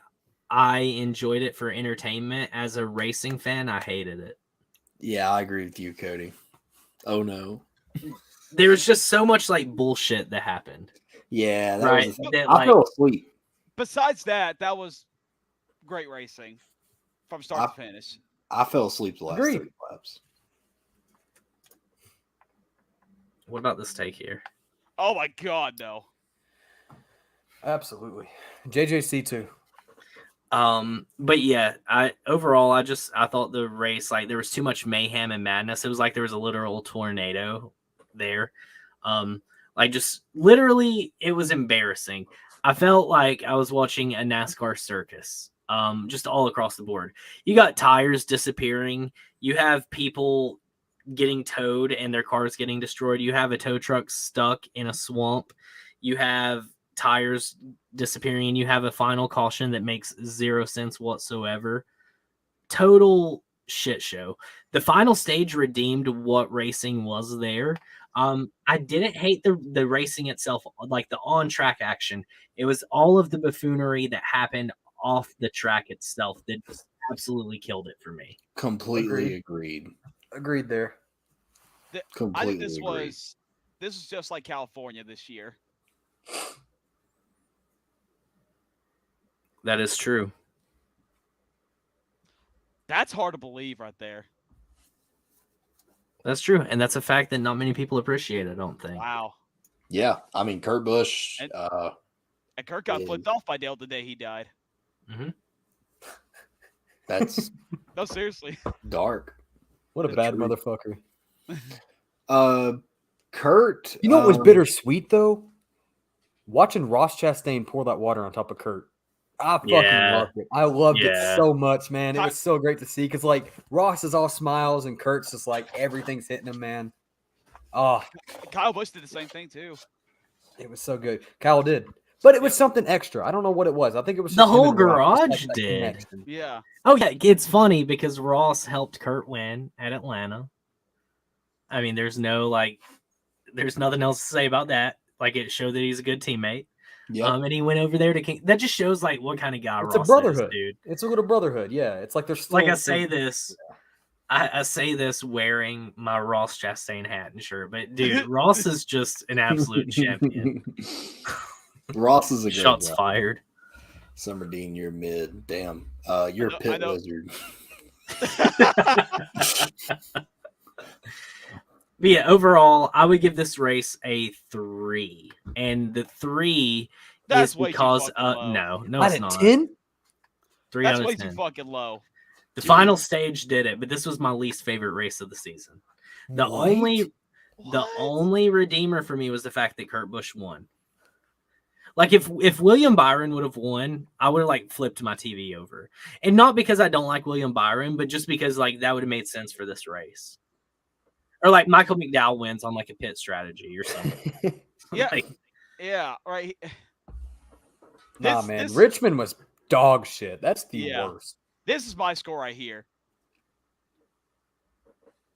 I enjoyed it for entertainment. As a racing fan, I hated it. Yeah, I agree with you, Cody. Oh no. There was just so much like bullshit that happened. Yeah, right. I fell asleep. Besides that was great racing from start to finish. I fell asleep the last 3 laps. What about this take here? Oh my God, no. Absolutely. JJC too. But yeah, I thought the race, like there was too much mayhem and madness. It was like there was a literal tornado there. Like just literally it was embarrassing. I felt like I was watching a NASCAR circus. Just all across the board. You got tires disappearing. You have people getting towed and their cars getting destroyed. You have a tow truck stuck in a swamp. You have tires disappearing, and you have a final caution that makes zero sense whatsoever. Total shit show. The final stage redeemed what racing was there. I didn't hate the racing itself, like the on-track action. It was all of the buffoonery that happened off the track itself that just absolutely killed it for me. Completely agreed. Agreed there. I think this agreed. was just like California this year. That is true. That's hard to believe right there. That's true, and that's a fact that not many people appreciate. I don't think. Wow. Yeah, I mean Kurt Busch. And Kurt got is- flipped off by Dale the day he died. That's No, seriously. dark. What a The bad truth. motherfucker. Kurt. You know what was bittersweet though? Watching Ross Chastain pour that water on top of Kurt. I fucking Yeah. loved it. I loved Yeah. it so much, man. It was so great to see because like Ross is all smiles and Kurt's just like everything's hitting him, man. Oh, Kyle Busch did the same thing too. it was so good. Kyle did. But it was something extra. I don't know what it was. I think it was The just him whole and Ross, just garage that did. connection. Yeah. Oh yeah, it's funny because Ross helped Kurt win at Atlanta. I mean, there's nothing else to say about that. Like it showed that he's a good teammate. Yeah. And he went over there to King. That just shows like what kind of guy It's Ross a brotherhood, is, dude. It's a little brotherhood. Yeah, it's like there's Like I say this wearing my Ross Chastain hat and shirt, but dude, Ross is just an absolute champion. Ross is a good Shots guy. fired. Summer Dean, you're mid. Damn. You're a I pit know. wizard. But yeah, overall, I would give this race a 3, and the 3 That's is way too because fucking no, low. Out it's of not 10? 3 That's out of way 10. too fucking low. The final stage did it, but this was my least favorite race of the season. The What? only redeemer for me was the fact that Kurt Busch won. Like if William Byron would have won, I would have like flipped my TV over. And not because I don't like William Byron, but just because like that would have made sense for this race. Or like Michael McDowell wins on like a pit strategy or something. Yeah. Like, Yeah. Right. Nah, This- man. this- Richmond was dog shit. That's the Yeah. worst. This is my score right here.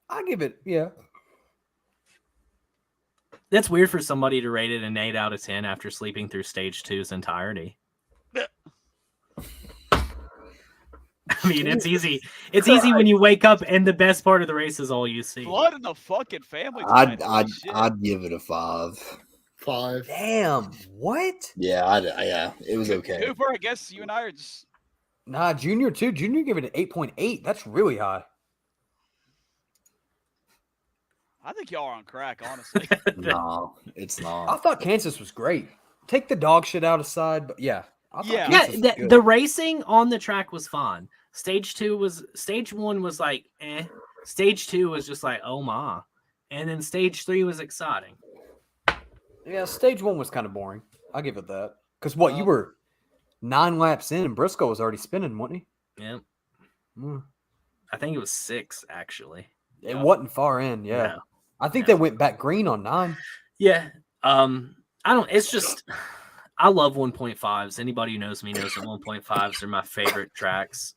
I give it, yeah. that's weird for somebody to rate it an 8 out of 10 after sleeping through stage 2's entirety. I mean, it's easy. It's easy when you wake up and the best part of the race is all you see. Blood in the fucking family. tonight. Holy shit. I'd give it a 5. 5. Damn. What? Yeah, yeah, it was okay. Cooper, I guess you and I are just. Nah, Junior too. Junior gave it an 8.8. That's really high. I think y'all are on crack, honestly. No, it's I not. thought Kansas was great. Take the dog shit out aside, but yeah. I thought Yeah. Kansas was Yeah, good. the racing on the track was fun. Stage 1 was like, eh. Stage 2 was just like, oh my. And then stage 3 was exciting. Yeah, stage 1 was kind of boring. I'll give it that. Because what, you were 9 laps in and Briscoe was already spinning, wasn't Yeah. he? Mm. I think it was 6 actually. It wasn't far in, yeah. No. I think No. they went back green on 9. Yeah. It's just I love 1.5s. Anybody who knows me knows that 1.5s are my favorite tracks.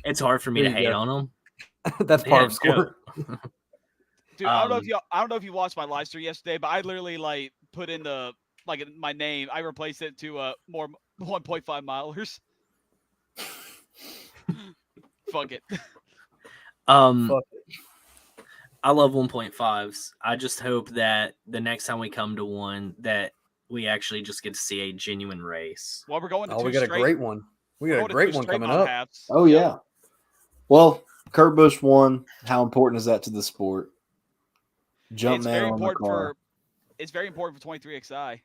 It's hard for me to There you hate go. on them. That's part Yeah, of score. Dude, I don't know Um, if you watched my live stream yesterday, but I literally like put in my name. I replaced it to more 1.5 milers. Fuck it. Fuck I love 1.5s. I just hope that the next time we come to one that we actually just get to see a genuine race. Well, we're going to Oh, two we got a straight. great one. We we're got a going to great two one straight coming mile up. halves. Oh yeah. Well, Kurt Busch won. How important is that to the sport? It's very Jumpman on the important car. It's very important for 23XI.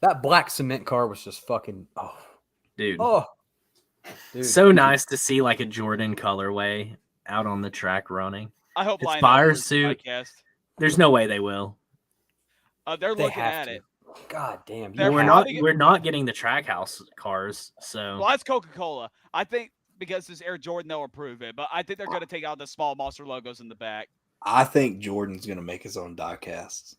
That black cement car was just fucking Dude. dude. So nice to see like a Jordan colorway out on the track running. I hope It's Lionel fire hears the suit. podcast. There's no way they will. They're They looking have at to. it. God damn. They're We're probably not we're not getting the track house cars. So Well, that's Coca-Cola. I think because this Air Jordan, they'll approve it. But I think they're going to take out the small monster logos in the back. I think Jordan's going to make his own diecasts.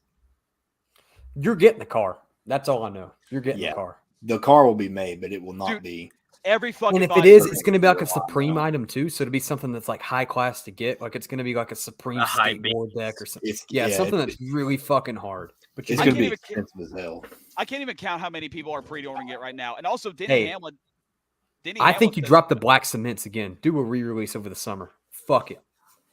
You're getting the car. That's all I know. You're getting Yeah. the car. The car will be made, but it will not Dude, be. Every fucking. And if it body is, part. it's going to be like a Supreme item too. So it'll be something that's like high class to get. Like it's going to be like a Supreme A hype skateboard deck or something. Yeah, Something that's really fucking hard. But It's I going to can't be even- expensive as hell. I can't even count how many people are pre-ordering it right now. And also, Hey, Hamlin. I think you dropped the black cements again. Do a re-release over the summer. Fuck it.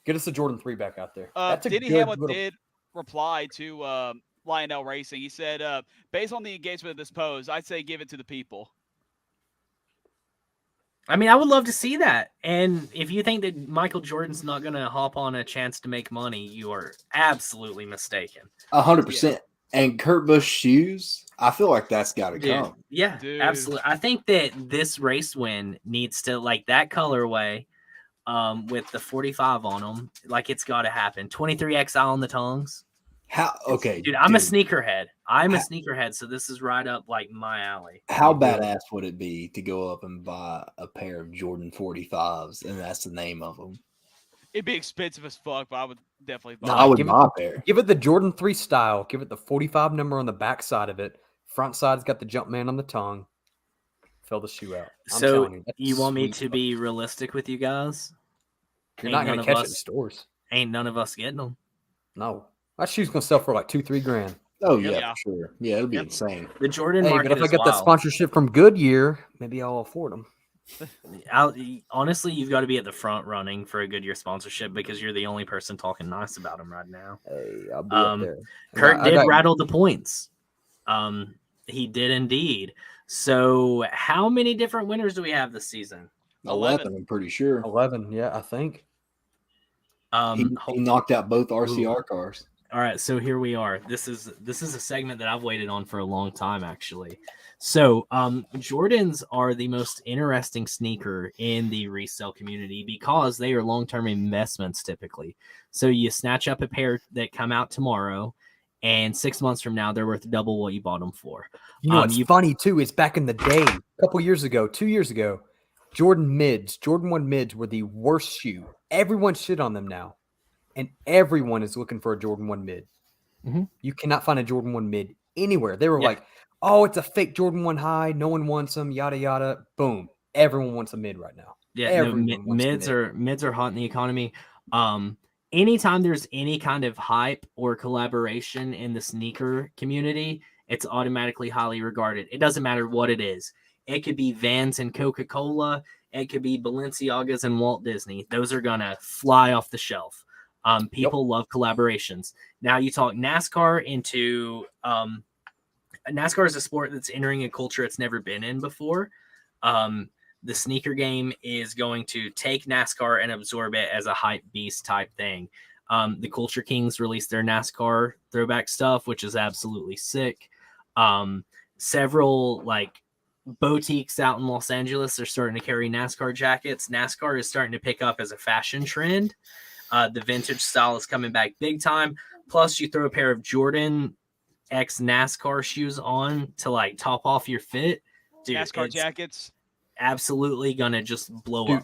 Get us a Jordan 3 back out there. That's a Denny good Hamlin little- did reply to Lionel Racing. He said, based on the engagement of this pose, I'd say give it to the people. I mean, I would love to see that. And if you think that Michael Jordan's not going to hop on a chance to make money, you are absolutely mistaken. 100%. And Kurt Busch shoes, I feel like that's got to come. Yeah, Dude. absolutely. I think that this race win needs to, like, that colorway with the 45 on them, like, it's got to happen. 23XL on the tongues. How? Okay, Dude, I'm a sneakerhead. I'm a sneakerhead, so this is right up, like, my alley. How badass would it be to go up and buy a pair of Jordan 45s, and that's the name of them? It'd be expensive as fuck, but I would definitely buy No, it. I would give it- buy a pair. Give it the Jordan 3 style. Give it the 45 number on the back side of it. Front side's got the Jumpman on the tongue. Fill the shoe out. I'm So telling that's you want me sweet to stuff. be realistic with you guys? You're Ain't not going none to of catch it in us- stores. Ain't none of us getting them. No. That shoe's going to sell for like $2-3 grand. Oh, yeah, Yeah. for sure. Yeah, it'll be Yep. insane. The Jordan Hey, market but if I is get that wild. sponsorship from Goodyear, maybe I'll afford them. Honestly, you've got to be at the front running for a Goodyear sponsorship because you're the only person talking nice about them right now. Hey, I'll be up there. And Kurt I did got- rattle the points. He did indeed. So, how many different winners do we have this season? 11, I'm pretty sure. 11, yeah, I think. He knocked out both RCR cars. All right, so here we are. This is a segment that I've waited on for a long time, actually. So, Jordans are the most interesting sneaker in the resale community because they are long-term investments typically. So you snatch up a pair that come out tomorrow, and 6 months from now, they're worth double what you bought them for. You know, what's funny too is back in the day, a couple years ago, 2 years ago, Jordan 1 mids were the worst shoe. Everyone shit on them now, and everyone is looking for a Jordan 1 mid. Mhm. You cannot find a Jordan 1 mid anywhere. They were Yeah. like, "Oh, it's a fake Jordan 1 high. No one wants them." Yada yada. Boom. Everyone wants a mid right now. Yeah, no, Everyone wants a mids are hot in the economy. Anytime there's any kind of hype or collaboration in the sneaker community, it's automatically highly regarded. It doesn't matter what it is. It could be Vans and Coca-Cola. It could be Balenciagas and Walt Disney. Those are gonna fly off the shelf. People love collaborations. Now you talk NASCAR into NASCAR is a sport that's entering a culture it's never been in before. The sneaker game is going to take NASCAR and absorb it as a hype beast type thing. The Culture Kings released their NASCAR throwback stuff, which is absolutely sick. Several like boutiques out in Los Angeles are starting to carry NASCAR jackets. NASCAR is starting to pick up as a fashion trend. The vintage style is coming back big time. Plus, you throw a pair of Jordan X NASCAR shoes on to like top off your fit. Dude, NASCAR it's jackets. absolutely gonna just blow Dude, up.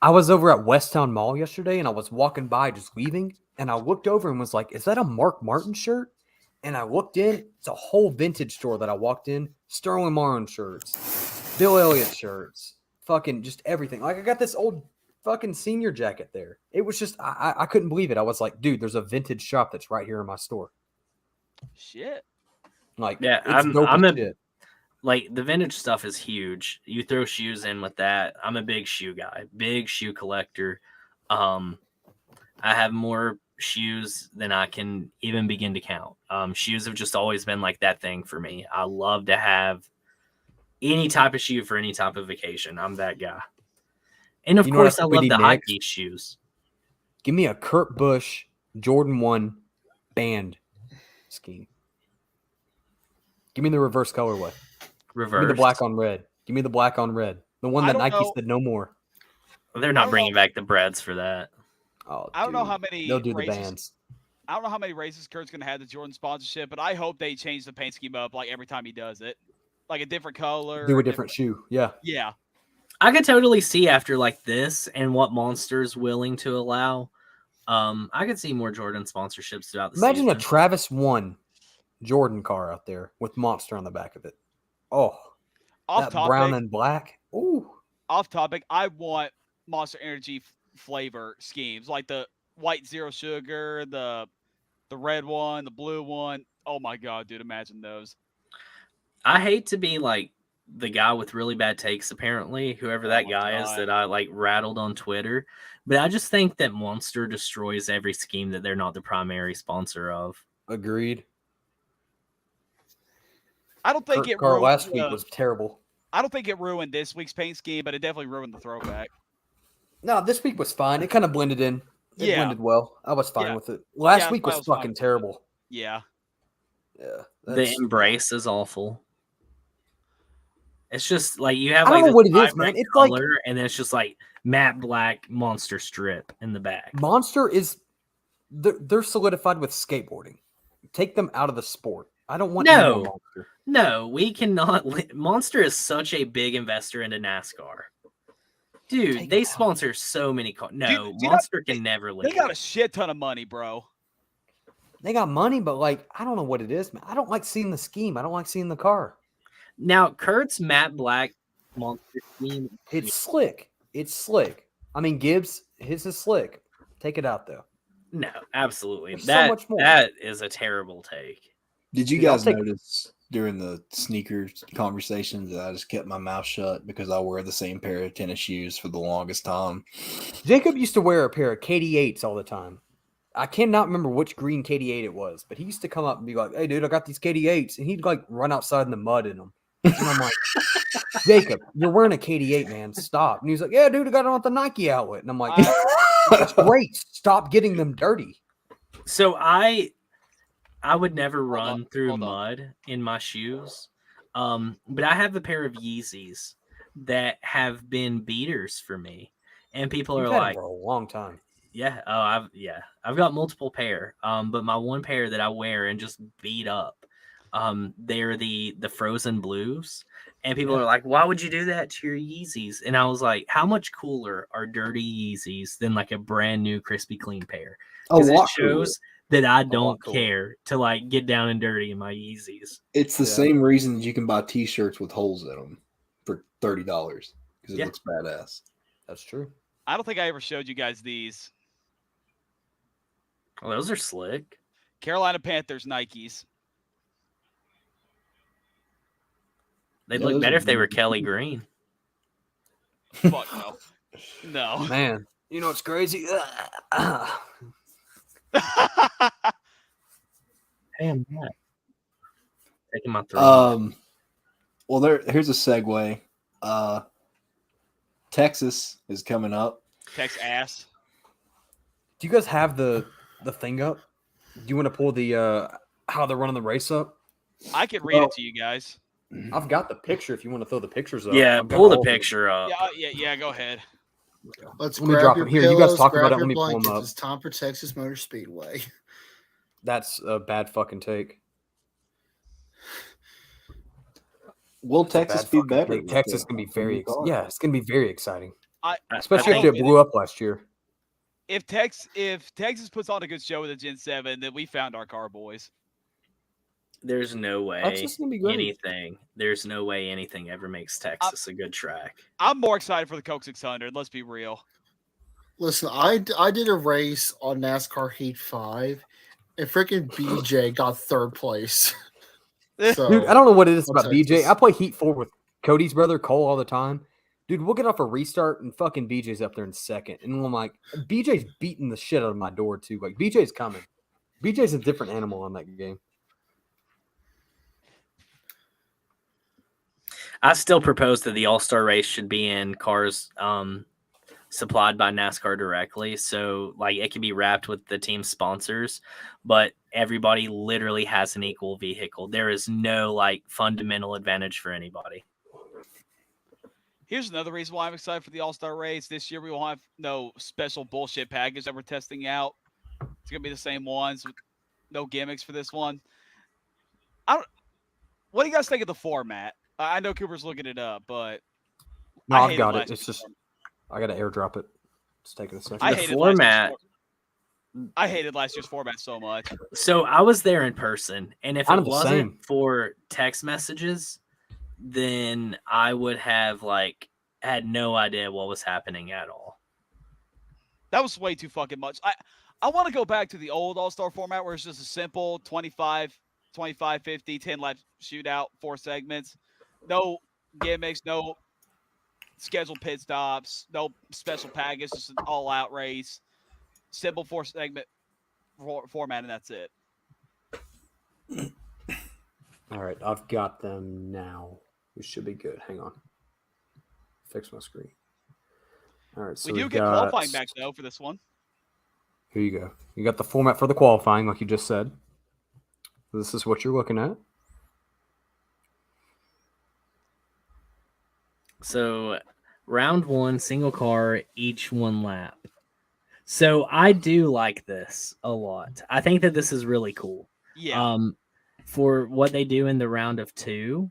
I was over at Westtown Mall yesterday and I was walking by just leaving and I looked over and was like, "Is that a Mark Martin shirt?" And I looked in, it's a whole vintage store that I walked in. Sterling Martin shirts, Bill Elliott shirts, fucking just everything. Like I got this old fucking senior jacket there. It was just, I couldn't believe it. I was like, dude, there's a vintage shop that's right here in my store. Shit. Like, Yeah, it's dope I'm as a shit. like the vintage stuff is huge. You throw shoes in with that. I'm a big shoe guy, big shoe collector. I have more shoes than I can even begin to count. Shoes have just always been like that thing for me. I love to have any type of shoe for any type of vacation. I'm that guy. And of You know what course, I I think we love need the hype next? beast shoes. Give me a Kurt Busch Jordan 1 band scheme. Give me the reverse colorway. Reverse. Give me the black on red. Give me the black on red. The one I that don't Nike know. said no more. They're I not don't bringing know. back the breads for that. Oh, I don't know dude. how many They'll do the races. bands. I don't know how many races Kurt's gonna have the Jordan sponsorship, but I hope they change the paint scheme up like every time he does it, like a different color. Do a different shoe. Yeah. Yeah. I could totally see after like this and what Monster's willing to allow. I could see more Jordan sponsorships throughout the Imagine season. a Travis 1 Jordan car out there with Monster on the back of it. Oh, Off that topic. brown and black. Ooh. off topic, I want Monster Energy flavor schemes like the white zero sugar, the red one, the blue one. Oh my god, dude, imagine those. I hate to be like the guy with really bad takes, apparently, whoever that my guy is God. that I like rattled on Twitter. But I just think that Monster destroys every scheme that they're not the primary sponsor of. Agreed. I don't think Kurt it Carr ruined last week was terrible. I don't think it ruined this week's paint scheme, but it definitely ruined the throwback. No, this week was fine. It kind of blended in. It blended well. I was fine Yeah. with it. Last Yeah, week I was was fine fucking with it. terrible. Yeah. Yeah. The embrace is awful. It's just like you have I don't like know what it this is, man. vibrant It's like color, and then it's just like matte black monster strip in the back. Monster is they're solidified with skateboarding. Take them out of the sport. I don't want any more Monster. No, we cannot. Monster is such a big investor into NASCAR. Dude, they sponsor so many cars. No, Monster can never leave. They got a shit ton of money, bro. They got money, but like I don't know what it is, man. I don't like seeing the scheme. I don't like seeing the car. Now, Kurt's matte black Monster scheme. It's slick. It's slick. I mean, Gibbs, his is slick. Take it out though. No, absolutely. There's That so much more. that is a terrible take. Did you Dude, I'll guys take- notice during the sneakers conversations that I just kept my mouth shut because I wear the same pair of tennis shoes for the longest time? Jacob used to wear a pair of KD8s all the time. I cannot remember which green KD8 it was, but he used to come up and be like, "Hey, dude, I got these KD8s," and he'd like run outside in the mud in them. And I'm like, "Jacob, you're wearing a KD8, man. Stop." And he's like, "Yeah, dude, I got them at the Nike outlet." And I'm like, "That's great. Stop getting them dirty." So I would never Hold run on, through hold on. mud in my shoes. But I have a pair of Yeezys that have been beaters for me. And people You've are had 'em like, for a long time. yeah, I've got multiple pair. But my one pair that I wear and just beat up, they're the frozen blues. And people are like, why would you do that to your Yeezys? And I was like, how much cooler are dirty Yeezys than like a brand new crispy clean pair? Because it shows that I don't care to like get down and dirty in my Yeezys. It's the same reason that you can buy T-shirts with holes in them for $30 because it looks badass. That's true. I don't think I ever showed you guys these. Well, those are slick. Carolina Panthers Nikes. They'd Yeah, look those better are if they were good. Kelly Green. Fuck no. No. Man, you know what's crazy? Damn, Matt. Taking my throat. Well, here's a segue. Texas is coming up. Tex ass. Do you guys have the thing up? Do you want to pull the how they're running the race up? I can read it to you guys. I've got the picture if you want to throw the pictures up. Yeah, I've got pull the all of them. picture up. Yeah, go ahead. Let's Let me grab drop your it here. You guys pillows, talk about grab it. Let me your pull 'em blankets. up. It's time for Texas Motor Speedway. That's a bad fucking take. Will That's a Texas bad be fucking better? take. with Texas the can be new very car? it's gonna be very exciting. I Especially after think it blew up last year. If Texas puts on a good show with the Gen 7, then we found our car boys. There's no way Texas gonna be great. There's no way anything ever makes Texas a good track. I'm more excited for the Coke 600. Let's be real. Listen, I did a race on NASCAR Heat 5, and freaking BJ got third place. So, Dude, I don't know what it is I'll about BJ. Texas. I play Heat 4 with Cody's brother Cole all the time. Dude, we'll get off a restart and fucking BJ's up there in second. And I'm like, BJ's beating the shit out of my door too. Like BJ's coming. BJ's a different animal on that game. I still propose that the All-Star race should be in cars supplied by NASCAR directly. So like it can be wrapped with the team sponsors, but everybody literally has an equal vehicle. There is no like fundamental advantage for anybody. Here's another reason why I'm excited for the All-Star race. This year we won't have no special bullshit package that we're testing out. It's gonna be the same ones with no gimmicks for this one. What do you guys think of the format? I know Cooper's looking it up, but No, I I've hated got it. last It's year's just I gotta airdrop it. It's taking a second. I The hated format. I hated last year's format so much. So I was there in person, and if I'm it the wasn't same. for text messages, then I would have like had no idea what was happening at all. That was way too fucking much. I want to go back to the old All-Star format where it's just a simple 25, 50, 10 lap shootout, 4 segments. No gimmicks, no scheduled pit stops, no special package, just an all-out race. Simple 4-segment format, and that's it. All right, I've got them now. We should be good. Hang on. Fix my screen. All right, so we do get qualifying back, though, for this one. Here you go. You got the format for the qualifying, like you just said. This is what you're looking at. So, round 1, single car, each 1 lap. So, I do like this a lot. I think that this is really cool. Yeah. For what they do in the round of 2,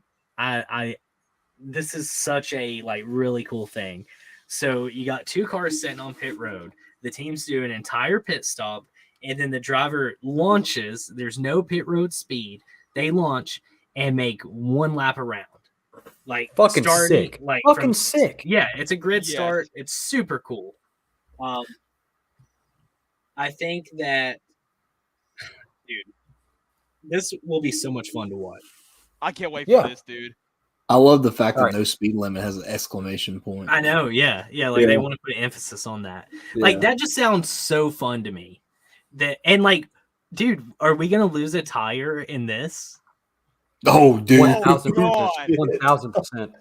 this is such a really cool thing. So, you got 2 cars sitting on pit road. The teams do an entire pit stop, and then the driver launches. There's no pit road speed. They launch and make 1 lap around. Fucking starting, sick. Fucking sick. Yeah, it's a grid Yes. start. It's super cool. I think that, dude, this will be so much fun to watch. I can't wait for Yeah. this, dude. I love the fact that Alright. no speed limit has an exclamation point. I know, yeah. They Yeah. want to put emphasis on that. Yeah. That just sounds so fun to me. Dude, are we gonna lose a tire in this? Oh, dude. 1,000%. God. 1,000%.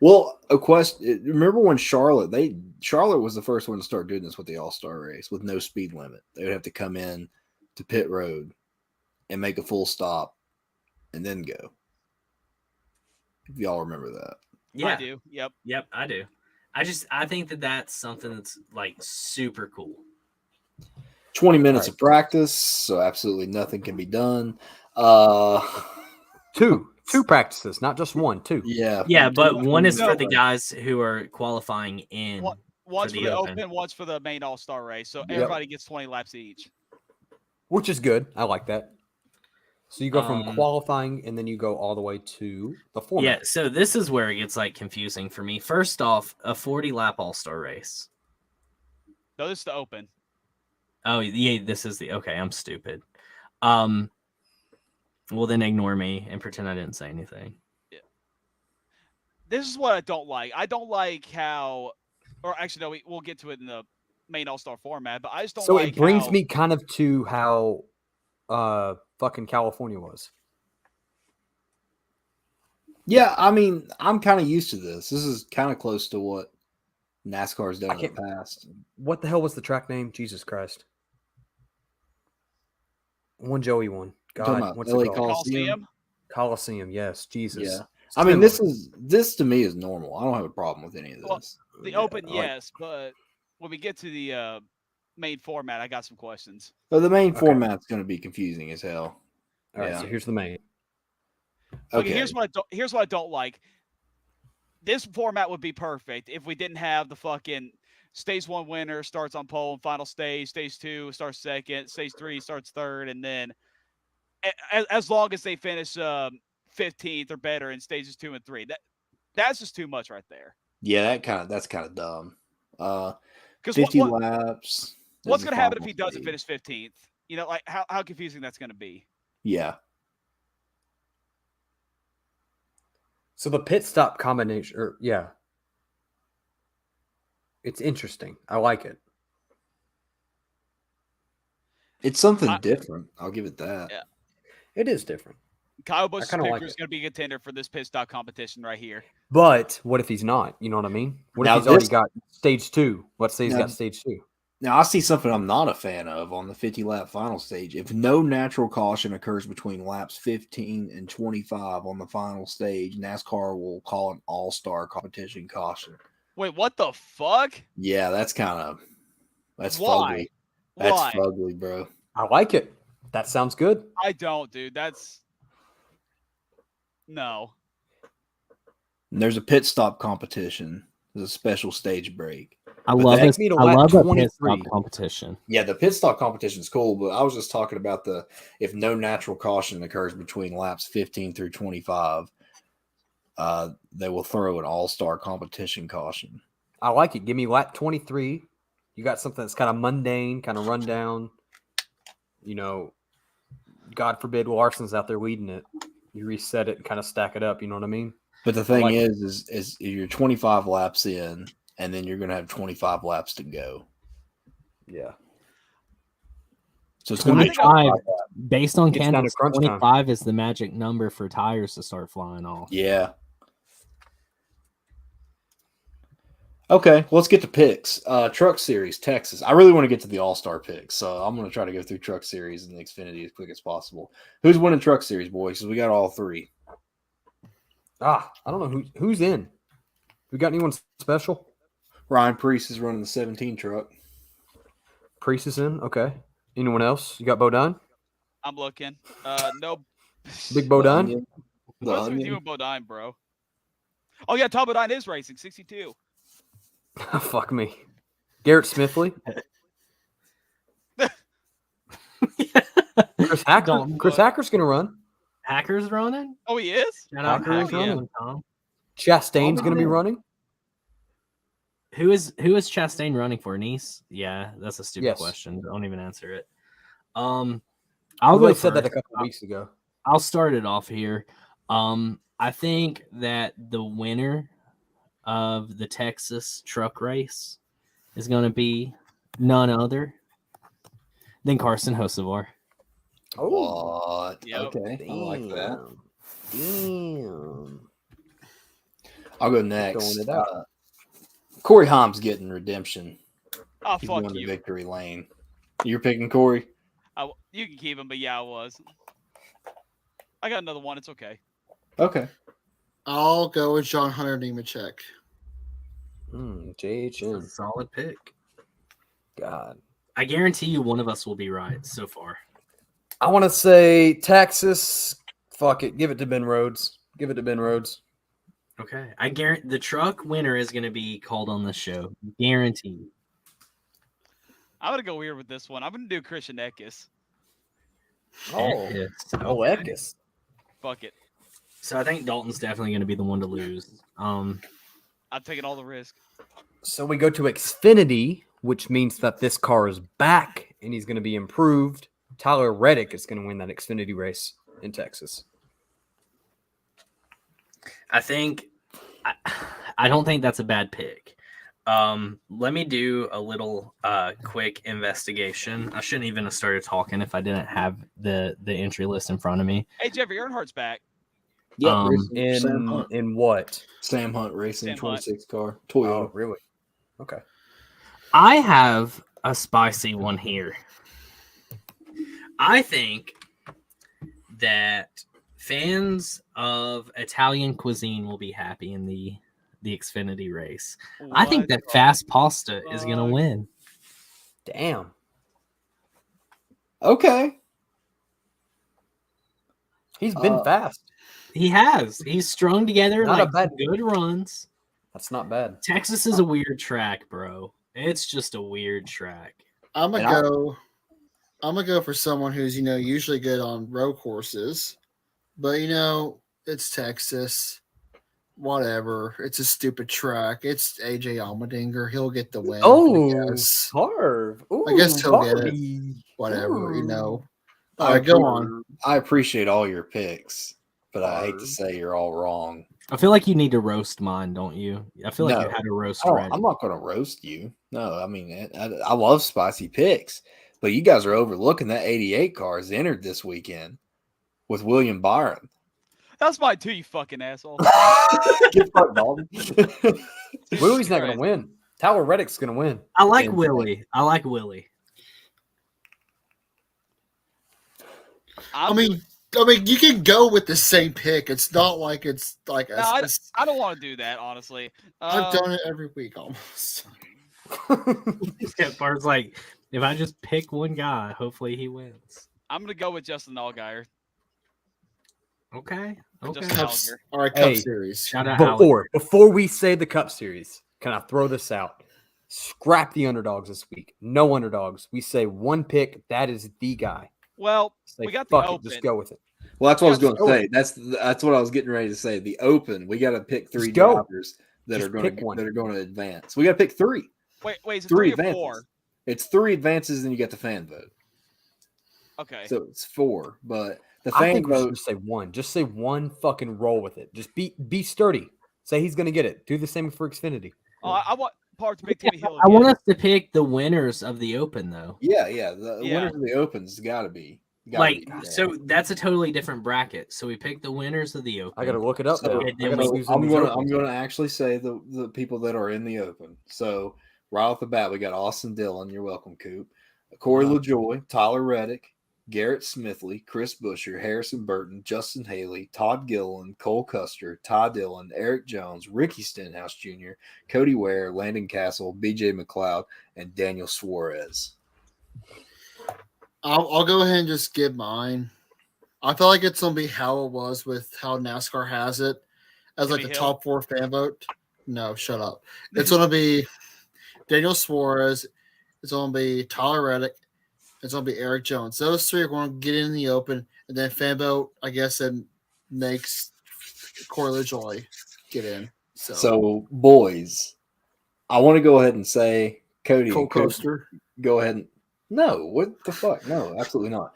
Well, a question. Remember when Charlotte was the first one to start doing this with the All-Star race with no speed limit. They would have to come in to pit road and make a full stop and then go. If y'all remember that. Yeah. I do. Yep. Yep, I do. I think that that's something that's super cool. 20 minutes of practice, so absolutely nothing can be done. Two practices, not just 1, 2. Yeah. Yeah, but one is No. for the guys who are qualifying in. One's For for the the Open. open, one's for the main All-Star race. So everybody gets 20 laps each. Which is good. I like that. So you go from Um, qualifying and then you go all the way to the Yeah, format. so this is where it gets confusing for me. First off, a 40-lap All-Star race. No, this is the open. Oh, yeah, this is okay, I'm stupid. Well, then ignore me and pretend I didn't say anything. This is what I don't like. I don't like how, or actually, no, we'll get to it in the main All-Star format, but I just don't So like it brings how- me kind of to how fucking California was. Yeah, I mean, I'm kind of used to this. This is kind of close to what NASCAR's done in the past. What the hell was the track name? Jesus Christ. One Joey one. Talking God, about what's LA it called? Coliseum. Coliseum, yes. Jesus. Yeah. I mean, Similar. this to me is normal. I don't have a problem with any of Well, this. The Yeah, open, I like- yes, but when we get to the main format, I got some questions. So the main Okay. format's going to be confusing as hell. All right, Yeah. so here's the main. Okay, here's what I don't like. This format would be perfect if we didn't have the fucking stage 1 winner starts on pole and final stage 2 starts second, stage 3 starts third, and then as long as they finish 15th or better in stages 2 and 3. That's just too much right there. Yeah, that's kind of dumb. Because 50 laps. what's is going the to happen if final he doesn't stage. finish 15th? You know, how confusing that's going to be. Yeah. So the pit stop combination, it's interesting. I like it. It's something different. I'll give it that. Yeah. It is different. Kyle Busch's kinda like picker is it. going to be a contender for this pit stop competition right here. But what if he's not? You know what I mean? What Now if he's already this- got stage 2? Let's say he's Now- got stage 2. Now, I see something I'm not a fan of on the 50-lap final stage. If no natural caution occurs between laps 15 and 25 on the final stage, NASCAR will call an all-star competition caution. Wait, what the fuck? Yeah, that's Why? fugly. That's Why? fugly, bro. I like it. That sounds good. I don't, dude. No. And there's a pit stop competition. There's a special stage break. I But love that- this. me to I lap love a pit 23. stop competition. Yeah, the pit stop competition is cool, but I was just talking about if no natural caution occurs between laps 15 through 25, they will throw an all-star competition caution. I like it. Give me lap 23. You got something that's kind of mundane, kind of rundown. You know, God forbid Larson's out there leading it. You reset it and kind of stack it up. You know what I mean? But the thing is you're 25 laps in, and then you're going to have 25 laps to go. Yeah. So it's going to be 25. Based on Gets down to Kansas, crunch time. 25 is the magic number for tires to start flying off. Yeah. Okay, let's get to picks. Truck Series, Texas. I really want to get to the All-Star picks, so I'm going to try to go through Truck Series and the Xfinity as quick as possible. Who's winning Truck Series, boys? Because we got all three. I don't know who's in. We got anyone special? Ryan Preece is running the 17 truck. Priest is in. Okay. Anyone else? You got Bodine? I'm looking. No. Big Bodine? What's with you and Bodine, bro? Oh yeah, Tom Bodine is racing 62. Fuck me. Garrett Smithley? Chris Hacker? Chris Hacker's going to run. Hacker's running? Oh, he is? Shout out Hacker's Hacker. running. Tom. Chastain's going to be running. Who is Chastain running for? Nice? Yeah, that's a stupid Yes. question. Don't even answer it. I'll I go said that a first. couple weeks ago. I'll start it off here. I think that the winner of the Texas truck race is going to be none other than Carson Hocevar. What? Yep. Okay, I like that. Damn. I'll go next. Throwing it out. Corey Haim's getting redemption. Oh, He's fuck going to you. victory lane. You're picking Corey? You can keep him, but yeah, I was. I got another one. It's okay. Okay. I'll go with John Hunter Nemechek. JHN. Solid pick. God. I guarantee you one of us will be right so far. I want to say Texas. Fuck it. Give it to Ben Rhodes. Give it to Ben Rhodes. Okay. I guarantee the truck winner is going to be called on the show. Guaranteed. I'm gonna go weird with this one. I'm gonna do Christian Eckes. Yes. Eckes. Fuck it. So I think Dalton's definitely going to be the one to lose. I'm taking all the risk. So we go to Xfinity, which means that this car is back and he's going to be improved. Tyler Reddick is going to win that Xfinity race in Texas. I don't think that's a bad pick. Let me do a little quick investigation. I shouldn't even have started talking if I didn't have the entry list in front of me. Hey, Jeffrey Earnhardt's back. Yeah. In what? Sam Hunt Racing Sam Hunt. 26 car. Toyota. Oh, really? Okay. I have a spicy one here. I think that fans of Italian cuisine will be happy in the Xfinity race. I think that Fast Pasta is going to win. Damn. Okay. He's been fast. He has. He's strung together Not a like bad- good runs. That's not bad. Texas is a weird track, bro. It's just a weird track. I'm gonna go for someone who's usually good on road courses, but it's Texas. Whatever. It's a stupid track. It's AJ Allmendinger. He'll get the win. I guess. Harv. I guess he'll get it. Whatever. All right, go on. I appreciate all your picks, but I hate to say you're all wrong. I feel like you need to roast mine, don't you? I feel like No. you had a roast Oh, ready. I'm not going to roast you. No, I mean, I love spicy picks, but you guys are overlooking that 88 car is entered this weekend with William Byron. That's mine too, you fucking asshole. Get fucked, Dalton. Willie's not going to win. Tyler Reddick's going to win. I like Willie. I mean, you can go with the same pick. It's not like it's like No, I don't want to do that, honestly. I've done it every week almost. Bart's like, if I just pick one guy, hopefully he wins. I'm gonna go with Justin Allgaier. Okay. Justin Cups, Allgaier. all right, Cup Hey, Series. Shout out Alex. Before we say the Cup Series, can I throw this out? Scrap the underdogs this week. No underdogs. We say one pick. That is the guy. Well, Say, we got the fuck it, Open. just go with it. Well, that's what I was going to Go say. That's what I was getting ready to say. The Open, we got to pick 3 Just go. drivers that Just are going pick one. to advance. We got to pick 3. Wait, is it 3 3 or advances. 4? It's 3 advances, then you get the fan vote. Okay. So it's 4, but the I fan think we should vote. just say one. Just say one. Fucking roll with it. Just be sturdy. Say he's gonna get it. Do the same for Xfinity. I want Park to pick Timmy Hill. I want again. us to pick the winners of the Open, though. Yeah. The Yeah. winners of the Opens got to be. So that's a totally different bracket. So we pick the winners of the Open. I gotta look it up So- now. and I then gotta we- see who's in I'm these gonna opens. actually say the people that are in the Open. So right off the bat, we got Austin Dillon. You're welcome, Coop. Corey LaJoy, Tyler Reddick, Garrett Smithley, Chris Buescher, Harrison Burton, Justin Haley, Todd Gilliland, Cole Custer, Ty Dillon, Eric Jones, Ricky Stenhouse Jr., Cody Ware, Landon Castle, BJ McLeod, and Daniel Suarez. I'll go ahead and just give mine. I feel like it's gonna be how it was with how NASCAR has it, as like Timmy the Hill? top 4 fan vote. No, shut up. It's gonna be Daniel Suarez. It's gonna be Tyler Reddick. It's gonna be Eric Jones. Those 3 are going to get in the Open, and then fan vote, I guess, and makes Corey LaJoy get in. So boys, I want to go ahead and say Cody Cole and Coop, Coaster. go ahead and no, what the fuck? No, absolutely not.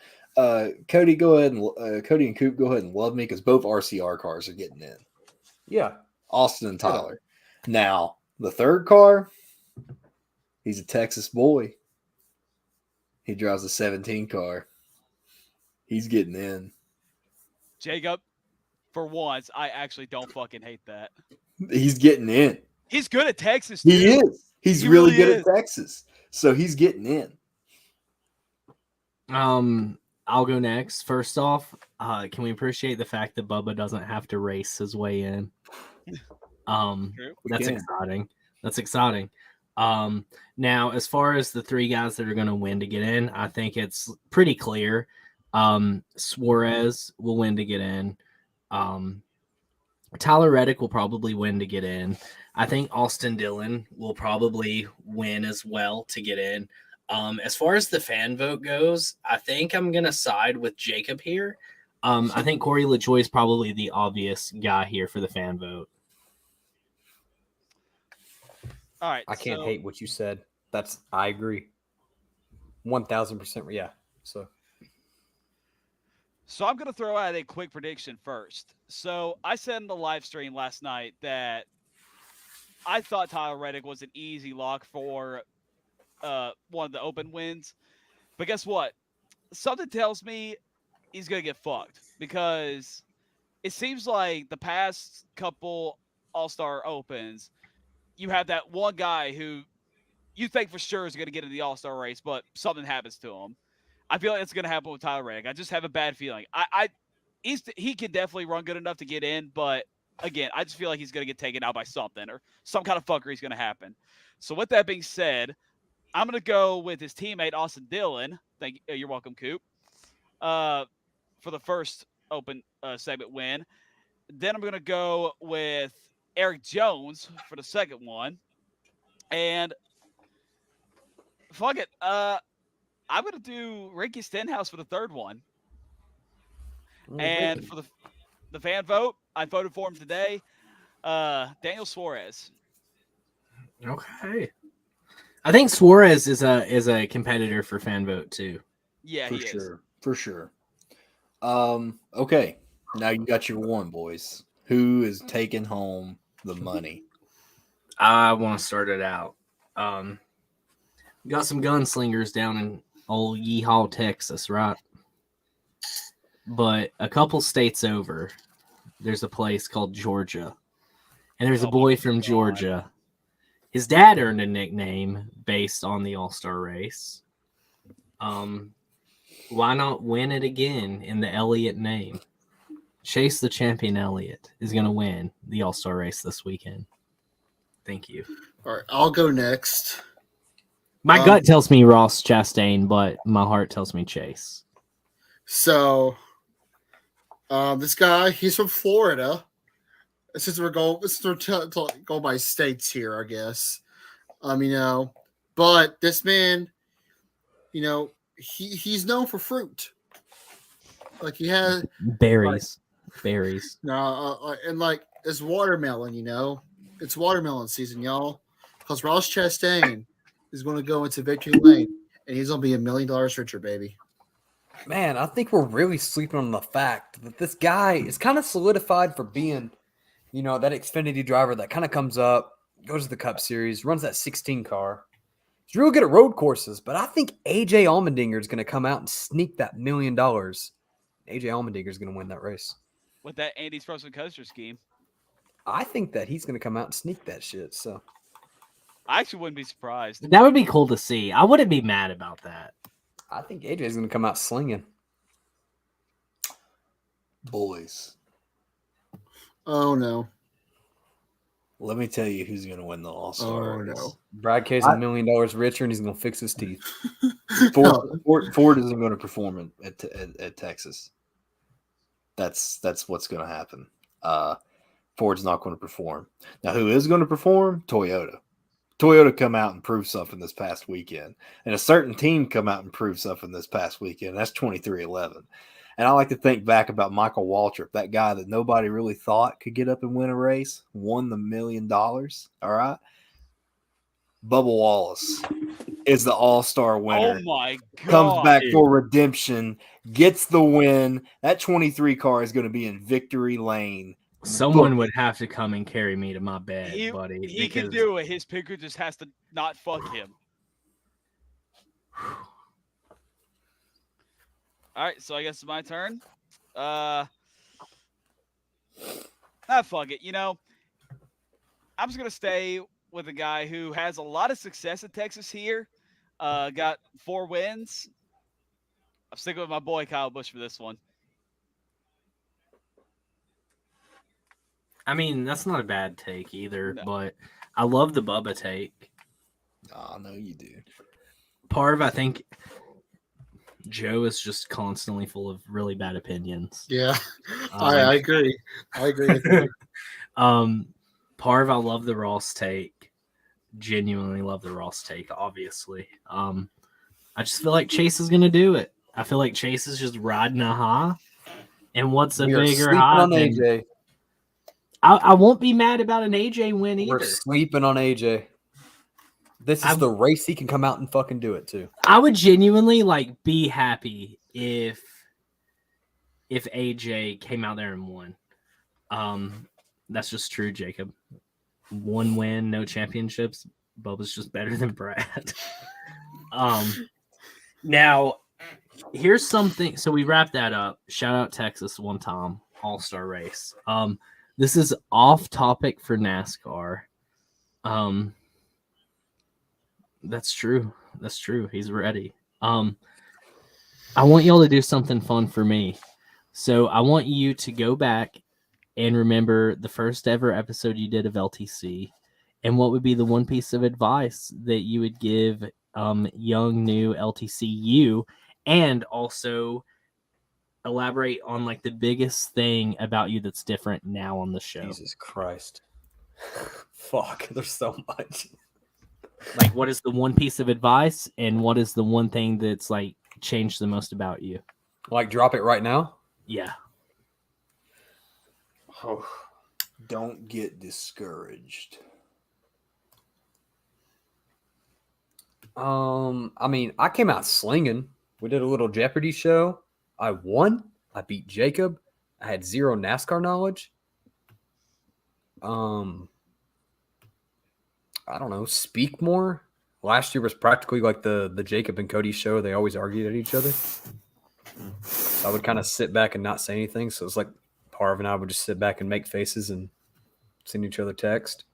Cody, go ahead and Cody and Coop, go ahead and love me because both RCR cars are getting in. Yeah. Austin and Tyler. Now the third car, he's a Texas boy. He drives a 17 car. He's getting in. Jacob, for once, I actually don't fucking hate that. He's getting in. He's good at Texas, too. He is. He's He really really good is. at Texas. So he's getting in. I'll go next. First off, can we appreciate the fact that Bubba doesn't have to race his way in? True. That's can. exciting. That's exciting. Now, as far as the 3 guys that are going to win to get in, I think it's pretty clear. Suarez will win to get in. Tyler Reddick will probably win to get in. I think Austin Dillon will probably win as well to get in. As far as the fan vote goes, I think I'm going to side with Jacob here. I think Corey LaJoy is probably the obvious guy here for the fan vote. All right. I can't so- hate what you said. I agree. 1000%. Yeah. So So I'm going to throw out a quick prediction first. So I said in the live stream last night that I thought Tyler Reddick was an easy lock for one of the Open wins. But guess what? Something tells me he's going to get fucked because it seems like the past couple All-Star Opens, you have that one guy who you think for sure is going to get in the All-Star race, but something happens to him. I feel like it's going to happen with Tyler Reddick. I just have a bad feeling. He can definitely run good enough to get in, but again, I just feel like he's going to get taken out by something or some kind of fuckery is going to happen. So with that being said, I'm going to go with his teammate Austin Dillon. Thank you. You're welcome, Coop. For the first Open segment win. Then I'm going to go with Eric Jones for the second one. And fuck it. I'm going to do Ricky Stenhouse for the third one. And for the fan vote, I voted for him today. Daniel Suarez. Okay. I think Suarez is a competitor for fan vote too. Yeah, he is. For sure. Okay. Now you got your one, boys. Who is taking home the money? I want to start it out. Got some gunslingers down in old Yeehaw, Texas, right? But a couple states over, there's a place called Georgia. And there's a boy from Georgia. His dad earned a nickname based on the All-Star race. Why not win it again in the Elliott name? Chase the Champion Elliott is going to win the All-Star race this weekend. Thank you. All right, I'll go next. My gut tells me Ross Chastain, but my heart tells me Chase. So, this guy, he's from Florida. Since we're going by states here, I guess. But this man, he's known for fruit. Like he had Berries. and like it's watermelon. It's watermelon season, y'all. Because Ross Chastain is going to go into victory lane, and he's going to be $1 million richer, baby. Man, I think we're really sleeping on the fact that this guy is kind of solidified for being, that Xfinity driver that kind of comes up, goes to the Cup Series, runs that 16 car. He's real good at road courses, but I think AJ Allmendinger is going to come out and sneak that $1 million. AJ Allmendinger is going to win that race. With that Andy's Frozen Coaster scheme. I think that he's going to come out and sneak that shit. So I actually wouldn't be surprised. That would be cool to see. I wouldn't be mad about that. I think AJ is going to come out slinging. Boys. Oh, no. Let me tell you who's going to win the All-Star. Oh, no. Brad K's $1 million richer, and he's going to fix his teeth. Ford isn't going to perform at Texas. That's what's going to happen. Ford's not going to perform. Now, who is going to perform? Toyota. Toyota come out and prove something this past weekend. And a certain team come out and prove something this past weekend. That's 23-11. And I like to think back about Michael Waltrip, that guy that nobody really thought could get up and win a race, won the $1 million. All right. Bubba Wallace is the all-star winner. Oh, my God. Comes back for redemption, gets the win. That 23 car is going to be in victory lane. Someone would have to come and carry me to my bed, buddy. He can do it. His picker just has to not fuck him. All right, so I guess it's my turn. Fuck it. I'm just going to stay with a guy who has a lot of success in Texas here. Got 4 wins. I'm sticking with my boy Kyle Busch for this one. I mean, that's not a bad take either, but I love the Bubba take. Oh, no, you do. I think Joe is just constantly full of really bad opinions. Yeah, I agree. I agree with you. I love the Ross take. Genuinely love the Ross take, obviously. I just feel like Chase is going to do it. I feel like Chase is just riding a high. And what's a bigger high on than AJ. I won't be mad about an AJ win either. We're sleeping on AJ. This is the race he can come out and fucking do it too. I would genuinely be happy if AJ came out there and won. That's just true, Jacob. 1 win, no championships. Bubba's just better than Brad. Now here's something. So we wrap that up. Shout out Texas one time, all-star race. This is off topic for NASCAR. That's true. He's ready. I want y'all to do something fun for me. So I want you to go back and remember the first ever episode you did of LTC, and what would be the one piece of advice that you would give young, new LTC you, and also elaborate on the biggest thing about you that's different now on the show. Jesus Christ. Fuck, there's so much. What is the one piece of advice, and what is the one thing that's changed the most about you? Drop it right now? Yeah. Oh, don't get discouraged. I mean, I came out slinging. We did a little Jeopardy show. I won. I beat Jacob. I had 0 NASCAR knowledge. I don't know. Speak more. Last year was practically like the Jacob and Cody show. They always argued at each other. So I would kind of sit back and not say anything. So it's like Parv and I would just sit back and make faces and send each other text.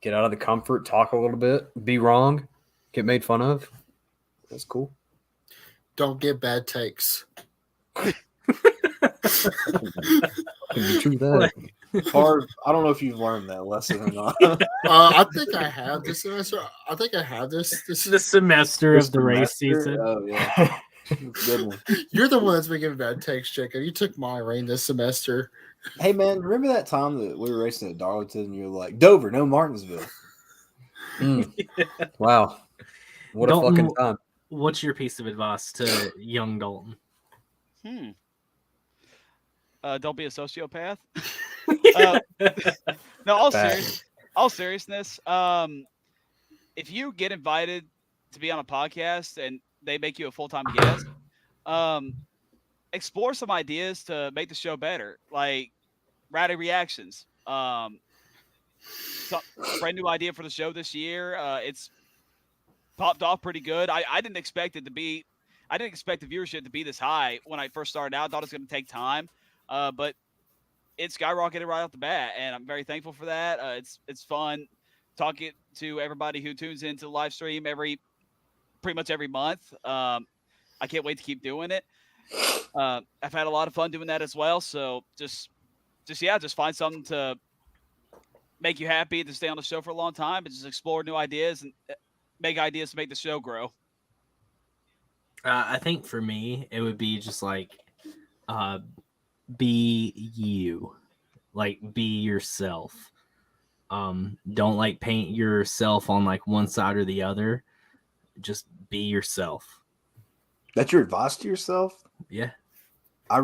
Get out of the comfort, talk a little bit, be wrong, get made fun of. That's cool. Don't get bad takes. Parv, I don't know if you've learned that lesson or not. I think I have this semester. I think I have this. The semester of the race season. Oh, yeah. Good one. You're the one that's been giving bad takes, Jacob. You took my reign this semester. Hey, man, remember that time that we were racing at Darlington and you were like, Dover, no Martinsville? Wow. What a fucking time. What's your piece of advice to young Dalton? Don't be a sociopath. No, all seriousness. If you get invited to be on a podcast and they make you a full-time guest, explore some ideas to make the show better, like rowdy reactions. Brand new idea for the show this year. It's popped off pretty good. I didn't expect it to be. I didn't expect the viewership to be this high when I first started out. I thought it was going to take time, but it skyrocketed right off the bat, and I'm very thankful for that. It's fun talking to everybody who tunes into the live stream pretty much every month. I can't wait to keep doing it. I've had a lot of fun doing that as well. So just find something to make you happy to stay on the show for a long time and just explore new ideas and make ideas to make the show grow. I think for me, it would be just like, be you, like be yourself. Don't like paint yourself on like one side or the other. Just be yourself. That's your advice to yourself? Yeah. I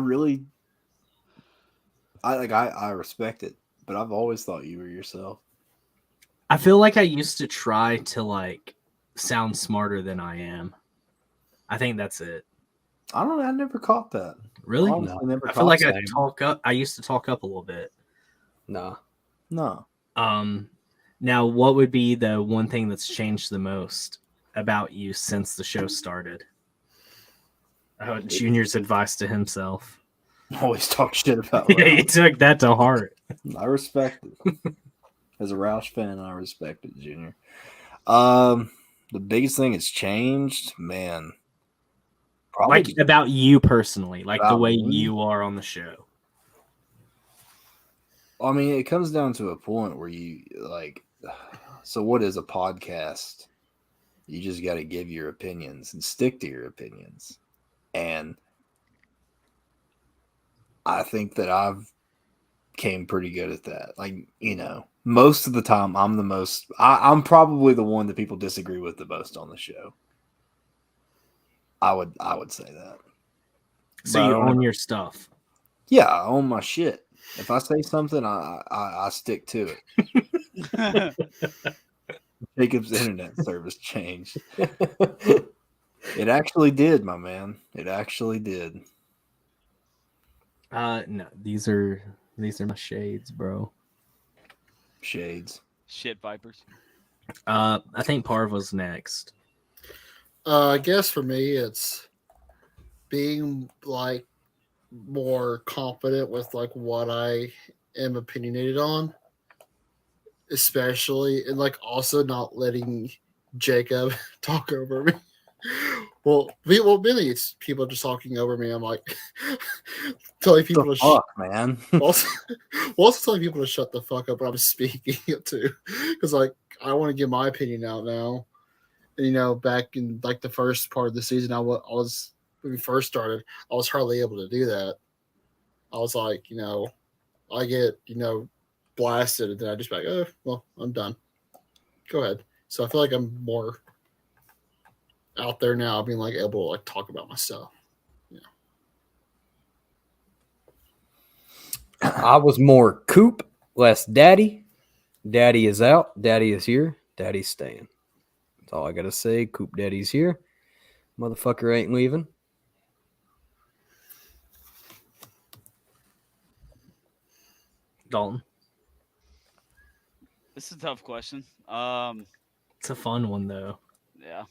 respect it, but I've always thought you were yourself. I feel like I used to try to like sound smarter than I am. I think that's it. I don't know. I never caught that. Really? Honestly, never I feel like caught I that. talk up. I used to talk up a little bit. Nah. No. Now what would be the one thing that's changed the most about you since the show started? Junior's advice to himself. Always talk shit about Yeah, he took that to heart. I respect it. As a Roush fan, I respect it, Junior. The biggest thing that's changed, man. Probably Like about you personally, like the About way me? you are on the show. I mean, it comes down to a point where you like. So, what is a podcast? You just got to give your opinions and stick to your opinions. And I think that I've came pretty good at that. Like, you know, most of the time, I'm probably the one that people disagree with the most on the show. I would say that. So But I you don't own ever- your stuff. Yeah, I own my shit. If I say something, I stick to it. Jacob's internet service changed. It actually did, my man. It actually did. No, these are my shades, bro. Shades. Shit vipers. I think Parva's next. I guess for me, it's being like more confident with like what I am opinionated on, especially, and like also not letting Jacob talk over me. Well, really, it's people just talking over me. I'm like telling people The to fuck, man. also telling people to shut the fuck up when I'm speaking too, because like I want to get my opinion out now. And, you know, back in like the first part of the season, I was when we first started, I was hardly able to do that. I was like, you know, I get, you know, blasted, and then I just be like, oh, well, I'm done. Go ahead. So I feel like I'm more out there now, being like able to like talk about myself. I was more Coop, less Daddy. Daddy is out. Daddy is here. Daddy's staying. That's all I gotta say. Coop Daddy's here. Motherfucker ain't leaving. Dalton. This is a tough question. It's a fun one though. Yeah.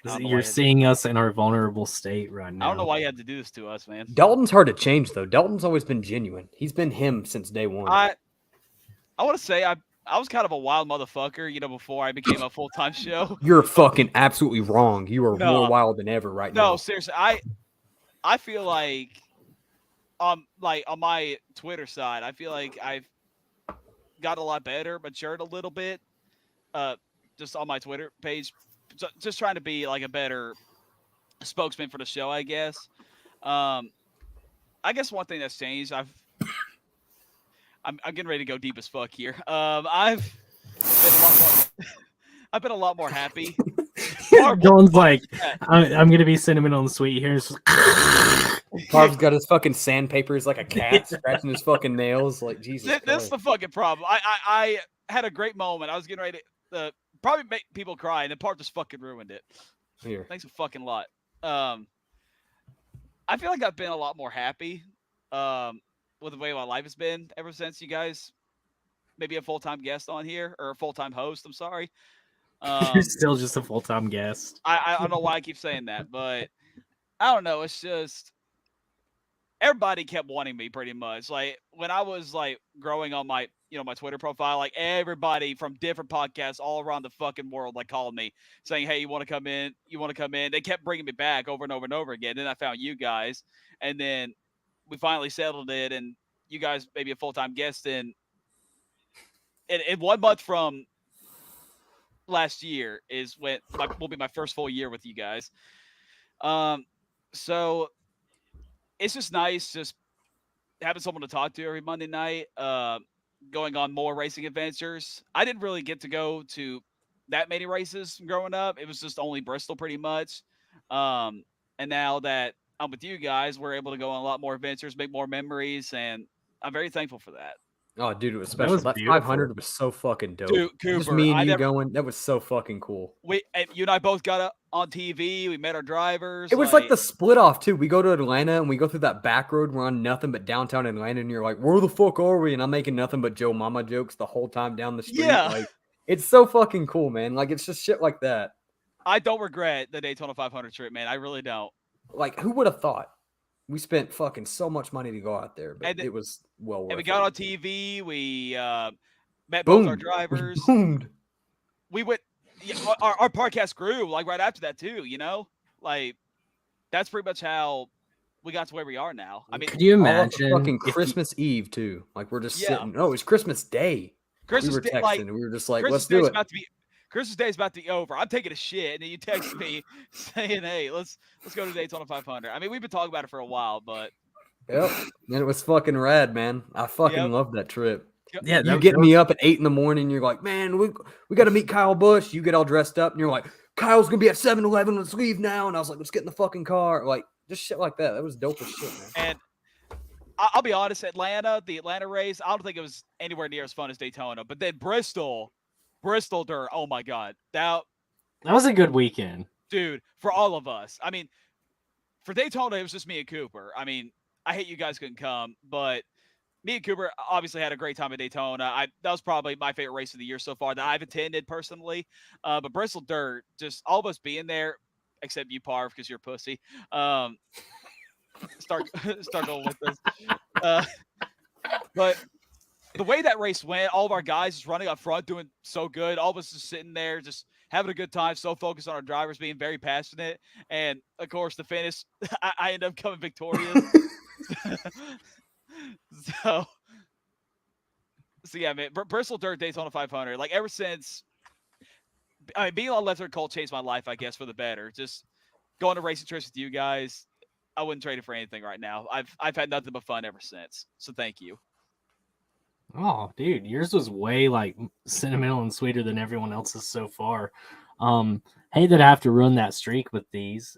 I don't know why You're you had to- seeing us in our vulnerable state right now. I don't know why you had to do this to us, man. Dalton's hard to change though. Dalton's always been genuine. He's been him since day one. I want to say I was kind of a wild motherfucker, you know, before I became a full-time show. You're fucking absolutely wrong. You are No. more wild than ever right No, now. seriously, I feel like on my Twitter side, I feel like I've got a lot better, matured a little bit. Just on my Twitter page, just trying to be like a better spokesman for the show, I guess. I guess one thing that's changed, I'm getting ready to go deep as fuck here. I've been a lot more happy. Dalton's like, I'm gonna be sentimental and sweet here. It's just- Parv's got his fucking sandpaper. He's like a cat scratching his fucking nails. Like, Jesus This is Christ. the fucking problem. I had a great moment. I was getting ready to probably make people cry, and then Parv just fucking ruined it. Here. Thanks a fucking lot. I feel like I've been a lot more happy with the way my life has been ever since you guys maybe a full-time guest on here, or a full-time host. I'm sorry. You're still just a full-time guest. I don't know why I keep saying that, but I don't know. It's just everybody kept wanting me pretty much. Like when I was like growing on my, my Twitter profile, like everybody from different podcasts all around the fucking world like called me saying, "Hey, you want to come in? You want to come in?" They kept bringing me back over and over and over again. Then I found you guys, and then we finally settled it, and you guys maybe a full-time guest in 1 month from last year is when will be my first full year with you guys. So it's just nice just having someone to talk to every Monday night, going on more racing adventures. I didn't really get to go to that many races growing up. It was just only Bristol pretty much. And now that I'm with you guys, we're able to go on a lot more adventures, make more memories, and I'm very thankful for that. Oh, dude, it was special. That beautiful. 500 was so fucking dope. Dude, Just Cooper, me and you going. That was so fucking cool. You and I both got on TV. We met our drivers. It was like the split off too. We go to Atlanta and we go through that back road. We're on nothing but downtown Atlanta, and you're like, "Where the fuck are we?" And I'm making nothing but Joe Mama jokes the whole time down the street. Yeah. Like, it's so fucking cool, man. Like, it's just shit like that. I don't regret the Daytona 500 trip, man. I really don't. Like, who would have thought? We spent fucking so much money to go out there, but And it was well worth it. And we got on TV. We met Boom. both our drivers. Boomed. We went. Yeah, our podcast grew like right after that too. Like that's pretty much how we got to where we are now. I mean, Could you All of imagine the fucking Christmas Eve too? Like we're just sitting. No, it was Christmas Day. Christmas we were Day, texting. like, And we were just like, Christmas let's do Day's it. Christmas Day is about to be over. I'm taking a shit, and then you text me saying, "Hey, let's go to Daytona 500." I mean, we've been talking about it for a while, but Yep. And it was fucking rad, man. I fucking loved that trip. Yeah, You get me up at 8 a.m. You're like, man, we got to meet Kyle Busch. You get all dressed up and you're like, Kyle's going to be at 7-Eleven. Let's leave now. And I was like, let's get in the fucking car. Like, just shit like that. That was dope as shit, man. And I'll be honest, the Atlanta race, I don't think it was anywhere near as fun as Daytona. But then Bristol dirt. Oh my God. That was a good weekend. Dude, for all of us. I mean, for Daytona, it was just me and Cooper. I mean, I hate you guys couldn't come, but me and Cooper obviously had a great time at Daytona. That was probably my favorite race of the year so far that I've attended personally. But Bristol dirt, just all of us being there, except you, Parv, because you're a pussy. Start going with this. But the way that race went, all of our guys just running up front, doing so good. All of us just sitting there, just having a good time, so focused on our drivers being very passionate. And, of course, the finish, I end up coming victorious. so yeah, man, Bristol dirt Daytona 500, like ever since, I mean, being on Left Turn Cold changed my life, I guess, for the better. Just going to racing trips with you guys, I wouldn't trade it for anything right now. I've had nothing but fun ever since. So thank you. Oh, dude, yours was way like sentimental and sweeter than everyone else's so far. Hate that I have to run that streak with these.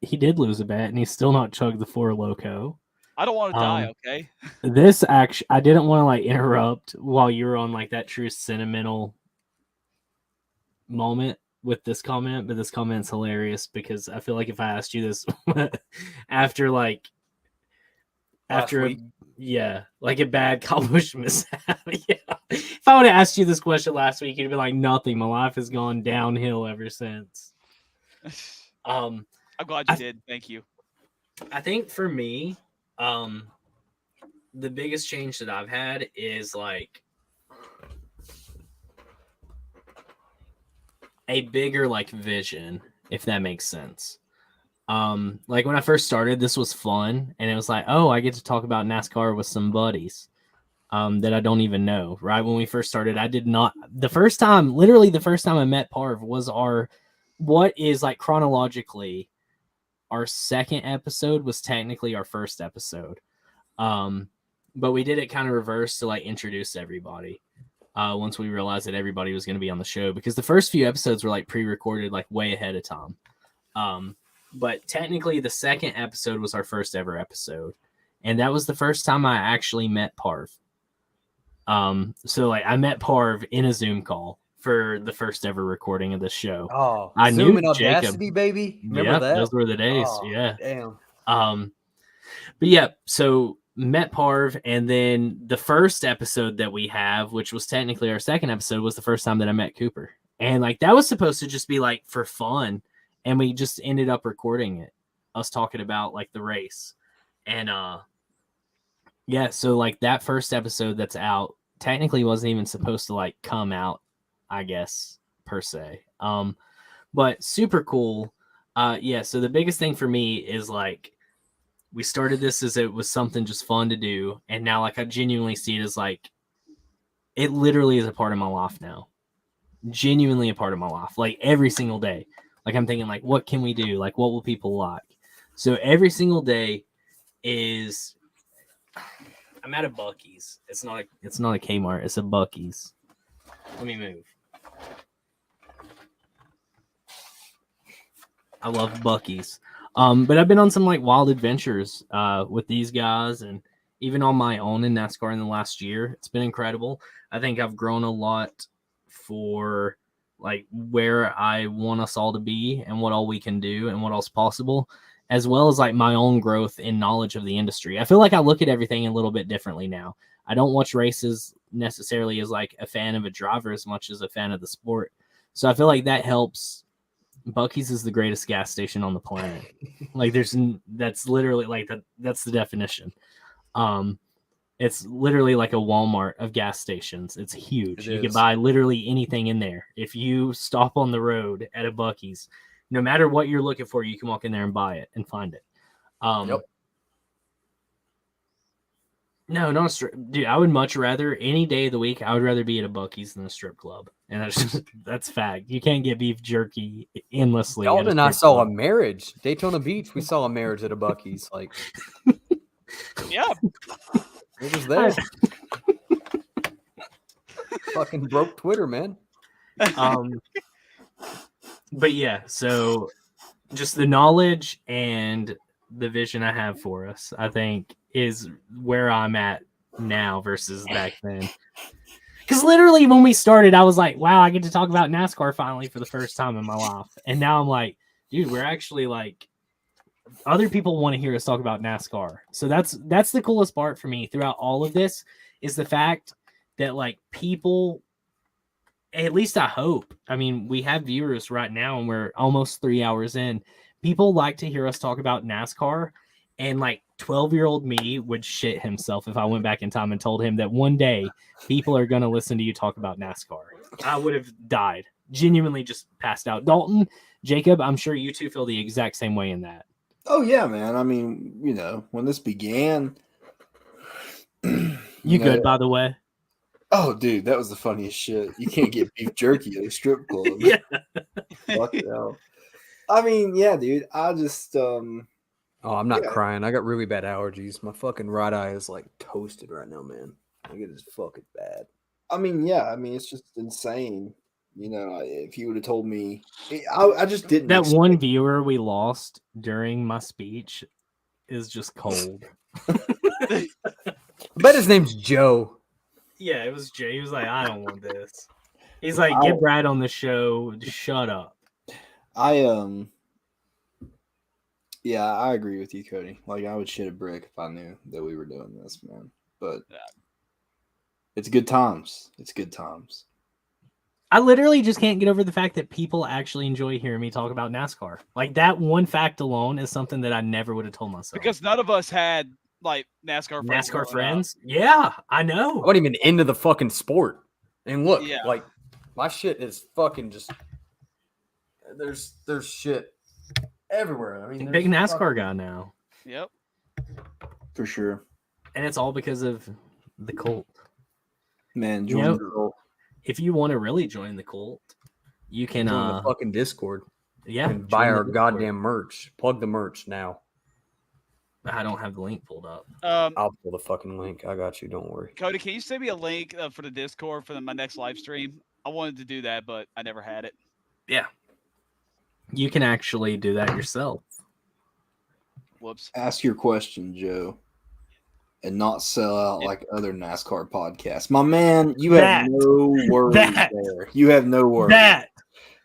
He did lose a bet, and he's still not chugged the Four Loko. I don't want to die, okay? This actually, I didn't want to like interrupt while you were on like that true sentimental moment with this comment, but this comment's hilarious because I feel like if I asked you this after a bad Kyle Busch mishap, if I would have asked you this question last week, you'd be like, nothing. My life has gone downhill ever since. I'm glad you did. Thank you. I think for me, the biggest change that I've had is like a bigger like vision, if that makes sense. Like when I first started, this was fun, and it was like, oh, I get to talk about NASCAR with some buddies that I don't even know. Right when we first started, I did not. The first time I met Parv was what is like chronologically our second episode was technically our first episode. But we did it kind of reverse to like introduce everybody. Once we realized that everybody was going to be on the show, because the first few episodes were like pre-recorded, like way ahead of time. but technically the second episode was our first ever episode, and that was the first time I actually met Parv. So like I met Parv in a Zoom call for the first ever recording of the show. Oh, I Zoom knew and Audacity, baby. Remember yeah, that? those were the days. Oh, yeah. Damn. But yeah, so met Parv, and then the first episode that we have, which was technically our second episode, was the first time that I met Cooper. And like that was supposed to just be like for fun, and we just ended up recording it, us talking about like the race. And yeah, so like that first episode that's out technically wasn't even supposed to like come out, I guess, per se. But super cool. Yeah, so the biggest thing for me is like we started this as it was something just fun to do, and now like I genuinely see it as like it literally is a part of my life now. Genuinely a part of my life, like every single day. Like I'm thinking like, what can we do? Like, what will people like? So every single day is I'm at a Buc-ee's. It's not a Kmart. It's a Buc-ee's. Let me move. I love Buc-ee's. But I've been on some like wild adventures with these guys, and even on my own in NASCAR in the last year. It's been incredible. I think I've grown a lot for like where I want us all to be and what all we can do and what else possible, as well as like my own growth in knowledge of the industry. I feel like I look at everything a little bit differently now. I don't watch races necessarily as like a fan of a driver as much as a fan of the sport. So I feel like that helps. Buc-ee's is the greatest gas station on the planet. Like that's literally like that's the definition. It's literally like a Walmart of gas stations. It's huge. You can buy literally anything in there. If you stop on the road at a Buc-ee's, no matter what you're looking for, you can walk in there and buy it and find it. Yep. No, not a strip. Dude, I would much rather any day of the week, I would rather be at a Buc-ee's than a strip club. And that's fact. You can't get beef jerky endlessly. Dalton and I saw a marriage. Daytona Beach, we saw a marriage at a Buc-ee's. Like, Yeah. it was there. Fucking broke Twitter, man. But yeah, so just the knowledge and the vision I have for us, I think, is where I'm at now versus back then. Because literally when we started, I was like, wow, I get to talk about NASCAR finally for the first time in my life. And now I'm like, dude, we're actually like, other people want to hear us talk about NASCAR. So that's the coolest part for me throughout all of this is the fact that like people, at least I hope, I mean, we have viewers right now and we're almost 3 hours in. People like to hear us talk about NASCAR, and like 12-year-old me would shit himself if I went back in time and told him that one day people are going to listen to you talk about NASCAR. I would have died, genuinely just passed out. Dalton, Jacob, I'm sure you two feel the exact same way in that. Oh yeah, man. I mean, you know, when this began, you good, by the way? Oh, dude, that was the funniest shit. You can't get beef jerky at a strip club. Yeah. Fuck hell. I mean, yeah, dude. I just Oh, I'm not crying. I got really bad allergies. My fucking right eye is like toasted right now, man. Like it is fucking bad. I mean, yeah. I mean, it's just insane. You know, if you would have told me, I just didn't. That one viewer we lost during my speech is just cold. I bet his name's Joe. Yeah, it was Jay. He was like, I don't want this. He's like, get Brad on the show. Just shut up. Yeah, I agree with you, Cody. Like, I would shit a brick if I knew that we were doing this, man. But it's good times. It's good times. I literally just can't get over the fact that people actually enjoy hearing me talk about NASCAR. Like, that one fact alone is something that I never would have told myself. Because none of us had, like, NASCAR friends. Yeah, I know. I wasn't even into the fucking sport. And look, like, my shit is fucking just... There's shit everywhere. I mean, big NASCAR guy now. Yep. For sure. And it's all because of the cult. Man, join the cult. If you want to really join the cult, you can join the fucking Discord. Yeah. And buy our goddamn merch. Plug the merch now. I don't have the link pulled up. I'll pull the fucking link. I got you. Don't worry. Cody, can you send me a link for the Discord for my next live stream? I wanted to do that, but I never had it. Yeah. You can actually do that yourself. Whoops. ask your question, Joe, and not sell out like other NASCAR podcasts. My man, you have no worries there. You have no worries.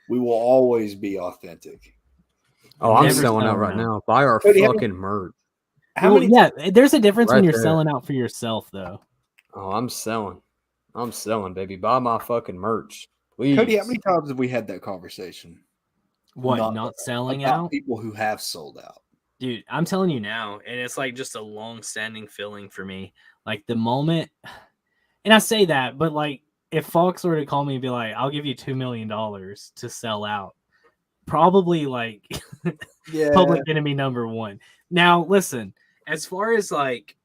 We will always be authentic. Oh, I'm Never selling out selling right out. now. Buy our Cody, how fucking merch. How Well, many? yeah, there's a difference when Right you're there. selling out for yourself, though. Oh, I'm selling. I'm selling, baby. Buy my fucking merch. Please. Cody, how many times have we had that conversation? What, not selling about out? people who have sold out. Dude, I'm telling you now, and it's like just a long-standing feeling for me. Like the moment, and I say that, but like if Fox were to call me and be like, "I'll give you $2 million to sell out," probably like Public Enemy number one. Now, listen, as far as like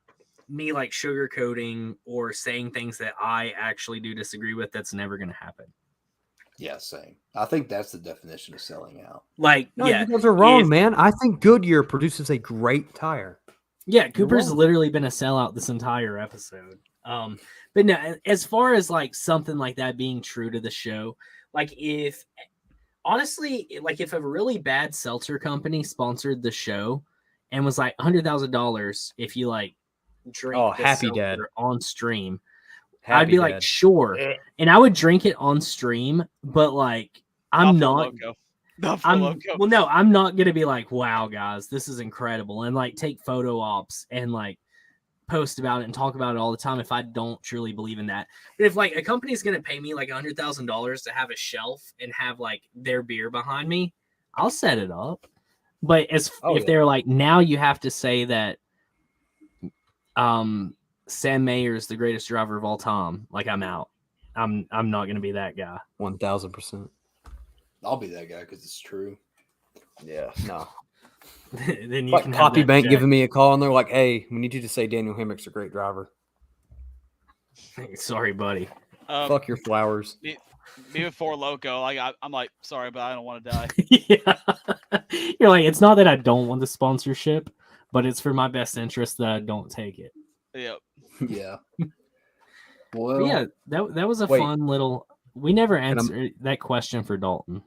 me like sugarcoating or saying things that I actually do disagree with, that's never going to happen. Yeah, same. I think that's the definition of selling out. Like, No, yeah, you guys are wrong, man. I think Goodyear produces a great tire. yeah, Cooper's wrong. literally been a sellout this entire episode. But no, as far as like something like that being true to the show, like if honestly, like if a really bad seltzer company sponsored the show and was like $100,000 if you like drink Oh, the Happy seltzer Dad. on stream, Happy I'd be like, Dad. sure, and I would drink it on stream, but like I'm not. Not for Loco. Well, no, I'm not gonna be like, wow, guys, this is incredible, and like take photo ops and like post about it and talk about it all the time if I don't truly believe in that. But if like a company's gonna pay me like $100,000 to have a shelf and have like their beer behind me, I'll set it up. But if they're like, now you have to say that Sam Mayer is the greatest driver of all time, like I'm out. I'm not gonna be that guy. 1000%. I'll be that guy because it's true. Yeah, no. Then you Like can have Copy that Bank check. giving me a call and they're like, "Hey, we need you to say Daniel Hemrick's a great driver." Sorry, buddy. Fuck your flowers. Me before Loco, I'm like, sorry, but I don't want to die. Yeah. You're like, it's not that I don't want the sponsorship, but it's for my best interest that I don't take it. Yep. Yeah. But Well, yeah, that was a Wait. fun little. We never answered that question for Dalton.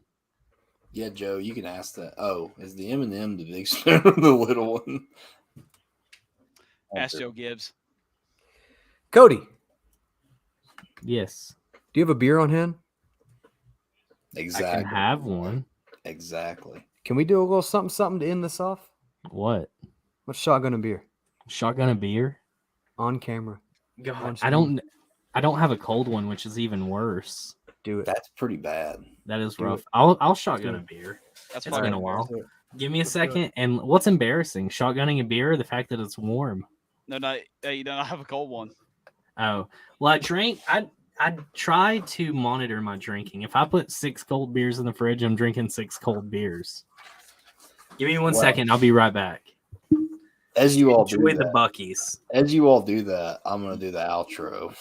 yeah, Joe, you can ask that. Oh, is the M&M the big spoon or the little one? Ask Joe Gibbs. Cody, Yes, do you have a beer on hand? I Exactly. can have one. Exactly. Can we do a little something to end this off? What? Let's shotgun a beer Shotgun a beer? on camera. God, I don't have a cold one, which is even worse. Do it. That's pretty bad. That is Do rough. it. I'll shotgun a beer. That's It's fine. been a while. Do it. Give me a second. And what's embarrassing? Shotgunning a beer, or the fact that it's warm. No, you don't have a cold one. Oh, well, I try to monitor my drinking. If I put 6 cold beers in the fridge, I'm drinking 6 cold beers. Give me one second. I'll be right back. As you all do Enjoy the that, Buckies. as you all do that, I'm gonna do the outro.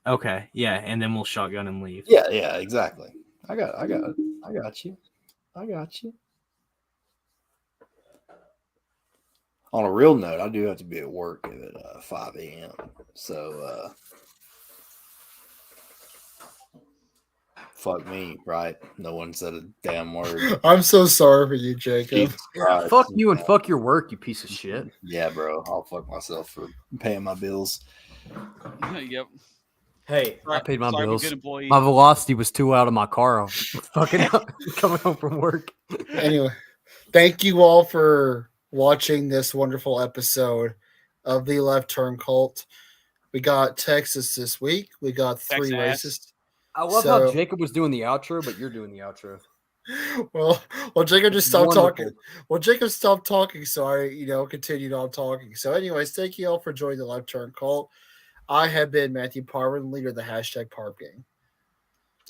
Okay, yeah, and then we'll shotgun and leave. Yeah, exactly. I got you. On a real note, I do have to be at work at 5 a.m. So, fuck me, right? No one said a damn word. I'm so sorry for you, Jacob. Jesus Christ. Fuck you and fuck your work, you piece of shit. Yeah, bro. I'll fuck myself for paying my bills. Yep. Hey, I paid my Sorry, I'm a bills. good employee. My velocity was too out of my car. Fucking coming home from work. Anyway, thank you all for watching this wonderful episode of the Left Turn Cult. We got Texas this week. We got 3 Texas. races. I love how Jacob was doing the outro, but you're doing the outro. Well, Jacob just stopped Wonderful. talking. Well, Jacob stopped talking, so I, continued on talking. So, anyways, thank you all for joining the Left Turn Cult. I have been Matthew Parvin, leader of the #Parv Gang.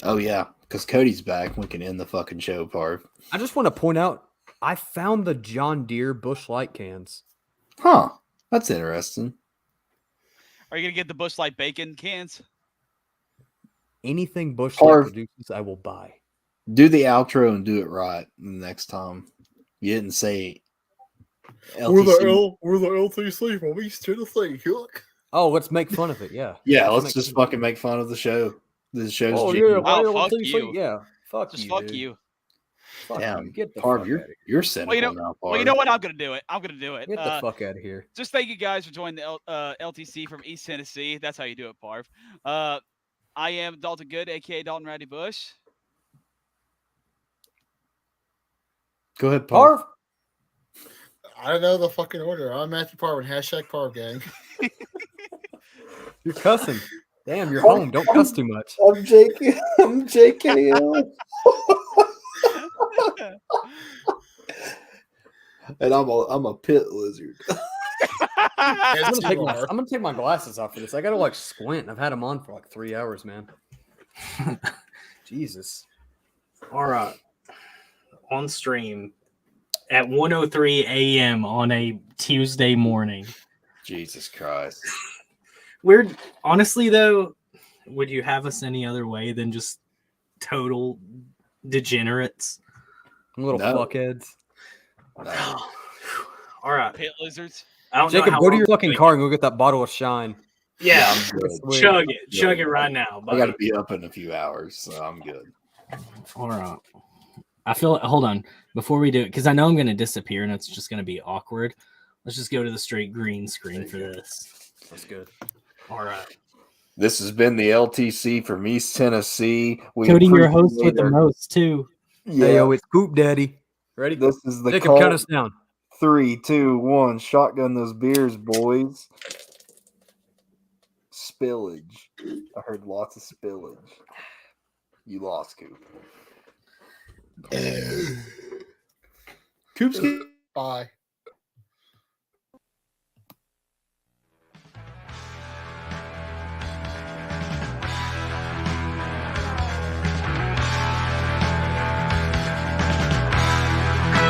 Oh, yeah. Because Cody's back. We can end the fucking show, Parv. I just want to point out, I found the John Deere Busch Light cans. Huh. That's interesting. Are you gonna get the Busch Light bacon cans? Anything Busch Light produces, I will buy. Do the outro and do it right the next time. You didn't say LTC. We're the LTC from East Tennessee. Look. Oh, let's make fun of it. Yeah. Yeah, let's just fucking make fun of the show. The show's Oh, jingle. yeah. Oh, why fuck LTC? you. Yeah. Fuck Just you. fuck dude. you. Fuck Damn, you. Get the Parv, fuck you're out of here. you're cynical now, Parv. Well, you know what? I'm gonna do it. I'm gonna do it. Get the fuck out of here. Just thank you guys for joining the LTC from East Tennessee. That's how you do it, Parv. I am Dalton Good, aka Dalton Ratty Bush. Go ahead, Parv. Parv. I don't know the fucking order. I'm Matthew Parvin. Hashtag Parv gang. You're cussing. Damn, you're home. Don't cuss too much. I'm JKL. And I'm a pit lizard. I'm gonna take my glasses off for this. I gotta like squint. I've had them on for like 3 hours, man. Jesus. All right. On stream at 1:03 a.m. on a Tuesday morning. Jesus Christ. We're honestly though, would you have us any other way than just total degenerates? Little No. fuckheads. No. All right. Pit lizards. I don't know Jacob, how go to long your we're fucking doing car and go get that bottle of Shine. it. Yeah, I'm good. Sweet. chug it right now. I got to buddy. be up in a few hours, so I'm good. All right. I feel. Hold on, before we do it, because I know I'm going to disappear and it's just going to be awkward. Let's just go to the straight green screen for this. That's good. All right. This has been the LTC from East Tennessee. We Cody, your host appreciate with the our- most too. Yeah, Hey, yo, it's Coop Daddy. Ready? this is the Jacob, count call. us down. 3, 2, 1. Shotgun those beers, boys. Spillage. I heard lots of spillage. You lost, Coop. Coop's Bye.